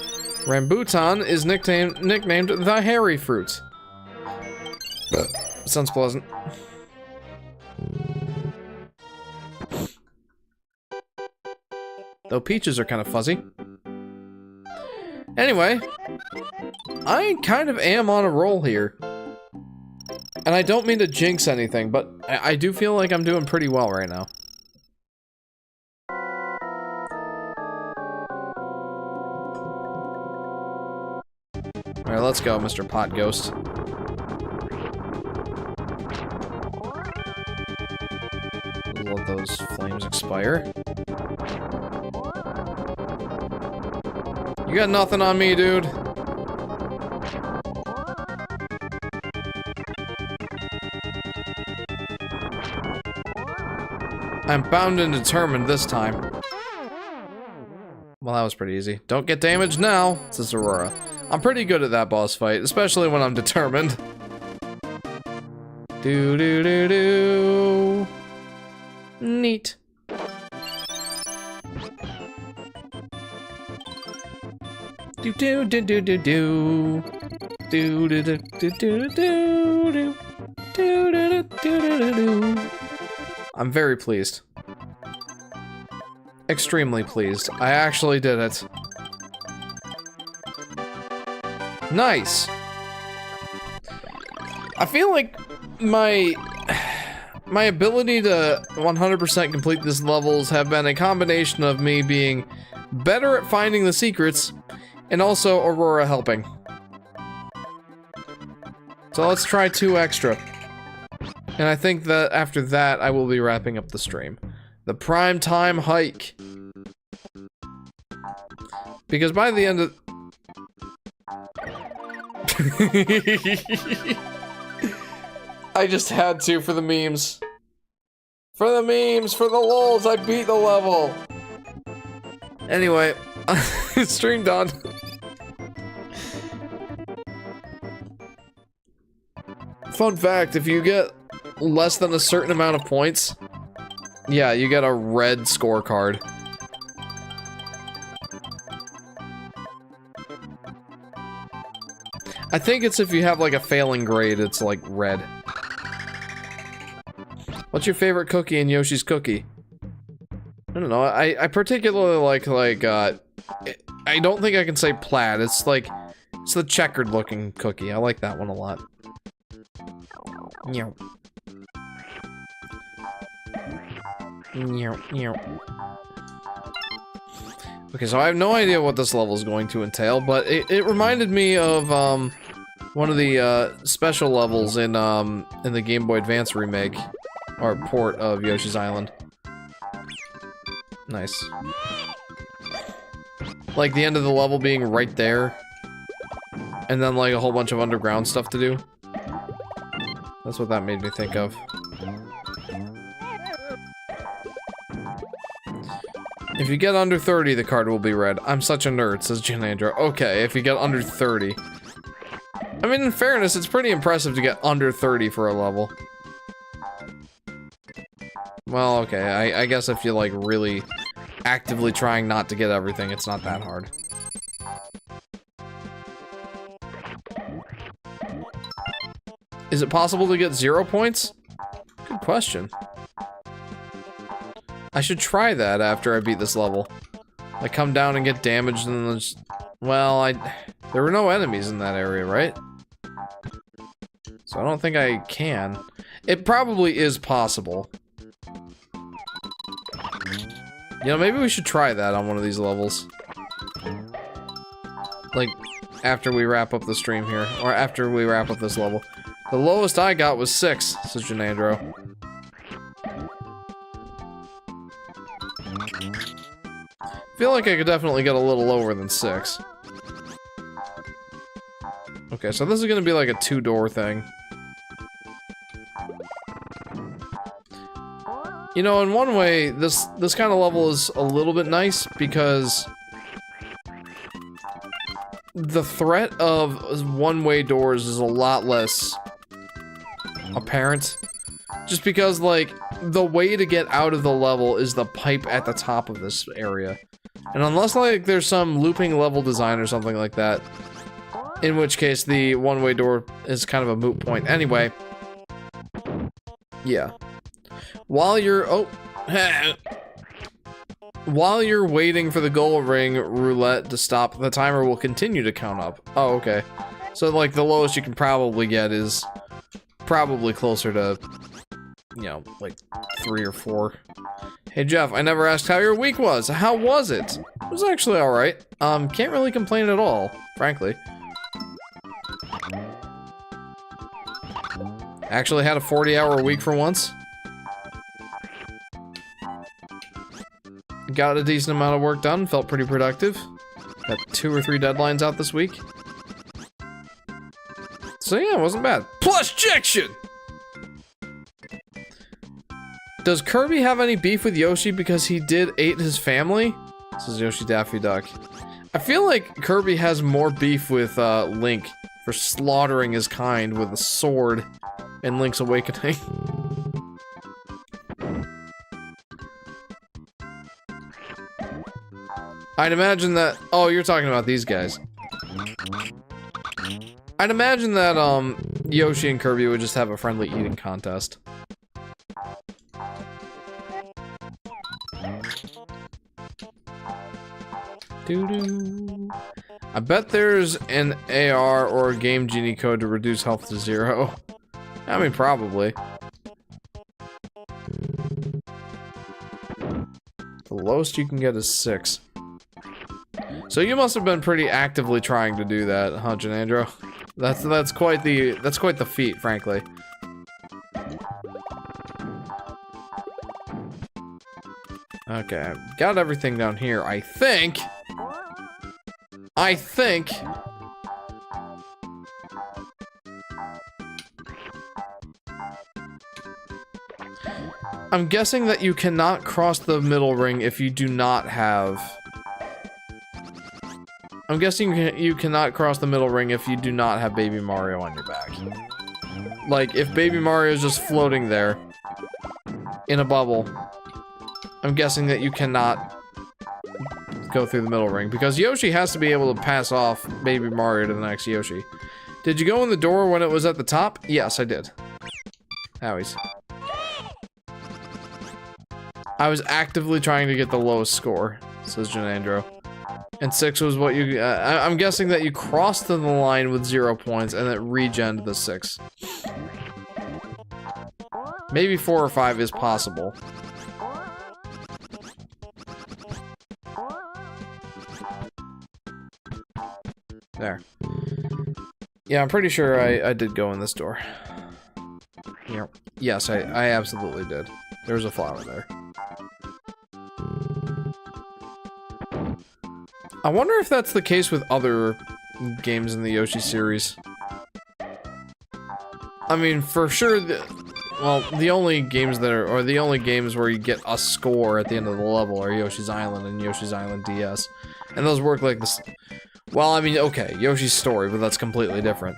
Speaker 1: Rambutan is nicknamed the Hairy Fruit. Sounds pleasant. Though peaches are kind of fuzzy. Anyway, I kind of am on a roll here. And I don't mean to jinx anything, but I do feel like I'm doing pretty well right now. Alright, let's go, Mr. Pot Ghost. Let those flames expire. You got nothing on me, dude. I'm bound and determined this time. Well, that was pretty easy. Don't get damaged now, says Aurora. I'm pretty good at that boss fight, especially when I'm determined. Do. Neat. I'm very pleased. Extremely pleased. I actually did it. Nice. I feel like my ability to 100% complete these levels have been a combination of me being better at finding the secrets and also Aurora helping. So let's try 2 extra. And I think that after that, I will be wrapping up the stream. The prime time hike. Because by the end of... I just had to for the memes. For the memes, for the lols, I beat the level. Anyway, stream done. Fun fact, if you get less than a certain amount of points, yeah, you get a red scorecard. I think it's if you have like a failing grade, it's like red. What's your favorite cookie in Yoshi's Cookie? I don't know, I particularly like, I don't think I can say plaid, it's like, it's the checkered looking cookie, I like that one a lot. Meow. Meow, meow. Okay, so I have no idea what this level is going to entail, but it reminded me of, one of the, special levels in the Game Boy Advance remake, or port of Yoshi's Island. Nice. Like, the end of the level being right there, and then, like, a whole bunch of underground stuff to do. That's what that made me think of. If you get under 30, the card will be red. I'm such a nerd, says Janandra. Okay, if you get under 30. I mean, in fairness, it's pretty impressive to get under 30 for a level. Well, okay, I guess if you're, like, really actively trying not to get everything, it's not that hard. Is it possible to get 0 points? Good question. I should try that after I beat this level. I come down and get damaged and then just... Well, there were no enemies in that area, right? So I don't think I can. It probably is possible. You know, maybe we should try that on one of these levels. Like, after we wrap up the stream here. Or after we wrap up this level. The lowest I got was 6, says Janandro. I feel like I could definitely get a little lower than 6. Okay, so this is gonna be like a 2-door thing. You know, in one way, this kind of level is a little bit nice because the threat of one-way doors is a lot less apparent. Just because, like, the way to get out of the level is the pipe at the top of this area. And unless, like, there's some looping level design or something like that, in which case the one-way door is kind of a moot point. Anyway. Yeah. While you're... Oh. While you're waiting for the gold ring roulette to stop, the timer will continue to count up. Oh, okay. So, like, the lowest you can probably get is probably closer to, you know, like 3 or 4. Hey, Jeff, I never asked how your week was. How was it? It was actually alright. Can't really complain at all, frankly. Actually had a 40-hour week for once. Got a decent amount of work done, felt pretty productive. Got 2 or 3 deadlines out this week. So yeah, it wasn't bad. Plus Jection! Does Kirby have any beef with Yoshi because he did ate his family? This is Yoshi Daffy Duck. I feel like Kirby has more beef with Link for slaughtering his kind with a sword in Link's Awakening. I'd imagine that... Oh, you're talking about these guys. I'd imagine that, Yoshi and Kirby would just have a friendly eating contest. Doo-doo. I bet there's an AR or a Game Genie code to reduce health to 0. I mean, probably. The lowest you can get is 6. So you must have been pretty actively trying to do that, huh, Janandro? That's quite the feat, frankly. Okay, I've got everything down here, I think. I'm guessing that you cannot cross the middle ring if you do not have... I'm guessing you cannot cross the middle ring if you do not have Baby Mario on your back. Like, if Baby Mario is just floating there in a bubble, I'm guessing that you cannot go through the middle ring, because Yoshi has to be able to pass off Baby Mario to the next Yoshi. Did you go in the door when it was at the top? Yes, I did. Howies. I was actively trying to get the lowest score, says Janandro. And 6 was what you... I'm guessing that you crossed the line with 0 points and it regened the 6. Maybe 4 or 5 is possible. There. Yeah, I'm pretty sure I did go in this door. Yeah. Yes, I absolutely did. There's a flower there. I wonder if that's the case with other games in the Yoshi series. I mean, for sure, the only games that are, or the only games where you get a score at the end of the level are Yoshi's Island and Yoshi's Island DS. And those work like this. Well, I mean, okay, Yoshi's Story, but that's completely different.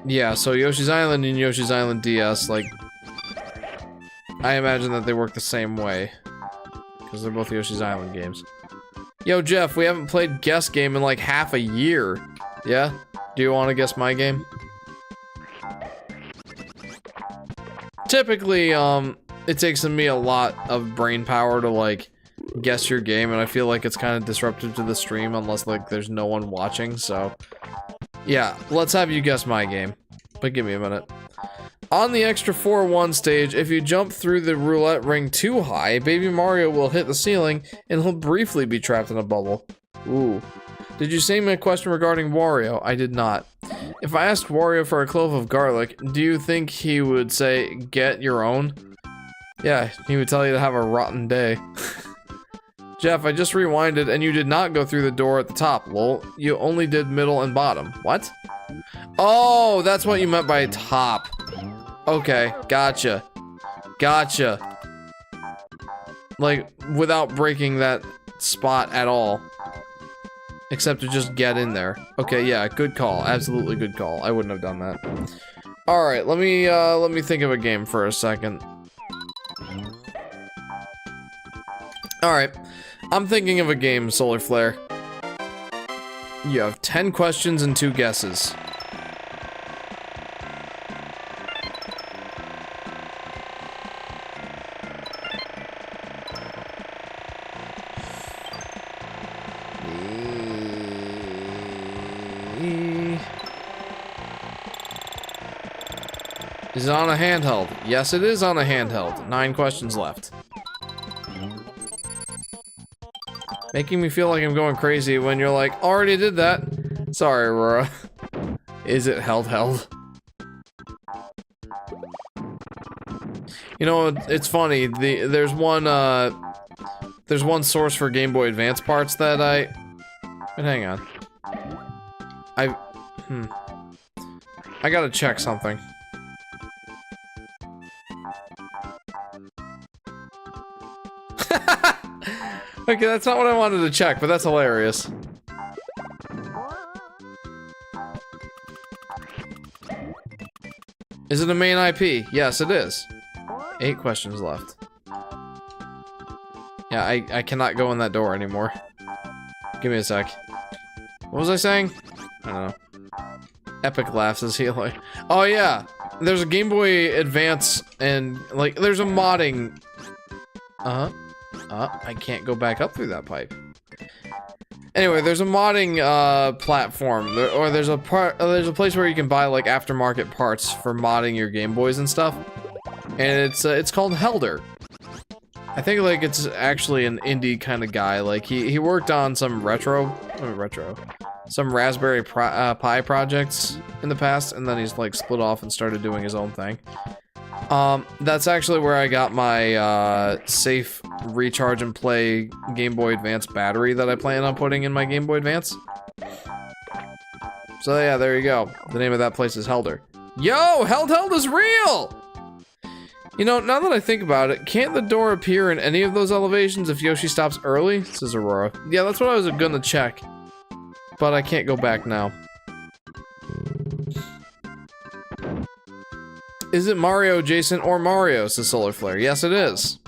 Speaker 1: Yeah, so Yoshi's Island and Yoshi's Island DS, like, I imagine that they work the same way. Because they're both Yoshi's Island games. Yo, Jeff, we haven't played Guess Game in like half a year. Yeah? Do you want to guess my game? Typically, it takes me a lot of brain power to, like, guess your game, and I feel like it's kind of disruptive to the stream unless, like, there's no one watching, so... Yeah, let's have you guess my game. But give me a minute. On the extra 4-1 stage, if you jump through the roulette ring too high, Baby Mario will hit the ceiling, and he'll briefly be trapped in a bubble. Ooh. Did you say my question regarding Wario? I did not. If I asked Wario for a clove of garlic, do you think he would say, get your own? Yeah, he would tell you to have a rotten day. Jeff, I just rewinded, and you did not go through the door at the top, lol. You only did middle and bottom. What? Oh, that's what you meant by top. Okay, gotcha. Gotcha. Like, without breaking that spot at all. Except to just get in there. Okay, yeah, good call. Absolutely good call. I wouldn't have done that. Alright, let me think of a game for a second. Alright. I'm thinking of a game, Solar Flare. You have 10 questions and 2 guesses. Is it on a handheld? Yes, it is on a handheld. 9 questions left. Making me feel like I'm going crazy when you're like, already did that. Sorry, Aurora. Is it held? You know, it's funny. There's one source for Game Boy Advance parts that But hang on. I gotta check something. Okay, that's not what I wanted to check, but that's hilarious. Is it a main IP? Yes, it is. 8 questions left. Yeah, I cannot go in that door anymore. Give me a sec. What was I saying? I don't know. Epic laughs as he like. Oh yeah, there's a Game Boy Advance and like there's a modding. I can't go back up through that pipe. Anyway, there's a modding platform, or there's a place where you can buy like aftermarket parts for modding your Game Boys and stuff, and it's called Helder. I think like it's actually an indie kind of guy. Like he worked on some some Raspberry Pi projects in the past, and then he's like split off and started doing his own thing. That's actually where I got my safe recharge and play Game Boy Advance battery that I plan on putting in my Game Boy Advance. So yeah, there you go. The name of that place is Helder. Yo, Held is real! You know, now that I think about it, can't the door appear in any of those elevations if Yoshi stops early? Says Aurora. Yeah, that's what I was gonna check. But I can't go back now. Is it Mario, Jason, or Mario? Says Solar Flare. Yes, it is.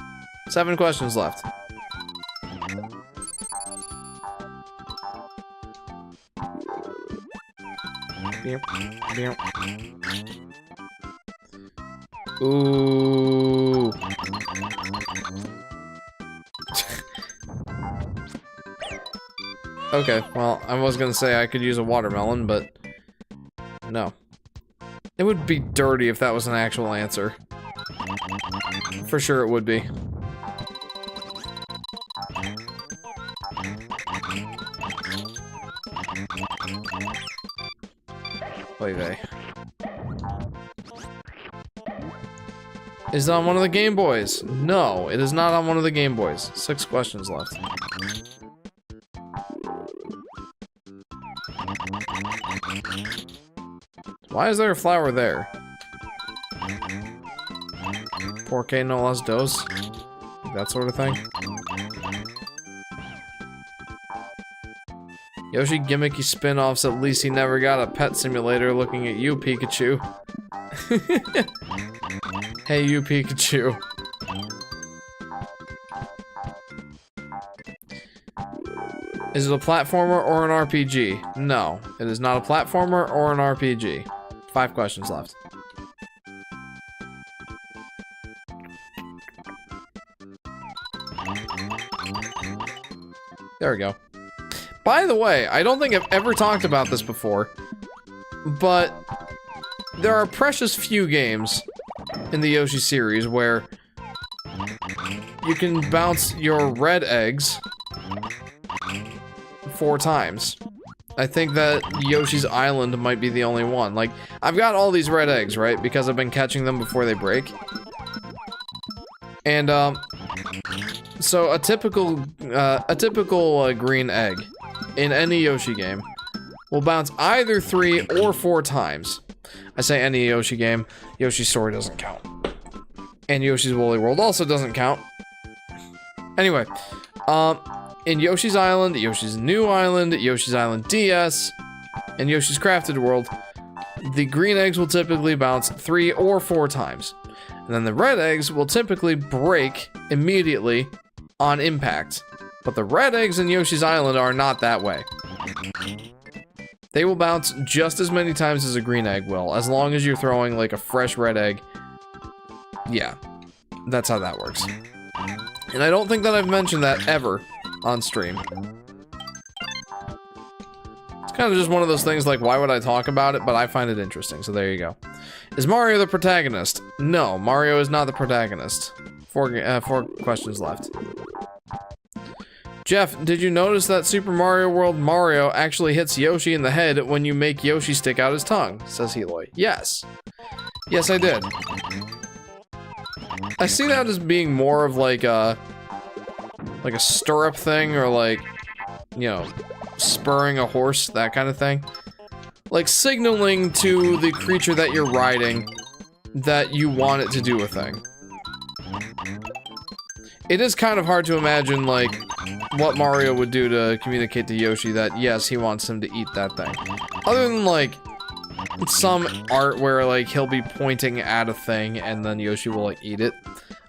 Speaker 1: 7 questions left. Ooh. Okay, well, I was gonna say I could use a watermelon, but no. It would be dirty if that was an actual answer. For sure it would be. Play. Is it on one of the Game Boys? No, it is not on one of the Game Boys. 6 questions left. Why is there a flower there? Porque no las dos? That sort of thing. Yoshi gimmicky spin-offs, at least he never got a pet simulator looking at you, Pikachu. Hey, you, Pikachu. Is it a platformer or an RPG? No, it is not a platformer or an RPG. 5 questions left. There we go. By the way, I don't think I've ever talked about this before, but there are precious few games in the Yoshi series where you can bounce your red eggs 4 times. I think that Yoshi's Island might be the only one. Like, I've got all these red eggs, right? Because I've been catching them before they break. And, so a typical green egg in any Yoshi game will bounce either 3 or 4 times. I say any Yoshi game. Yoshi's Story doesn't count. And Yoshi's Woolly World also doesn't count. Anyway, In Yoshi's Island, Yoshi's New Island, Yoshi's Island DS, and Yoshi's Crafted World, the green eggs will typically bounce 3 or 4 times. And then the red eggs will typically break immediately on impact. But the red eggs in Yoshi's Island are not that way. They will bounce just as many times as a green egg will, as long as you're throwing like a fresh red egg. Yeah, that's how that works. And I don't think that I've mentioned that ever on stream. It's kind of just one of those things like, why would I talk about it? But I find it interesting, so there you go. Is Mario the protagonist? No, Mario is not the protagonist. 4 questions left. Jeff, did you notice that Super Mario World Mario actually hits Yoshi in the head when you make Yoshi stick out his tongue? Says Heloy. Yes. Yes, I did. I see that as being more of like a stirrup thing, or like, you know, spurring a horse, that kind of thing. Like signaling to the creature that you're riding that you want it to do a thing. It is kind of hard to imagine, like, what Mario would do to communicate to Yoshi that, yes, he wants him to eat that thing. Other than, like, some art where, like, he'll be pointing at a thing and then Yoshi will, like, eat it.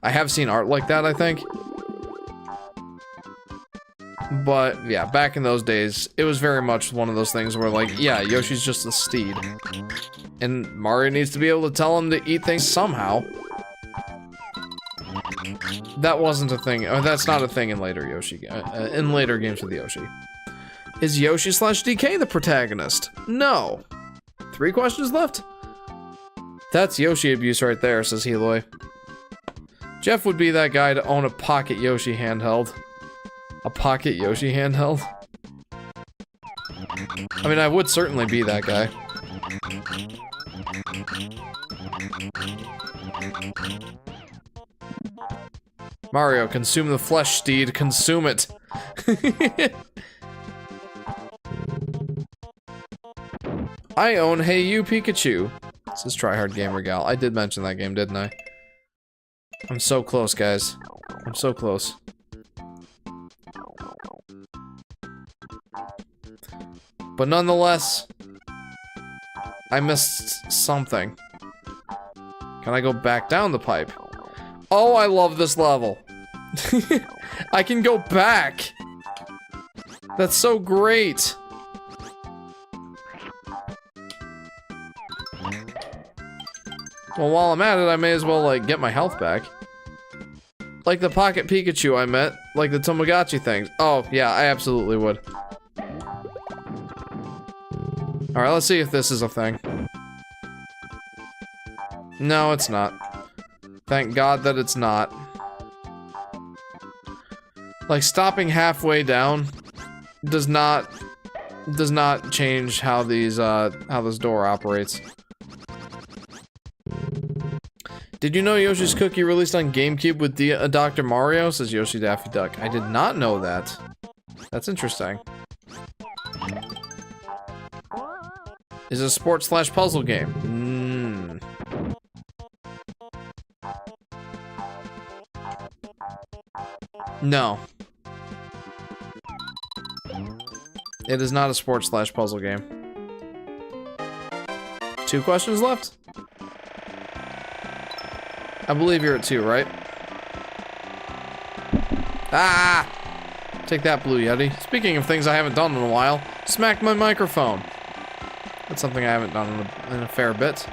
Speaker 1: I have seen art like that, I think. But, yeah, back in those days, it was very much one of those things where, like, yeah, Yoshi's just a steed. And Mario needs to be able to tell him to eat things somehow. That wasn't a thing. That's not a thing in later Yoshi, in later games with Yoshi. Is Yoshi/DK the protagonist? No. 3 questions left. That's Yoshi abuse right there, says Heloy. Jeff would be that guy to own a Pocket Yoshi handheld. A Pocket Yoshi handheld? I mean, I would certainly be that guy. Mario, consume the flesh, steed. Consume it. I own Hey You Pikachu. This is Tryhard Gamer Gal. I did mention that game, didn't I? I'm so close, guys. I'm so close. But nonetheless, I missed something. Can I go back down the pipe? Oh, I love this level. I can go back. That's so great. Well, while I'm at it, I may as well, like, get my health back. Like the Pocket Pikachu I met, like the Tamagotchi things. Oh, yeah, I absolutely would. Alright, let's see if this is a thing. No, it's not. Thank God that it's not. Like, stopping halfway down does not change how these, how this door operates. Did you know Yoshi's Cookie released on GameCube with Dr. Mario? Says Yoshi Daffy Duck. I did not know that. That's interesting. Is it a sports/puzzle game? No. It is not a sports/puzzle game. 2 questions left? I believe you're at 2, right? Ah! Take that, Blue Yeti. Speaking of things I haven't done in a while, smacked my microphone. That's something I haven't done in a fair bit.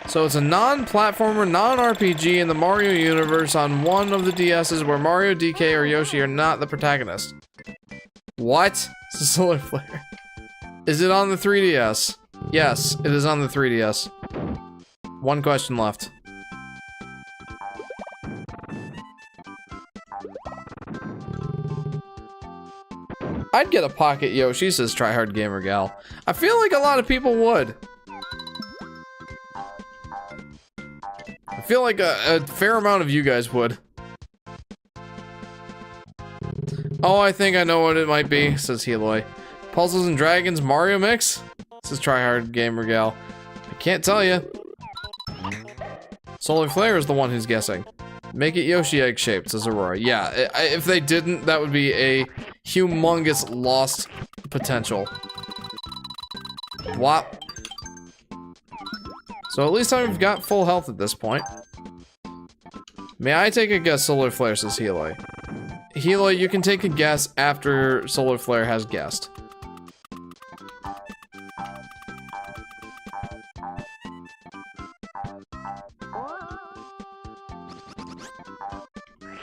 Speaker 1: So it's a non-platformer, non-RPG in the Mario universe on one of the DSs where Mario, DK, or Yoshi are not the protagonist. What? It's a solar flare. Is it on the 3DS? Yes, it is on the 3DS. 1 question left. I'd get a Pocket Yoshi, says Tryhard Gamer Gal. I feel like a lot of people would. I feel like a fair amount of you guys would. Oh, I think I know what it might be, says Heloy. Puzzles and Dragons Mario Mix? Says Tryhard Gamer Gal. I can't tell you. Solar Flare is the one who's guessing. Make it Yoshi egg shaped, says Aurora. Yeah, if they didn't, that would be a humongous lost potential. Whop. So at least I've got full health at this point. May I take a guess, Solar Flare, says Heloy. Heloy, you can take a guess after Solar Flare has guessed.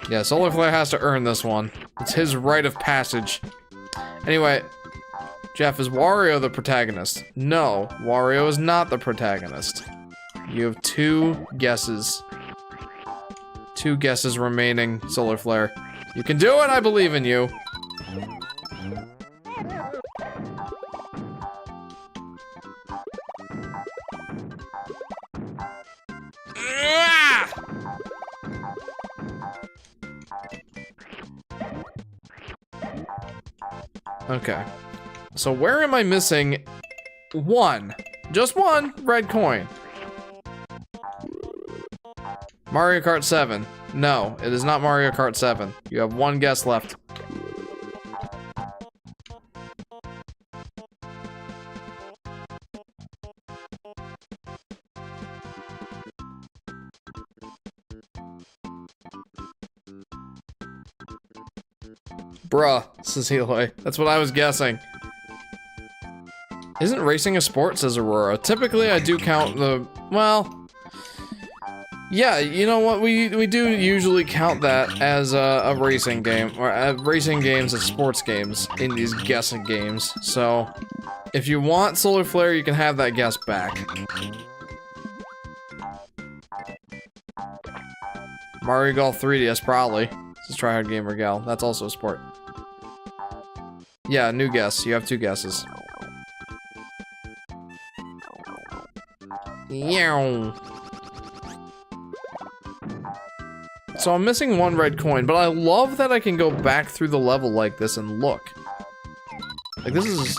Speaker 1: Yeah, Solar Flare has to earn this one. It's his rite of passage. Anyway, Jeff, is Wario the protagonist? No, Wario is not the protagonist. You have 2 guesses. 2 guesses remaining, Solar Flare. You can do it, I believe in you. Okay. So where am I missing 1? Just 1 red coin. Mario Kart 7. No, it is not Mario Kart 7. You have 1 guess left. Bruh, says Heloy. That's what I was guessing. Isn't racing a sport, says Aurora. Typically, I do count the... Well... Yeah, you know what? We do usually count that as a racing game. Or racing games as sports games in these guessing games. So, if you want Solar Flare, you can have that guess back. Mario Golf 3DS, probably. This is Tryhard Gamer Gal. That's also a sport. Yeah, new guess. You have 2 guesses. Yow. So I'm missing 1 red coin, but I love that I can go back through the level like this and look. Like, this is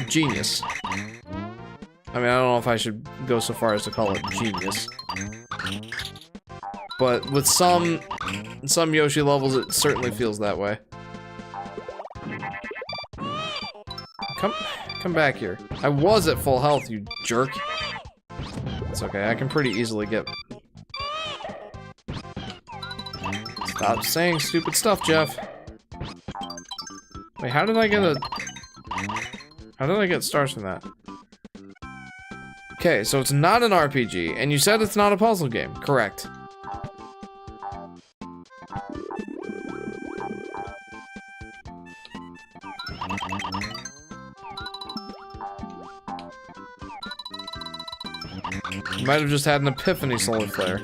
Speaker 1: genius. I mean, I don't know if I should go so far as to call it genius. But with some Yoshi levels, it certainly feels that way. Come back here. I was at full health, you jerk. It's okay, I can pretty easily get... Stop saying stupid stuff, Jeff. Wait, how did I get stars from that? Okay, so it's not an RPG, and you said it's not a puzzle game. Correct. You might have just had an epiphany, Solar Flare.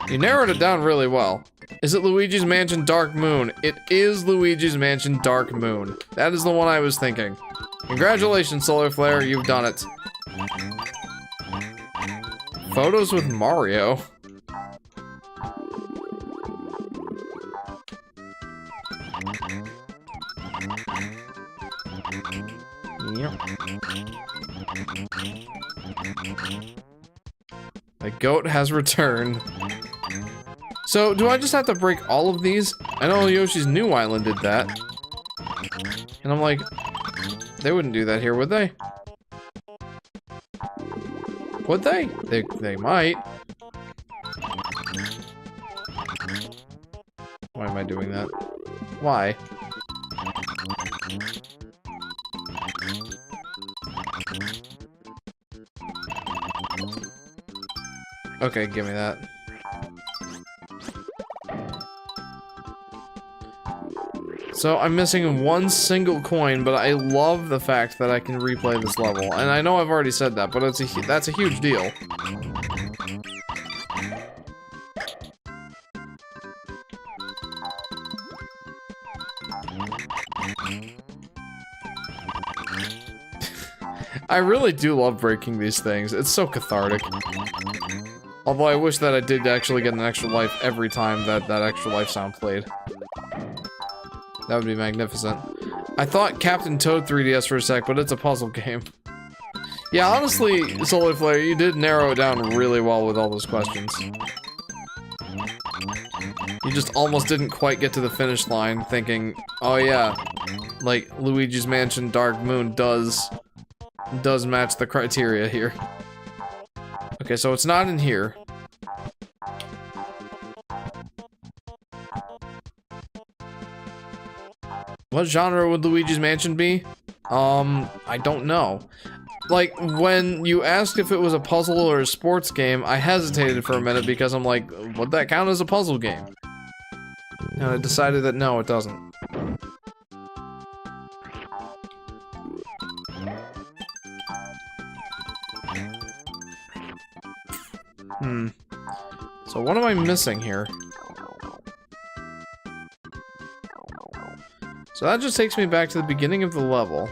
Speaker 1: You narrowed it down really well. Is it Luigi's Mansion Dark Moon? It is Luigi's Mansion Dark Moon. That is the one I was thinking. Congratulations, Solar Flare, you've done it. Photos with Mario. The goat has returned. So, do I just have to break all of these? I know Yoshi's New Island did that. And I'm like, they wouldn't do that here, would they? Would they? They might. Why am I doing that? Why? Okay, give me that. So I'm missing 1 single coin, but I love the fact that I can replay this level. And I know I've already said that, but that's a huge deal. I really do love breaking these things. It's so cathartic. Although I wish that I did actually get an extra life every time that extra life sound played. That would be magnificent. I thought Captain Toad 3DS for a sec, but it's a puzzle game. Yeah, honestly, Solar Flare, you did narrow it down really well with all those questions. You just almost didn't quite get to the finish line thinking, oh yeah, like Luigi's Mansion Dark Moon does match the criteria here. Okay, so it's not in here. What genre would Luigi's Mansion be? I don't know. Like, when you asked if it was a puzzle or a sports game, I hesitated for a minute because I'm like, would that count as a puzzle game? And I decided that no, it doesn't. So what am I missing here? So that just takes me back to the beginning of the level.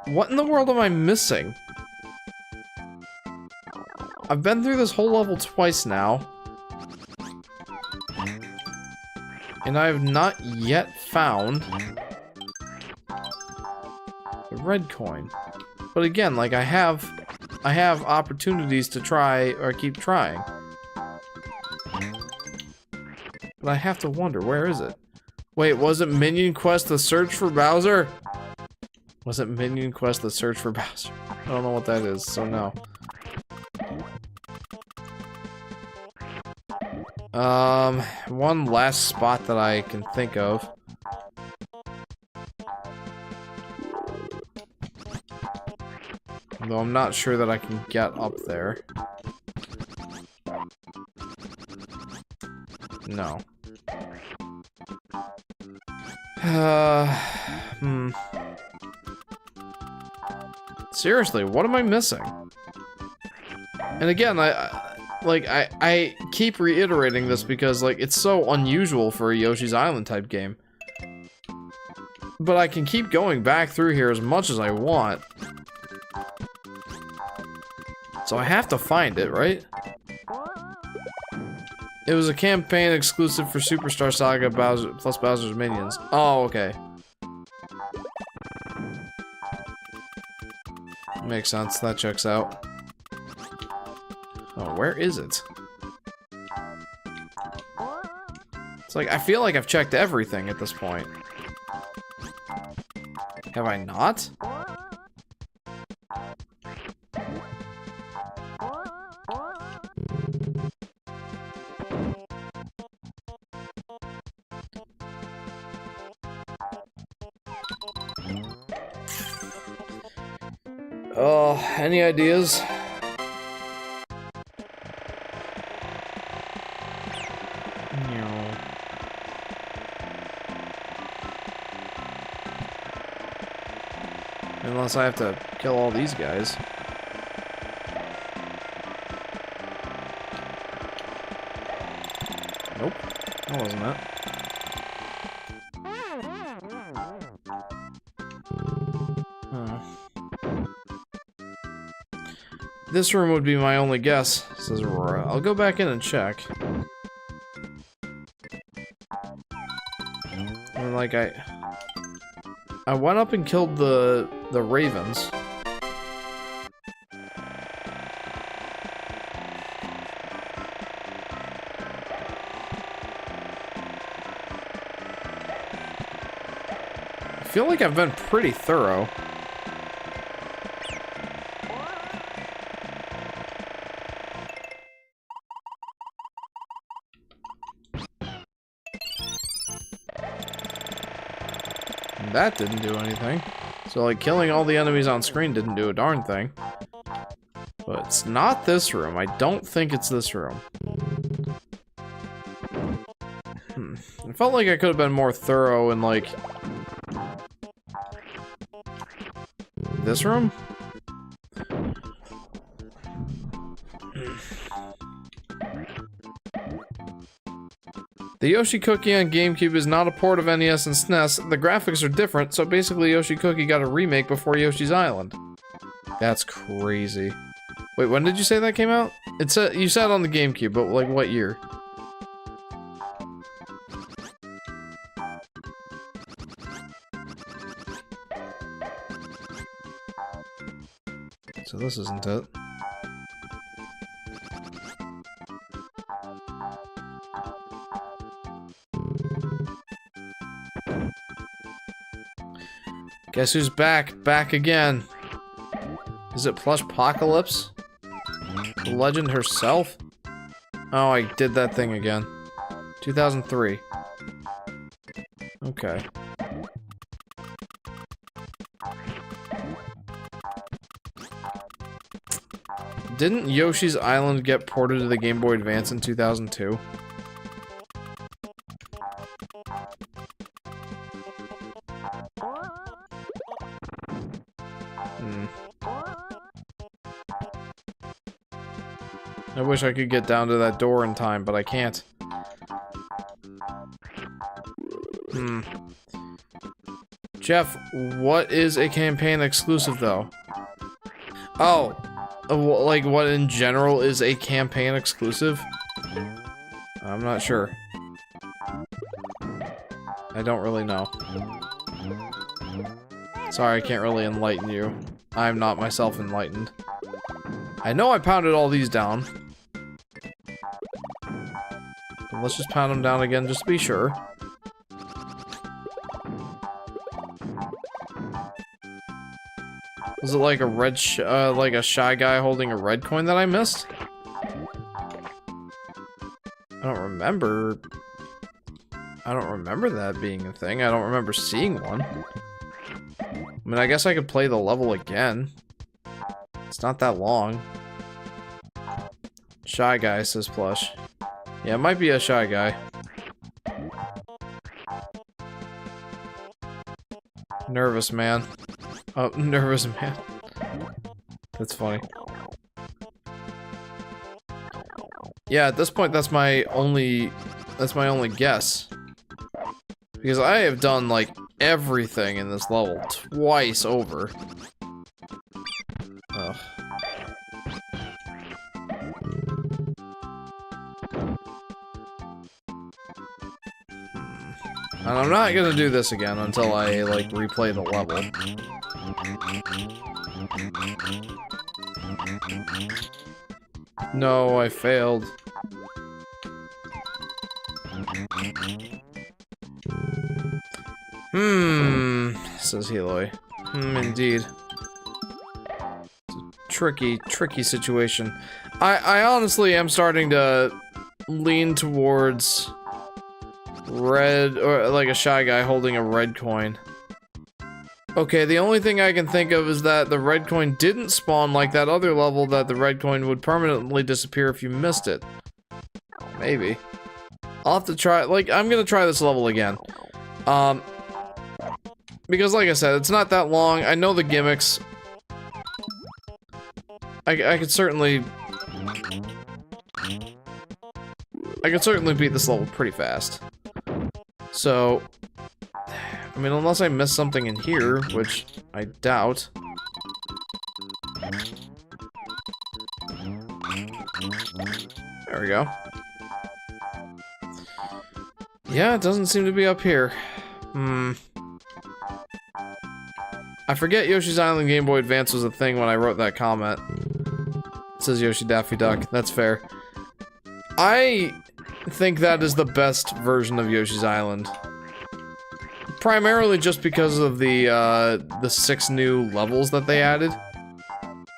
Speaker 1: What in the world am I missing? I've been through this whole level twice now. And I have not yet found the red coin. But again, like I have opportunities to try or keep trying. But I have to wonder, where is it? Wait, was it Minion Quest the Search for Bowser? Was it Minion Quest the Search for Bowser? I don't know what that is, so no. One last spot that I can think of. Though I'm not sure that I can get up there. No. Seriously, what am I missing? And again, I keep reiterating this because, like, it's so unusual for a Yoshi's Island type game. But I can keep going back through here as much as I want. So I have to find it, right? It was a campaign exclusive for Superstar Saga Bowser plus Bowser's Minions. Oh, okay. Makes sense. That checks out. Oh, where is it? It's like, I feel like I've checked everything at this point. Have I not? Oh, any ideas? No. Unless I have to kill all these guys. Nope, that wasn't it. This room would be my only guess, says Aurora. I'll go back in and check. And like I went up and killed the ravens. I feel like I've been pretty thorough. That didn't do anything. So, like, killing all the enemies on screen didn't do a darn thing. But it's not this room. I don't think it's this room. I felt like I could have been more thorough in, like... this room? The Yoshi Cookie on GameCube is not a port of NES and SNES. The graphics are different, so basically Yoshi Cookie got a remake before Yoshi's Island. That's crazy. Wait, when did you say that came out? It said you said on the GameCube, but like what year? So this isn't it. Guess who's back? Back again. Is it Plush Apocalypse? The legend herself? Oh, I did that thing again. 2003. Okay. Didn't Yoshi's Island get ported to the Game Boy Advance in 2002? I wish I could get down to that door in time, but I can't. Jeff, what is a campaign exclusive, though? Oh, like what in general is a campaign exclusive? I'm not sure. I don't really know. Sorry, I can't really enlighten you. I'm not myself enlightened. I know I pounded all these down. But let's just pound them down again just to be sure. Was it like a red, like a shy guy holding a red coin that I missed? I don't remember that being a thing. I don't remember seeing one. I mean, I guess I could play the level again. It's not that long. Shy guy, says Plush. Yeah, it might be a shy guy. Nervous man. Oh, nervous man. That's funny. Yeah, at this point, that's my only guess. Because I have done, like, everything in this level twice over. Ugh. And I'm not gonna do this again until I, like, replay the level. No, I failed. Says Heloy. Indeed. It's a tricky situation. I honestly am starting to lean towards red, or like a shy guy holding a red coin. Okay, the only thing I can think of is that the red coin didn't spawn like that other level that the red coin would permanently disappear if you missed it. Maybe. I'll have to try, like, I'm gonna try this level again. Because like I said, it's not that long. I know the gimmicks. I could certainly beat this level pretty fast. So, I mean, unless I missed something in here, which I doubt. There we go. Yeah, it doesn't seem to be up here. I forget Yoshi's Island Game Boy Advance was a thing when I wrote that comment. It says Yoshi Daffy Duck. That's fair. I think that is the best version of Yoshi's Island. Primarily just because of the 6 new levels that they added.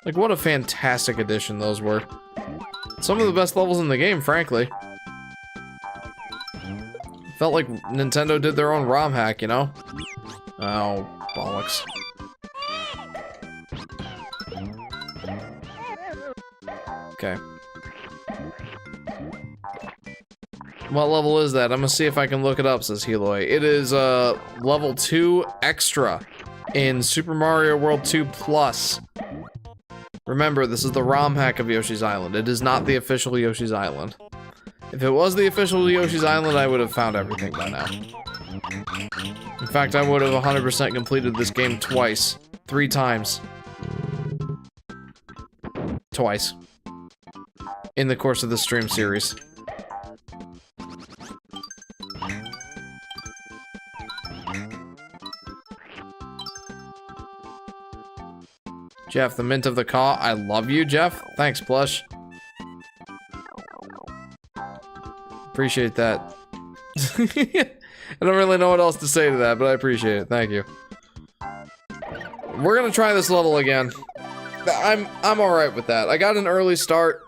Speaker 1: Like, what a fantastic addition those were. Some of the best levels in the game, frankly. Felt like Nintendo did their own ROM hack, you know? Oh, bollocks. Okay. What level is that? I'm gonna see if I can look it up, says Heloy. It is, level 2 extra in Super Mario World 2 Plus. Remember, this is the ROM hack of Yoshi's Island. It is not the official Yoshi's Island. If it was the official Yoshi's Island, I would have found everything by now. In fact, I would have 100% completed this game twice. 3 times. Twice. In the course of the stream series. Jeff, the mint of the caw. I love you, Jeff. Thanks, Plush. Appreciate that. I don't really know what else to say to that, but I appreciate it. Thank you. We're gonna try this level again. I'm alright with that. I got an early start.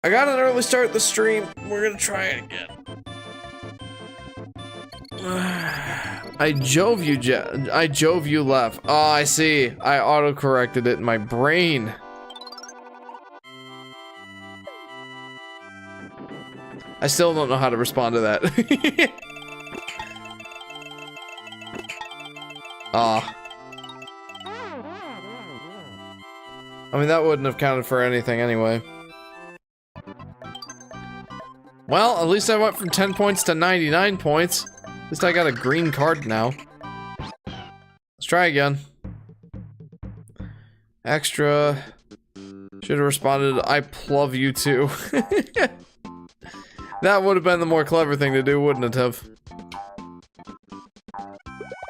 Speaker 1: I got an early start the stream. We're gonna try it again. I drove you left. Oh, I see. I auto-corrected it in my brain. I still don't know how to respond to that. Ah. I mean, that wouldn't have counted for anything anyway. Well, at least I went from 10 points to 99 points. At least I got a green card now. Let's try again. Extra. Should have responded, I plove you too. That would have been the more clever thing to do, wouldn't it have?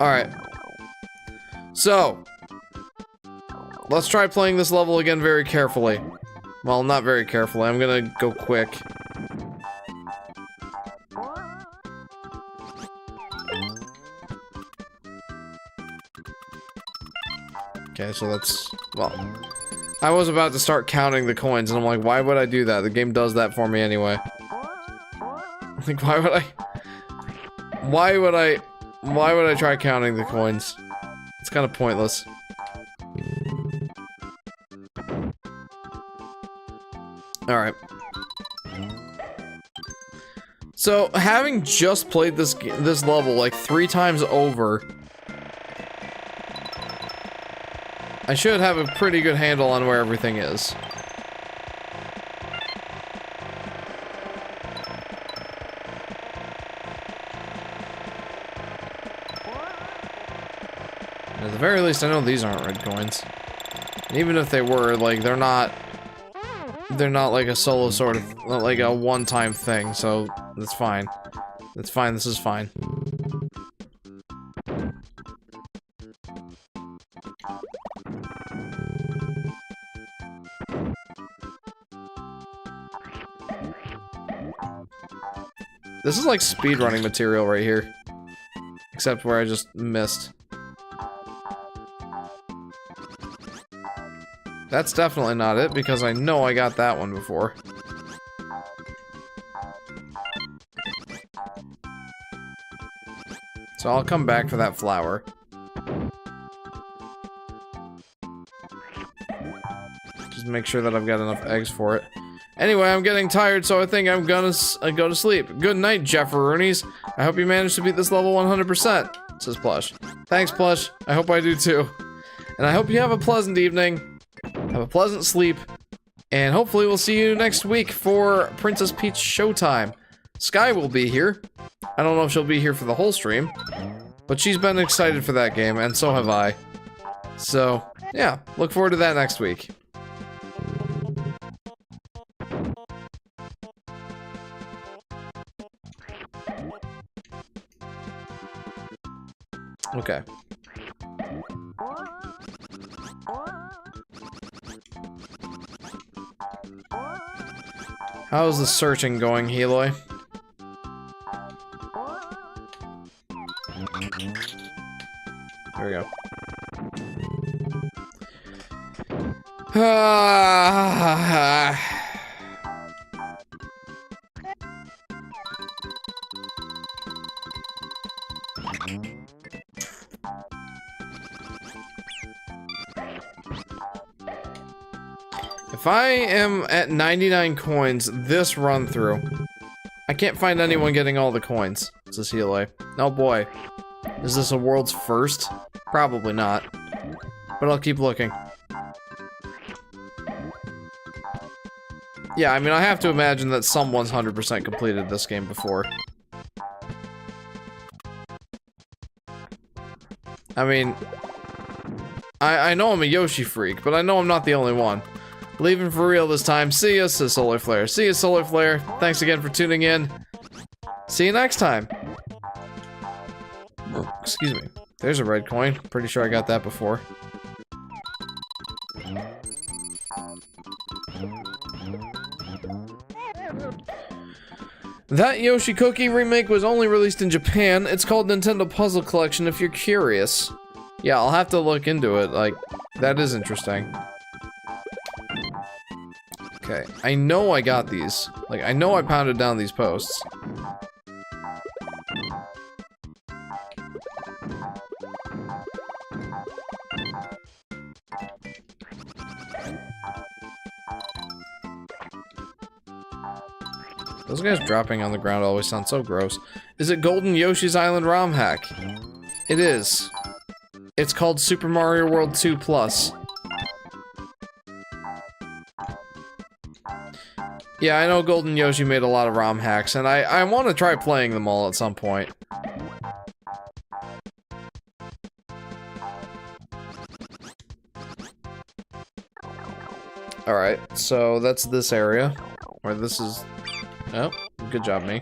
Speaker 1: Alright. So. Let's try playing this level again very carefully. Well, not very carefully. I'm gonna go quick. Okay, so that's... well... I was about to start counting the coins, and I'm like, why would I do that? The game does that for me anyway. Like, why would I... Why would I try counting the coins? It's kind of pointless. Alright. So, having just played this level like 3 times over, I should have a pretty good handle on where everything is. At the very least, I know these aren't red coins. And even if they were, like, they're not like a solo sort of, like a one-time thing, so that's fine. That's fine, this is fine. This is like speedrunning material right here. Except where I just missed. That's definitely not it, because I know I got that one before. So I'll come back for that flower. Just make sure that I've got enough eggs for it. Anyway, I'm getting tired, so I think I'm gonna go to sleep. Good night, Jefferoonies. I hope you managed to beat this level 100%, says Plush. Thanks, Plush. I hope I do too. And I hope you have a pleasant evening. Have a pleasant sleep. And hopefully we'll see you next week for Princess Peach Showtime. Sky will be here. I don't know if she'll be here for the whole stream, but she's been excited for that game, and so have I. So, yeah, look forward to that next week. Okay. How's the searching going, Heloy? There we go. If I am at 99 coins this run through, I can't find anyone getting all the coins, says Heloy. Oh boy. Is this a world's first? Probably not. But I'll keep looking. Yeah, I mean, I have to imagine that someone's 100% completed this game before. I mean, I know I'm a Yoshi freak, but I know I'm not the only one. Leaving for real this time. See ya, says Solar Flare. See ya, Solar Flare. Thanks again for tuning in. See you next time. Oh, excuse me. There's a red coin. Pretty sure I got that before. That Yoshi Cookie remake was only released in Japan. It's called Nintendo Puzzle Collection if you're curious. Yeah, I'll have to look into it. Like, that is interesting. Okay, I know I got these. Like, I know I pounded down these posts. Those guys dropping on the ground always sound so gross. Is it Golden Yoshi's Island ROM Hack? It is. It's called Super Mario World 2 Plus. Yeah, I know Golden Yoshi made a lot of ROM hacks, and I want to try playing them all at some point. Alright, so that's this area. Or this is... Oh, good job, me.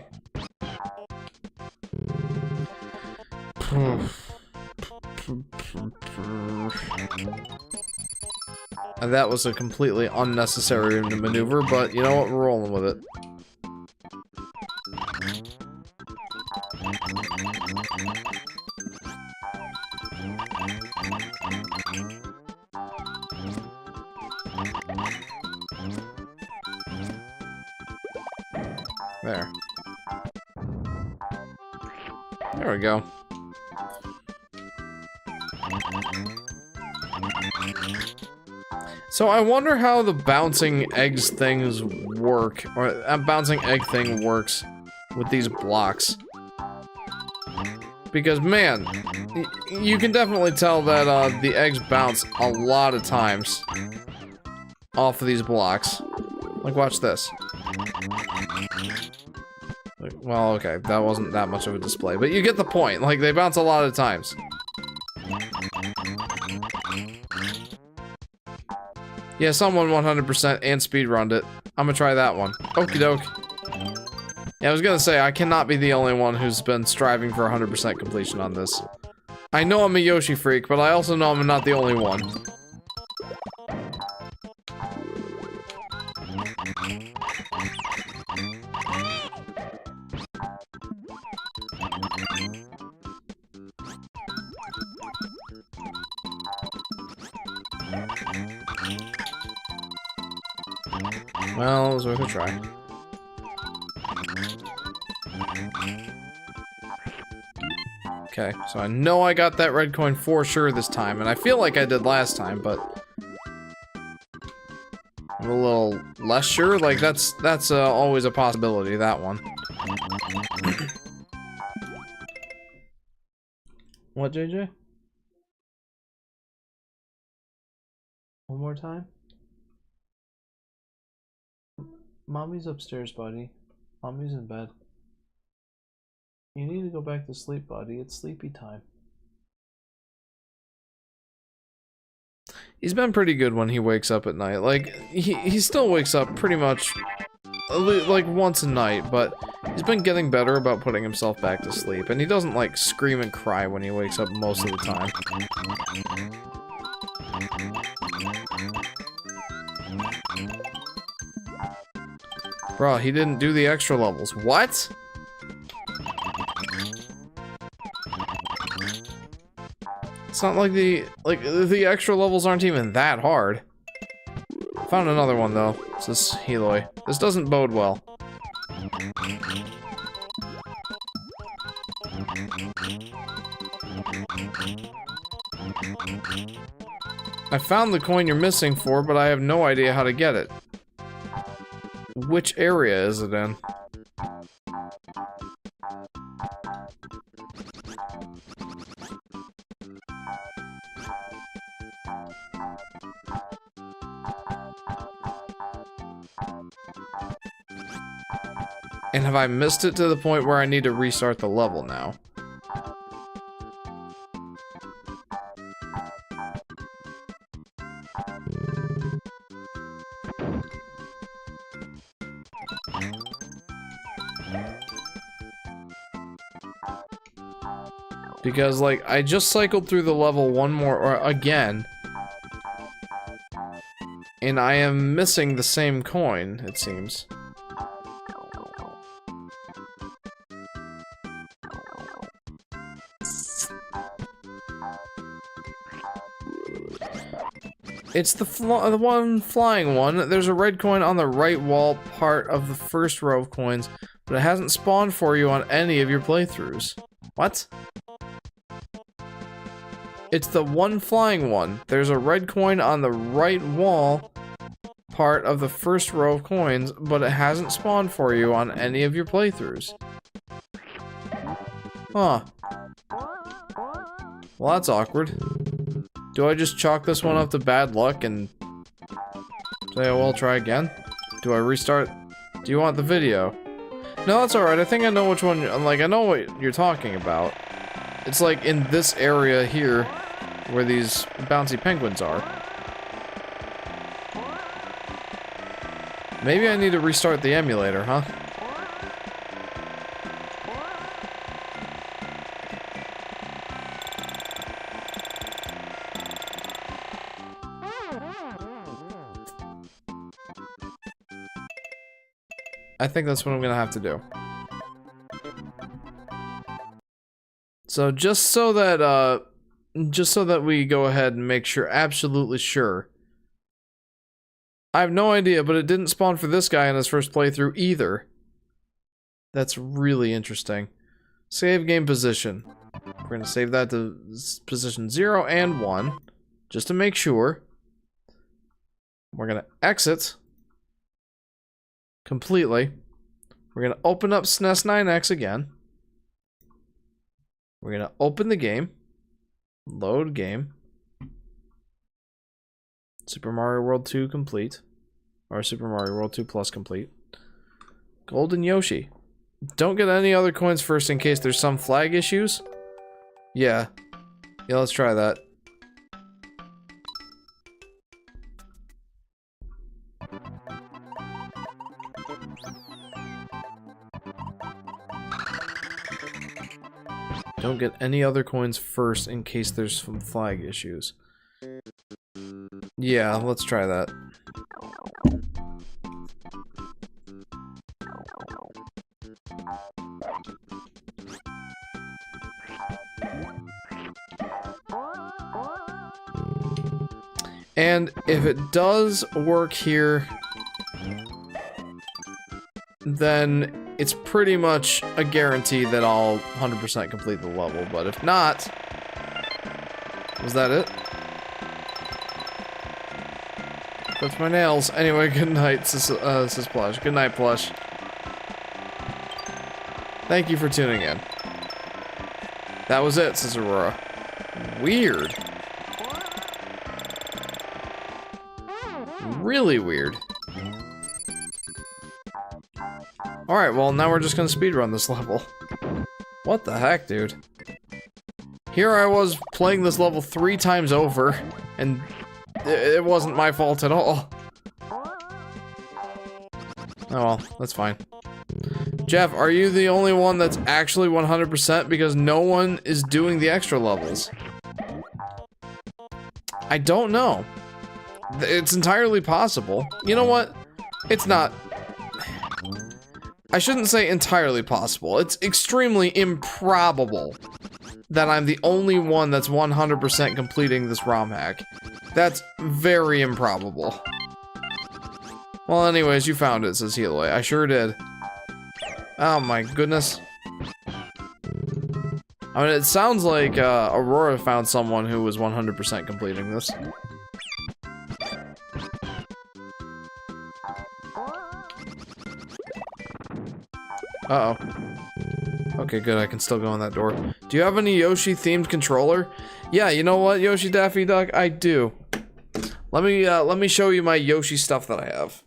Speaker 1: And that was a completely unnecessary maneuver, but you know what? We're rolling with it. There. There we go. So I wonder how the bouncing eggs things work, or a bouncing egg thing works with these blocks. Because man, you can definitely tell that the eggs bounce a lot of times off of these blocks. Like, watch this. Well, okay, that wasn't that much of a display, but you get the point. Like, they bounce a lot of times. Yeah, someone 100% and speedrunned it. I'm gonna try that one. Okie doke. Yeah, I was gonna say, I cannot be the only one who's been striving for 100% completion on this. I know I'm a Yoshi freak, but I also know I'm not the only one. Well, it was worth a try. Okay, so I know I got that red coin for sure this time, and I feel like I did last time, but I'm a little less sure. Like, that's always a possibility, that one. What, JJ? One more time? Mommy's upstairs, buddy. Mommy's in bed. You need to go back to sleep, buddy. It's sleepy time. He's been pretty good when he wakes up at night. Like, he still wakes up pretty much, like, once a night, but he's been getting better about putting himself back to sleep. And he doesn't, like, scream and cry when he wakes up most of the time. Bro, he didn't do the extra levels. What? It's not like the extra levels aren't even that hard. Found another one though. It's this Heloi. This doesn't bode well. I found the coin you're missing for, but I have no idea how to get it. Which area is it in? And have I missed it to the point where I need to restart the level now? Because, like, I just cycled through the level one more, or again, and I am missing the same coin, it seems. It's the one flying one. There's a red coin on the right wall, part of the first row of coins, but it hasn't spawned for you on any of your playthroughs. What? It's the one flying one. There's a red coin on the right wall, part of the first row of coins, but it hasn't spawned for you on any of your playthroughs. Huh. Well, that's awkward. Do I just chalk this one up to bad luck and say, oh, well, try again? Do I restart? Do you want the video? No, that's alright. I think I know which one, like, I know what you're talking about. It's like in this area here, where these bouncy penguins are. Maybe I need to restart the emulator, huh? I think that's what I'm gonna have to do. So just so that we go ahead and make sure, absolutely sure. I have no idea, but it didn't spawn for this guy in his first playthrough either. That's really interesting. Save game position. We're gonna save that to position 0 and 1, just to make sure. We're gonna exit completely. We're gonna open up SNES 9X again. We're gonna open the game. Load game. Super Mario World 2 complete. Or Super Mario World 2 Plus complete. Golden Yoshi. Don't get any other coins first in case there's some flag issues. Yeah. Yeah, let's try that. Don't get any other coins first in case there's some flag issues. Yeah, let's try that. And if it does work here, then it's pretty much a guarantee that I'll 100% complete the level, but if not... Was that it? That's my nails. Anyway, good night, Sis Plush. Good night, Plush. Thank you for tuning in. That was it, Sis Aurora. Weird. Really weird. Alright, well, now we're just gonna speedrun this level. What the heck, dude? Here I was playing this level 3 times over, and it wasn't my fault at all. Oh well, that's fine. Jeff, are you the only one that's actually 100% because no one is doing the extra levels? I don't know. It's entirely possible. You know what? It's not... I shouldn't say entirely possible. It's extremely improbable that I'm the only one that's 100% completing this ROM hack. That's very improbable. Well, anyways, you found it, says Heloy. I sure did. Oh my goodness. I mean, it sounds like Aurora found someone who was 100% completing this. Uh-oh. Okay, good, I can still go in that door. Do you have any Yoshi-themed controller? Yeah, you know what, Yoshi Daffy Duck? I do. Let me show you my Yoshi stuff that I have.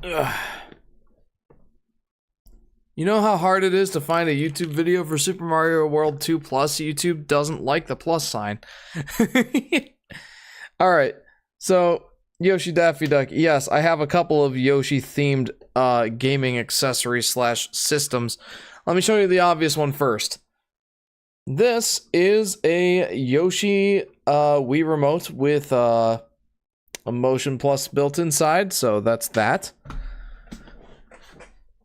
Speaker 1: Ugh. You know how hard it is to find a YouTube video for Super Mario World 2 Plus? YouTube doesn't like the plus sign. Alright, so Yoshi Daffy Duck. Yes, I have a couple of Yoshi-themed gaming accessories slash systems. Let me show you the obvious one first. This is a Yoshi Wii Remote with a Motion Plus built inside, so that's that.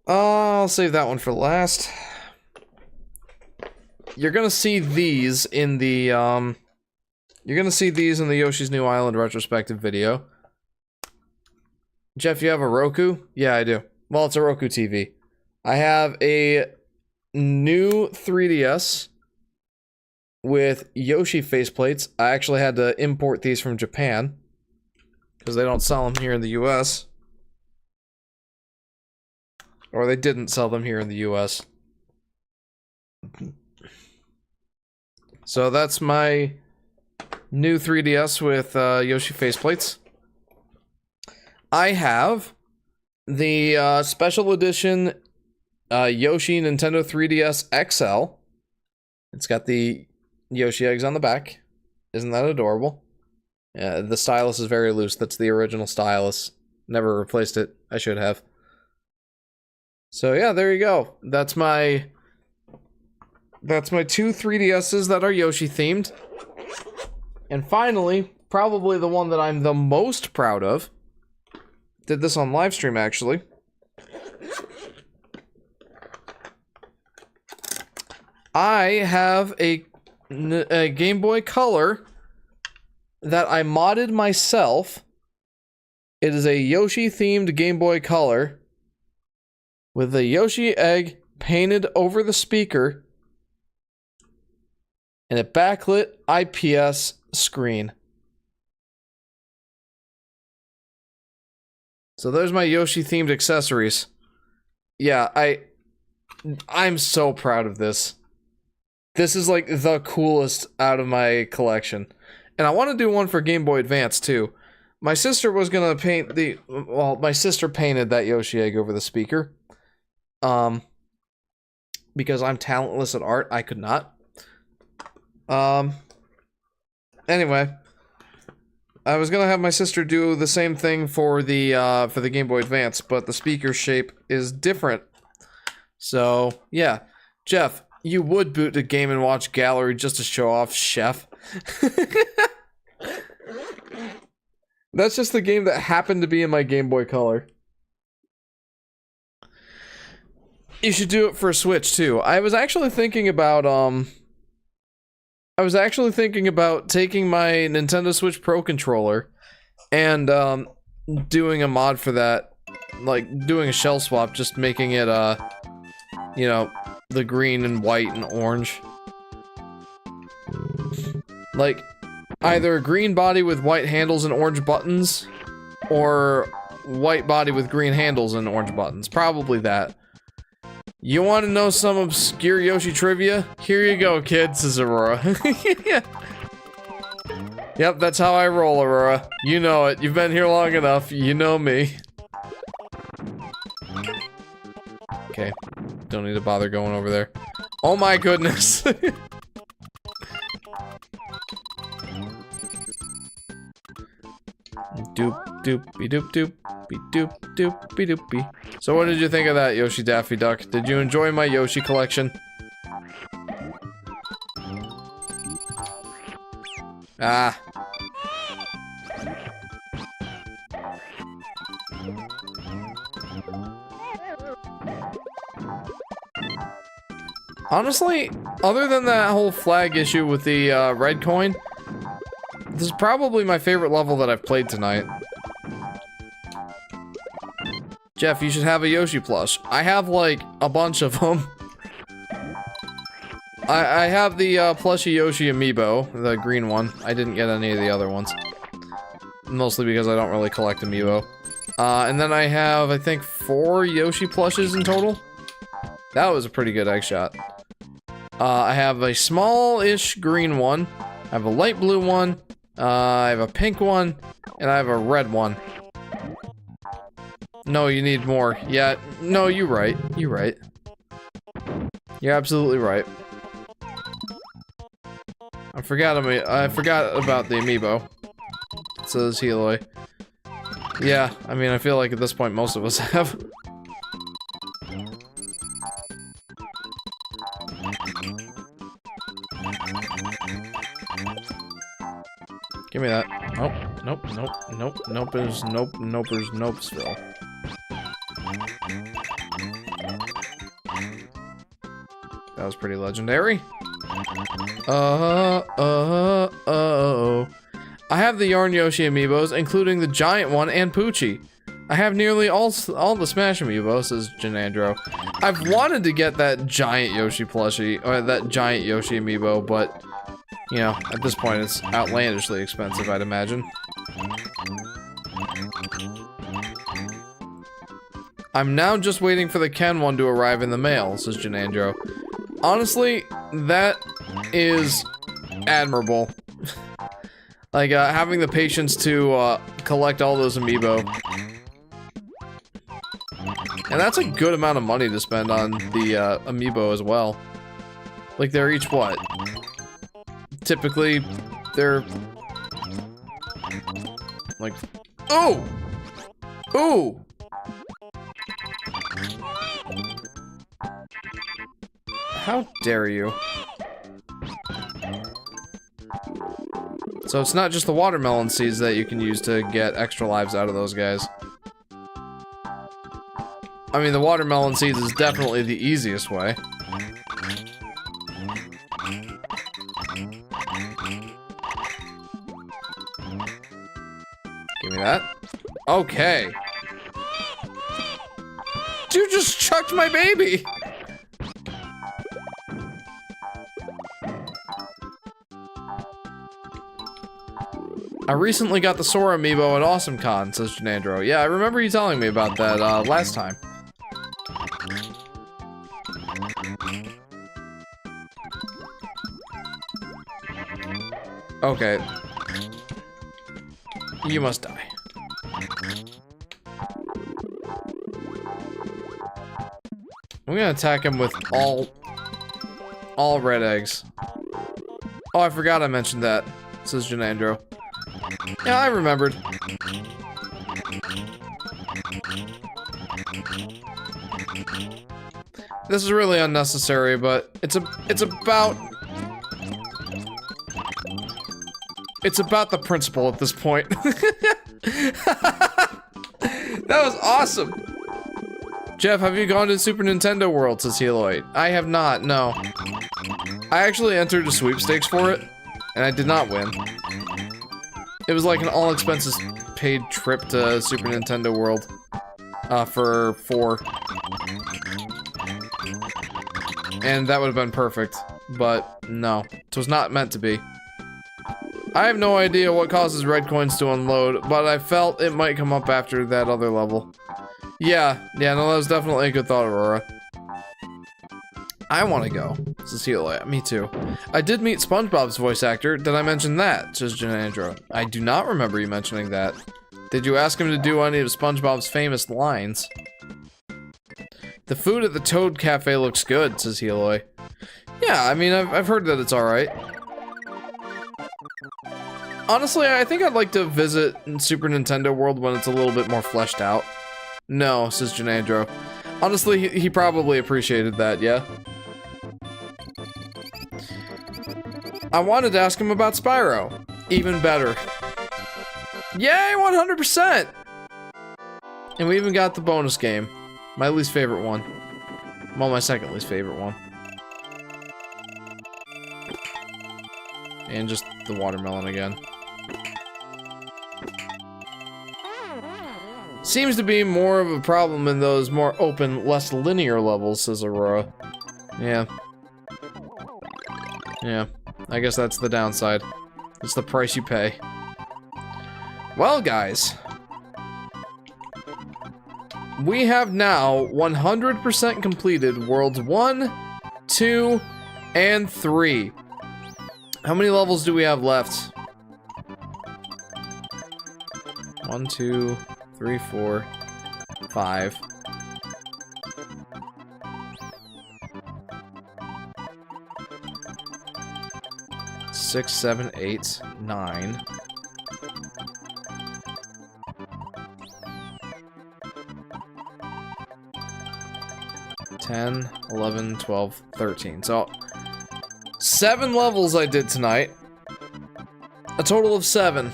Speaker 1: I'll save that one for last. You're gonna see these in the Yoshi's New Island retrospective video. Jeff, you have a Roku? Yeah, I do. Well, it's a Roku TV. I have a new 3DS with Yoshi faceplates. I actually had to import these from Japan because they don't sell them here in the US. Or they didn't sell them here in the US. So that's my new 3DS with Yoshi faceplates. I have the special edition Yoshi Nintendo 3DS XL. It's got the Yoshi eggs on the back. Isn't that adorable? Yeah, the stylus is very loose. That's the original stylus. Never replaced it. I should have. So yeah, there you go. That's my two 3DSs that are Yoshi themed. And finally, probably the one that I'm the most proud of. Did this on Livestream actually. I have a Game Boy Color that I modded myself. It is a Yoshi themed Game Boy Color with a Yoshi egg painted over the speaker and a backlit IPS screen. So there's my Yoshi themed accessories. Yeah, I'm so proud of this. This is like the coolest out of my collection. And I want to do one for Game Boy Advance too. My sister was gonna paint my sister painted that Yoshi egg over the speaker. Because I'm talentless at art, I could not. Anyway, I was gonna have my sister do the same thing for the Game Boy Advance, but the speaker shape is different. So yeah, Jeff, you would boot the Game & Watch gallery just to show off, chef. That's just the game that happened to be in my Game Boy Color. You should do it for a Switch too. I was actually thinking about taking my Nintendo Switch Pro controller and doing a mod for that, like doing a shell swap, just making it you know, the green and white and orange. Like either a green body with white handles and orange buttons, or white body with green handles and orange buttons. Probably that. You want to know some obscure Yoshi trivia? Here you go, kids, says Aurora. Yep, that's how I roll, Aurora. You know it. You've been here long enough. You know me. Okay. Don't need to bother going over there. Oh my goodness. Doop doopy doop doopy doop doopy doopy. So what did you think of that, Yoshi Daffy Duck? Did you enjoy my Yoshi collection? Ah. Honestly, other than that whole flag issue with the red coin, this is probably my favorite level that I've played tonight. Jeff, you should have a Yoshi plush. I have like a bunch of them. I have the plushy Yoshi amiibo, the green one. I didn't get any of the other ones. Mostly because I don't really collect amiibo. And then I have, I think, 4 Yoshi plushes in total. That was a pretty good egg shot. I have a small-ish green one. I have a light blue one. I have a pink one. And I have a red one. No, you need more. Yeah, no, you're right. You're right. You're absolutely right. I forgot about the amiibo. Says Heloy. Yeah, I mean, I feel like at this point most of us have. Give me that. Nope, nope, nope, nope, nopers, nope, nopers, nopesville. That was pretty legendary. Oh. I have the Yarn Yoshi amiibos, including the giant one and Poochie. I have nearly all the Smash amiibos, says Janandro. I've wanted to get that giant Yoshi plushie, or that giant Yoshi amiibo, but, you know, at this point it's outlandishly expensive, I'd imagine. I'm now just waiting for the Ken one to arrive in the mail, says Janandro. Honestly, that is admirable. Like, having the patience to, collect all those amiibo. And that's a good amount of money to spend on the, amiibo as well. Like, they're each what? Typically, they're... like... Ooh! Ooh! How dare you? So it's not just the watermelon seeds that you can use to get extra lives out of those guys. I mean, the watermelon seeds is definitely the easiest way. Give me that. Okay. Dude just chucked my baby! I recently got the Sora amiibo at AwesomeCon, says Janandro. Yeah, I remember you telling me about that, last time. Okay. You must die. I'm gonna attack him with all red eggs. Oh, I forgot I mentioned that, says Janandro. Yeah, I remembered. This is really unnecessary, but it's about the principle at this point. That was awesome. Jeff, have you gone to Super Nintendo World, says Heloid. I have not, no. I actually entered a sweepstakes for it, and I did not win. It was like an all-expenses paid trip to Super Nintendo World, for 4. And that would have been perfect, but no, it was not meant to be. I have no idea what causes red coins to unload, but I felt it might come up after that other level. Yeah, no, that was definitely a good thought, Aurora. I want to go, says Helia. Me too. I did meet SpongeBob's voice actor. Did I mention that, says Janandro. I do not remember you mentioning that. Did you ask him to do any of SpongeBob's famous lines? The food at the Toad Cafe looks good, says Heloy. Yeah, I mean, I've heard that it's alright. Honestly, I think I'd like to visit Super Nintendo World when it's a little bit more fleshed out. No, says Janandro. Honestly, he probably appreciated that, yeah? I wanted to ask him about Spyro. Even better. Yay, 100%! And we even got the bonus game. My least favorite one. Well, my second least favorite one. And just the watermelon again. Seems to be more of a problem in those more open, less linear levels, says Aurora. Yeah. Yeah, I guess that's the downside. It's the price you pay. Well, guys. We have now 100% completed Worlds 1, 2, and 3. How many levels do we have left? 1, 2, 3, 4, 5. 6, 7, 8, 9. $10, $11, $12, $13. So 7 levels I did tonight. A total of 7.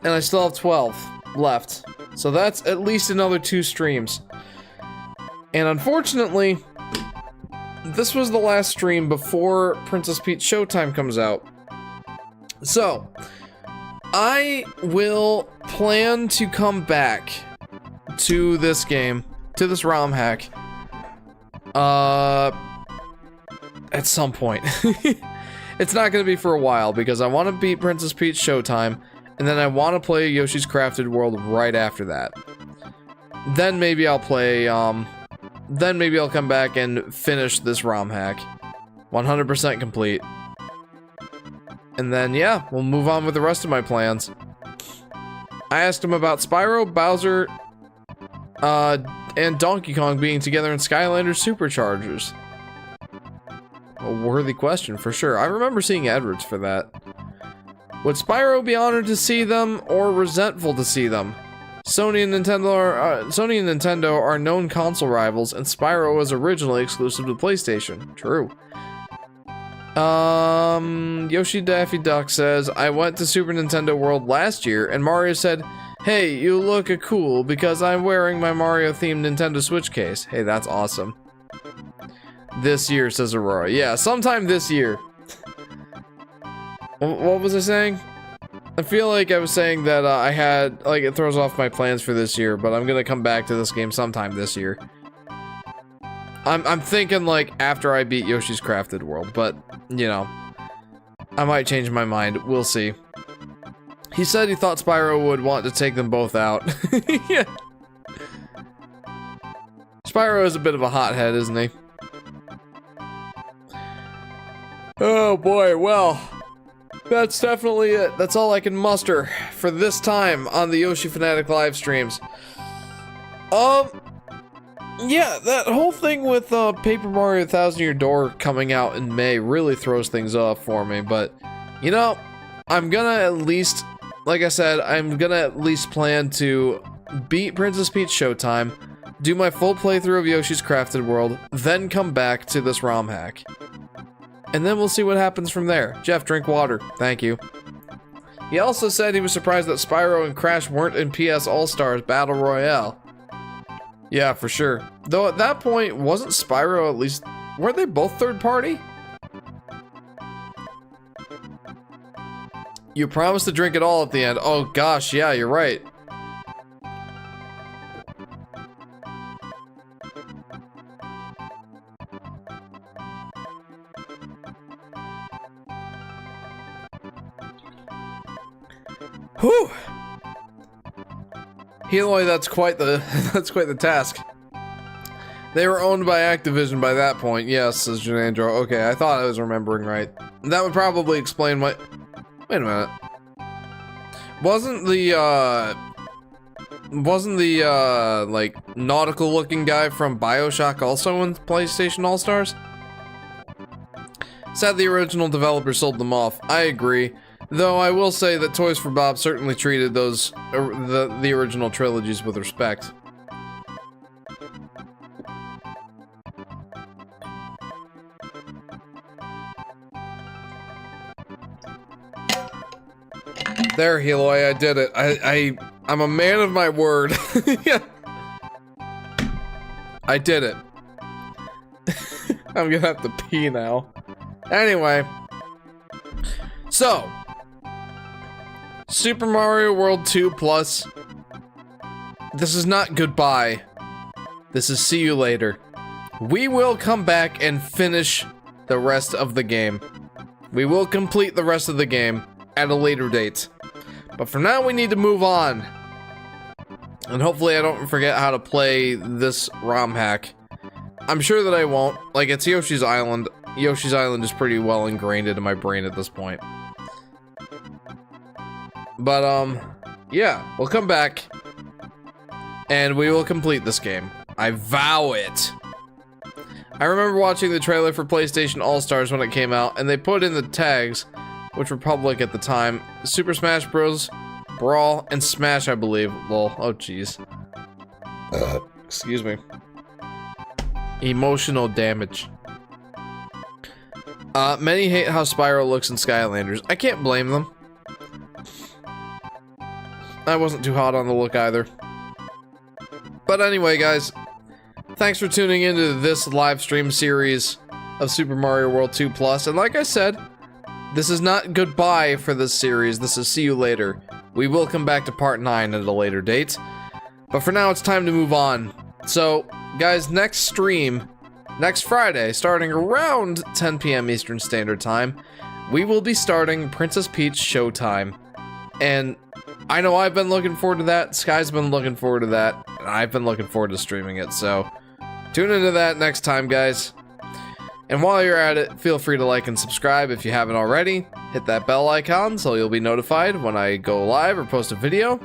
Speaker 1: And I still have 12 left. So that's at least another 2 streams. And unfortunately, this was the last stream before Princess Peach Showtime comes out. So, I will plan to come back to this game, to this ROM hack, at some point. It's not going to be for a while, because I want to beat Princess Peach Showtime, and then I want to play Yoshi's Crafted World right after that. Then maybe I'll play, then maybe I'll come back and finish this ROM hack. 100% complete. And then, yeah, we'll move on with the rest of my plans. I asked him about Spyro, Bowser, and Donkey Kong being together in Skylanders Superchargers. A worthy question, for sure. I remember seeing Edwards for that. Would Spyro be honored to see them, or resentful to see them? Sony and Nintendo are known console rivals, and Spyro was originally exclusive to PlayStation. True. Yoshi Daffy Duck says, I went to Super Nintendo World last year, and Mario said, hey, you look cool because I'm wearing my Mario-themed Nintendo Switch case. Hey, that's awesome. This year, says Aurora. Yeah, sometime this year. What was I saying? I feel like I was saying that I had, like, it throws off my plans for this year, but I'm gonna come back to this game sometime this year. I'm thinking, like, after I beat Yoshi's Crafted World, but, you know, I might change my mind. We'll see. He said he thought Spyro would want to take them both out. Yeah. Spyro is a bit of a hothead, isn't he? Oh boy, well, that's definitely it. That's all I can muster for this time on the Yoshi Fanatic live streams. Yeah, that whole thing with Paper Mario Thousand Year Door coming out in May really throws things off for me, but, you know, I'm gonna at least, like I said, I'm gonna at least plan to beat Princess Peach Showtime, do my full playthrough of Yoshi's Crafted World, then come back to this ROM hack. And then we'll see what happens from there. Jeff, drink water. Thank you. He also said he was surprised that Spyro and Crash weren't in PS All-Stars Battle Royale. Yeah, for sure. Though at that point, wasn't Spyro at least... weren't they both third party? You promised to drink it all at the end. Oh gosh, yeah, you're right. Whew! Heloy, that's quite the task. They were owned by Activision by that point. Yes, says Janandro. Okay, I thought I was remembering right. That would probably explain why. Wait a minute. Wasn't the like nautical looking guy from BioShock also in PlayStation All-Stars? Sad the original developer sold them off. I agree. Though I will say that Toys for Bob certainly treated those the original trilogies with respect. There, Heloy, I did it. I'm a man of my word. Yeah. I did it. I'm gonna have to pee now. Anyway. So, Super Mario World 2 Plus. This is not goodbye. This is see you later. We will come back and finish the rest of the game. We will complete the rest of the game at a later date. But for now, we need to move on. And hopefully I don't forget how to play this ROM hack. I'm sure that I won't. Like, it's Yoshi's Island. Yoshi's Island is pretty well ingrained into my brain at this point. But, yeah, we'll come back. And we will complete this game. I vow it. I remember watching the trailer for PlayStation All-Stars when it came out, and they put in the tags, which were public at the time. Super Smash Bros. Brawl, and Smash, I believe. Lol. Oh, jeez. Excuse me. Emotional damage. Many hate how Spyro looks in Skylanders. I can't blame them. I wasn't too hot on the look either. But anyway, guys, thanks for tuning into this live stream series of Super Mario World 2 Plus. And like I said, this is not goodbye for this series. This is see you later. We will come back to part 9 at a later date. But for now, it's time to move on. So, guys, next stream, next Friday, starting around 10 p.m. Eastern Standard Time, we will be starting Princess Peach Showtime. And I know I've been looking forward to that, Sky's been looking forward to that, and I've been looking forward to streaming it, so tune into that next time, guys. And while you're at it, feel free to like and subscribe if you haven't already. Hit that bell icon so you'll be notified when I go live or post a video.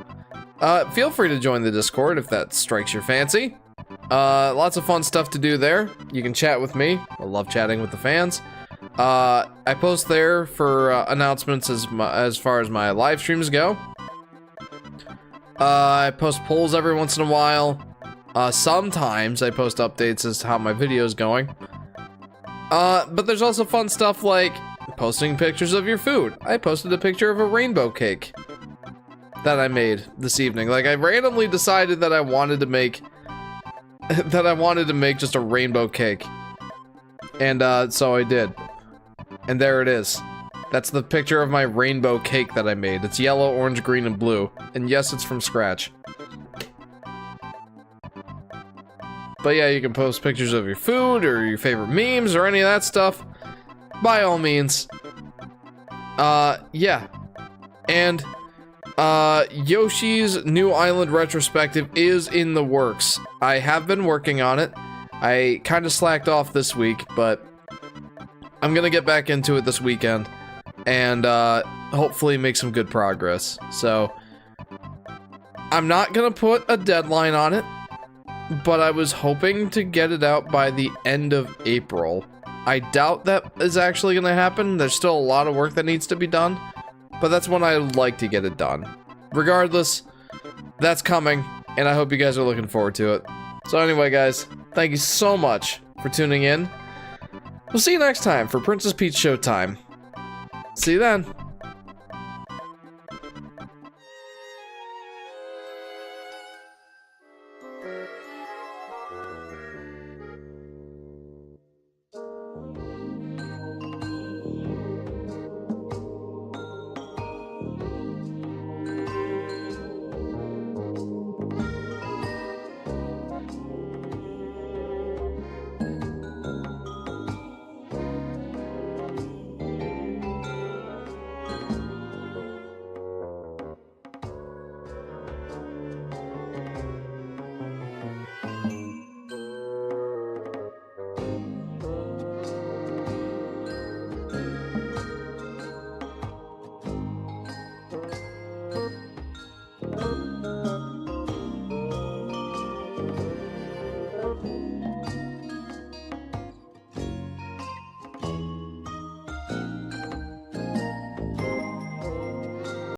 Speaker 1: Feel free to join the Discord if that strikes your fancy. Lots of fun stuff to do there. You can chat with me. I love chatting with the fans. I post there for announcements as far as my live streams go. I post polls every once in a while. Sometimes I post updates as to how my video is going. But there's also fun stuff like posting pictures of your food. I posted a picture of a rainbow cake that I made this evening. Like, I randomly decided that I wanted to make just a rainbow cake. And so I did. And there it is. That's the picture of my rainbow cake that I made. It's yellow, orange, green, and blue. And yes, it's from scratch. But yeah, you can post pictures of your food or your favorite memes or any of that stuff. By all means. Yeah. And Yoshi's New Island retrospective is in the works. I have been working on it. I kind of slacked off this week, but I'm gonna get back into it this weekend and hopefully make some good progress. So I'm not gonna put a deadline on it, but I was hoping to get it out by the end of April. I doubt that is actually gonna happen. There's still a lot of work that needs to be done, but that's when I would like to get it done. Regardless, that's coming, and I hope you guys are looking forward to it. So anyway, guys, thank you so much for tuning in. We'll see you next time for Princess Peach Showtime. See you then.